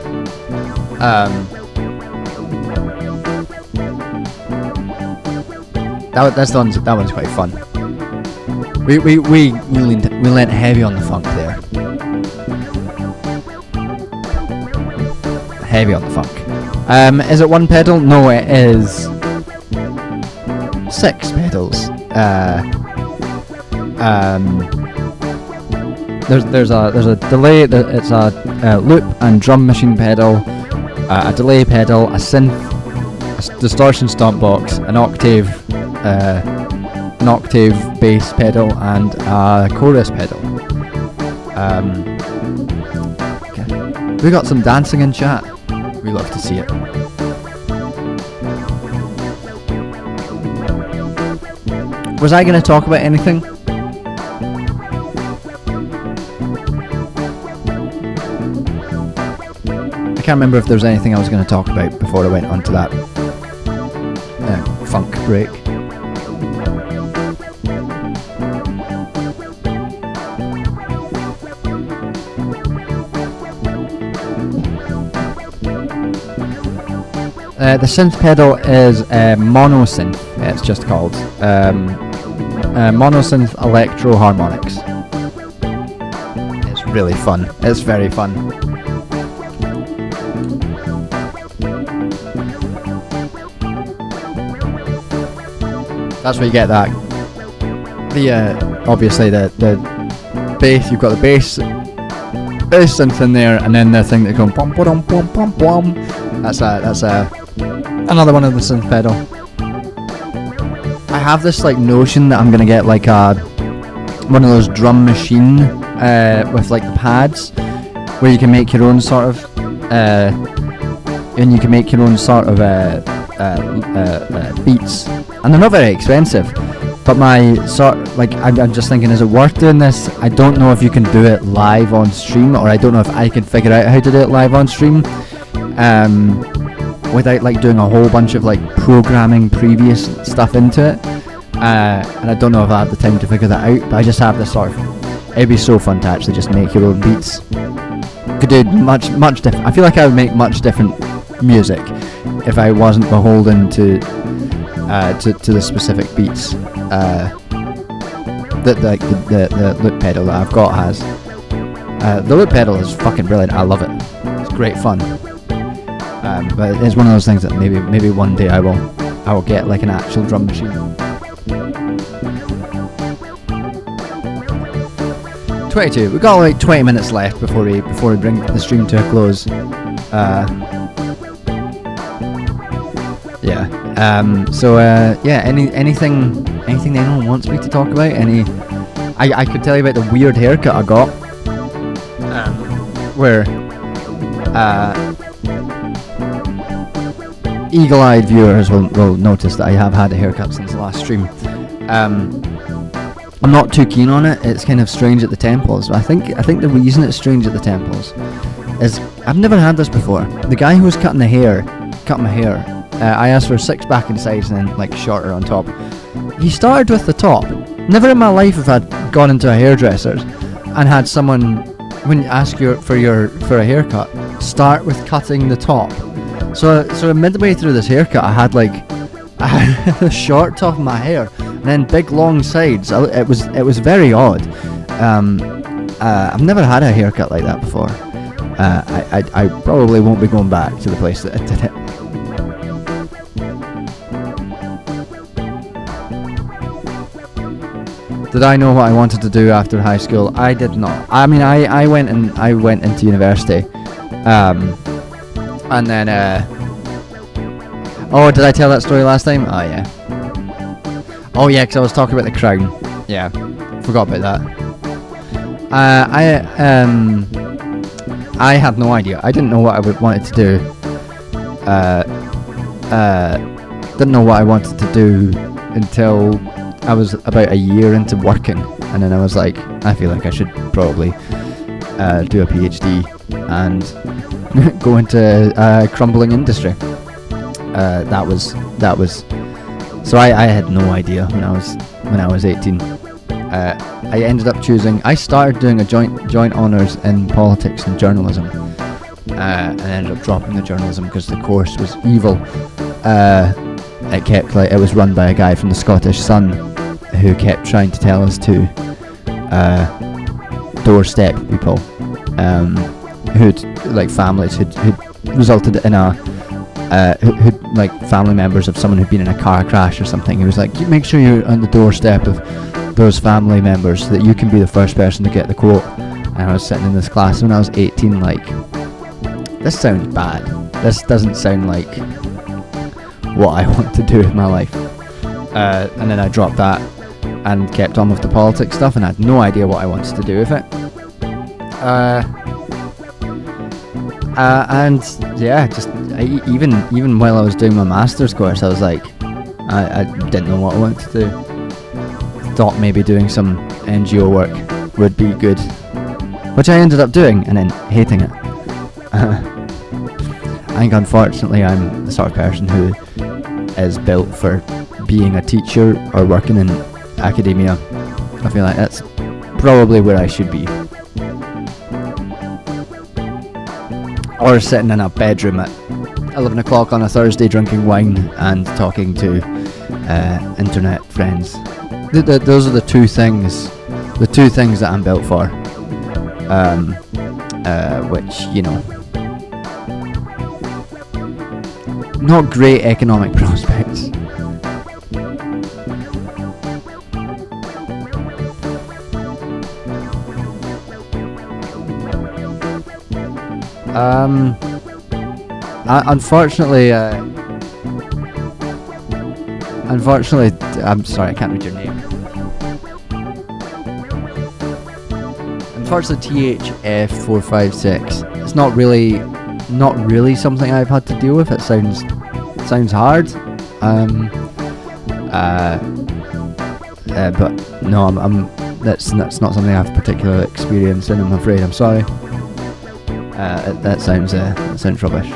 That one's quite fun. We leant heavy on the funk there. Heavy on the funk. Is it one pedal? No, it is 6 pedals. There's a delay. It's a loop and drum machine pedal, a delay pedal, a synth, a distortion stomp box, an octave bass pedal, and a chorus pedal. Okay. We got some dancing in chat. We love to see it. Was I going to talk about anything? I can't remember if there was anything I was going to talk about before I went onto that funk break. The synth pedal is mono synth. It's just called mono synth electro harmonics. It's really fun. It's very fun. That's where you get that. Obviously the bass. You've got the bass synth in there, and then the thing that goes pom pom pom pom pom. That's another one of the synth pedal. I have this like notion that I'm gonna get like one of those drum machine with like the pads, where you can make your own sort of beats, and they're not very expensive. But I'm just thinking, is it worth doing this? I don't know if you can do it live on stream, or I don't know if I can figure out how to do it live on stream, without like doing a whole bunch of like programming previous stuff into it. And I don't know if I have the time to figure that out. But I just have this sort of. It'd be so fun to actually just make your own beats. Could do much different. I feel like I would make much different music if I wasn't beholden to the specific beats that the loop pedal that I've got has. The loop pedal is fucking brilliant. I love it. It's great fun. But it's one of those things that maybe one day I will get like an actual drum machine. 22. We've got like 20 minutes left before we bring the stream to a close. Anything anyone wants me to talk about? I could tell you about the weird haircut I got. Where eagle-eyed viewers will notice that I have had a haircut since the last stream. I'm not too keen on it. It's kind of strange at the temples. But I think the reason it's strange at the temples is I've never had this before. The guy who was cutting my hair. I asked for 6 back and sides and then like shorter on top. He started with the top. Never in my life have I gone into a hairdresser's and had someone, when you ask for a haircut, start with cutting the top. So midway through this haircut, I had a short top of my hair and then big long sides. It was very odd. I've never had a haircut like that before. I probably won't be going back to the place that did it. Did I know what I wanted to do after high school? I did not. I mean, I went into university, and then oh, did I tell that story last time? Oh yeah. Oh yeah, because I was talking about the crown. Yeah, forgot about that. I had no idea. I didn't know what I wanted to do. Didn't know what I wanted to do until I was about a year into working, and then I was like, I feel like I should probably do a PhD and go into a crumbling industry. That was. So I had no idea when I was 18. I ended up choosing. I started doing a joint honours in politics and journalism, and ended up dropping the journalism because the course was evil. It was run by a guy from the Scottish Sun, who kept trying to tell us to doorstep people, families who'd resulted in who'd like family members of someone who'd been in a car crash or something. He was like, make sure you're on the doorstep of those family members so that you can be the first person to get the quote. And I was sitting in this class when I was 18 like, this sounds bad. This doesn't sound like what I want to do with my life. And then I dropped that and kept on with the politics stuff, and I had no idea what I wanted to do with it. And yeah, even while I was doing my master's course, I was like, I didn't know what I wanted to do. Thought maybe doing some NGO work would be good, which I ended up doing and then hating it. I think unfortunately I'm the sort of person who is built for being a teacher or working in academia. I feel like that's probably where I should be. Or sitting in a bedroom at 11 o'clock on a Thursday drinking wine and talking to internet friends. Those are the two things that I'm built for. Which, you know, not great economic prospects. Unfortunately, I'm sorry, I can't read your name. Unfortunately, THF456. It's not really something I've had to deal with. It sounds hard. But no, that's not something I have particular experience in. I'm afraid. I'm sorry. That sounds rubbish.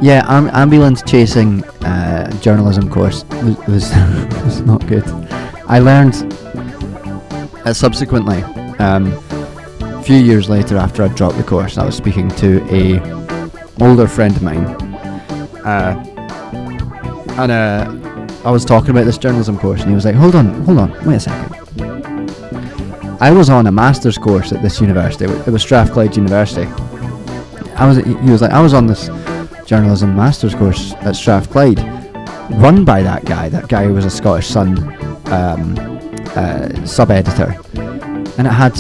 Yeah, ambulance chasing journalism course was was not good. I learned subsequently, a few years later after I dropped the course, I was speaking to a older friend of mine, and I was talking about this journalism course, and he was like, hold on, wait a second. I was on a master's course at this university. It was Strathclyde University. He was like, I was on this journalism master's course at Strathclyde, run by that guy who was a Scottish Sun sub-editor. and it had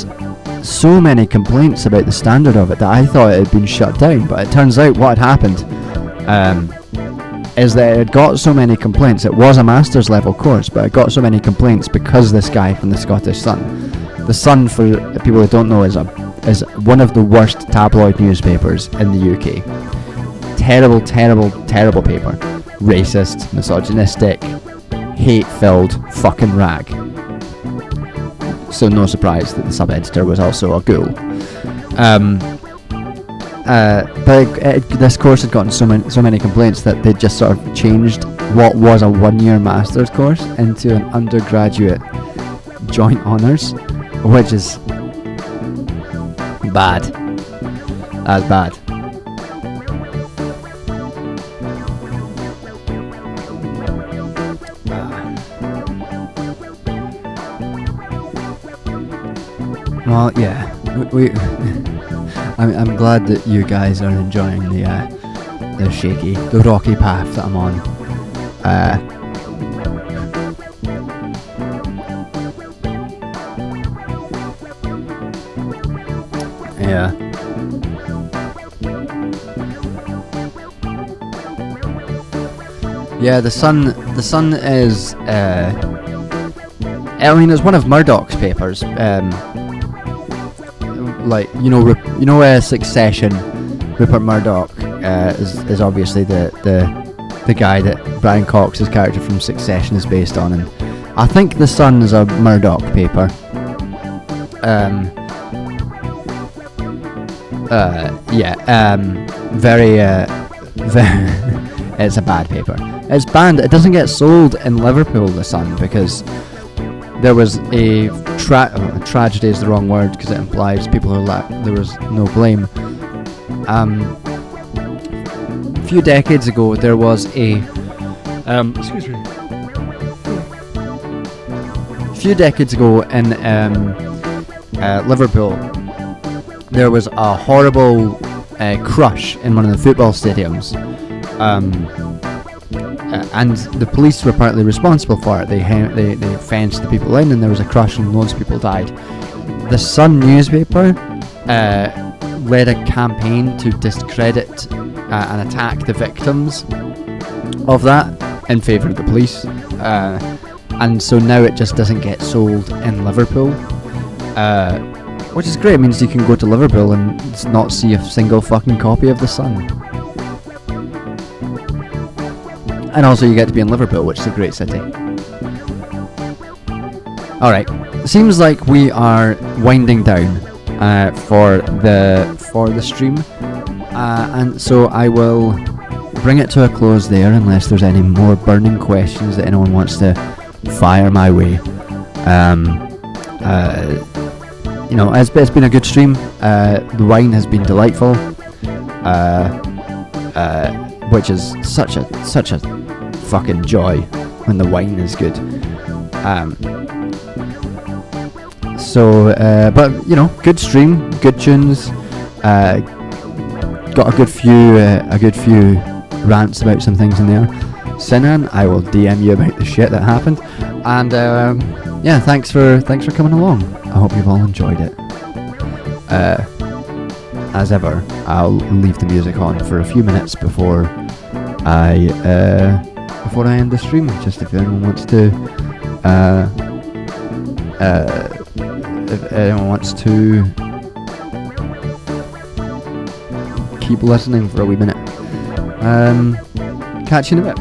so many complaints about the standard of it that I thought it had been shut down. But it turns out what had happened is that it had got so many complaints. It was a master's level course, but it got so many complaints because this guy from the Scottish Sun. The Sun, for people who don't know, is one of the worst tabloid newspapers in the UK. Terrible, terrible, terrible paper. Racist, misogynistic, hate-filled fucking rag. So no surprise that the sub-editor was also a ghoul. This course had gotten so many complaints that they just sort of changed what was a 1-year master's course into an undergraduate joint honours, which is bad. That's bad. Well, yeah, I'm glad that you guys are enjoying the rocky path that I'm on. Yeah. Yeah, the Sun is I mean, it's one of Murdoch's papers. Like, Succession. Rupert Murdoch is obviously the guy that Brian Cox's character from Succession is based on, and I think the Sun is a Murdoch paper. Very it's a bad paper. It's banned. It doesn't get sold in Liverpool, the Sun, because there was a tragedy is the wrong word because it implies people who there was no blame. A few decades ago, there was a excuse me. A few decades ago in Liverpool, there was a horrible crush in one of the football stadiums. And the police were partly responsible for it. They fenced the people in, and there was a crush, and loads of people died. The Sun newspaper led a campaign to discredit and attack the victims of that in favour of the police, and so now it just doesn't get sold in Liverpool, which is great. It means you can go to Liverpool and not see a single fucking copy of the Sun. And also you get to be in Liverpool, which is a great city. Alright, seems like we are winding down for the stream. And so I will bring it to a close there, unless there's any more burning questions that anyone wants to fire my way. It's been a good stream. The wine has been delightful. Which is such a fucking joy when the wine is good. But good stream, good tunes. Got a good few rants about some things in there. Sinan, I will DM you about the shit that happened. And thanks for coming along. I hope you've all enjoyed it. As ever, I'll leave the music on for a few minutes before I end the stream. Just if anyone wants to, keep listening for a wee minute. Catch you in a bit.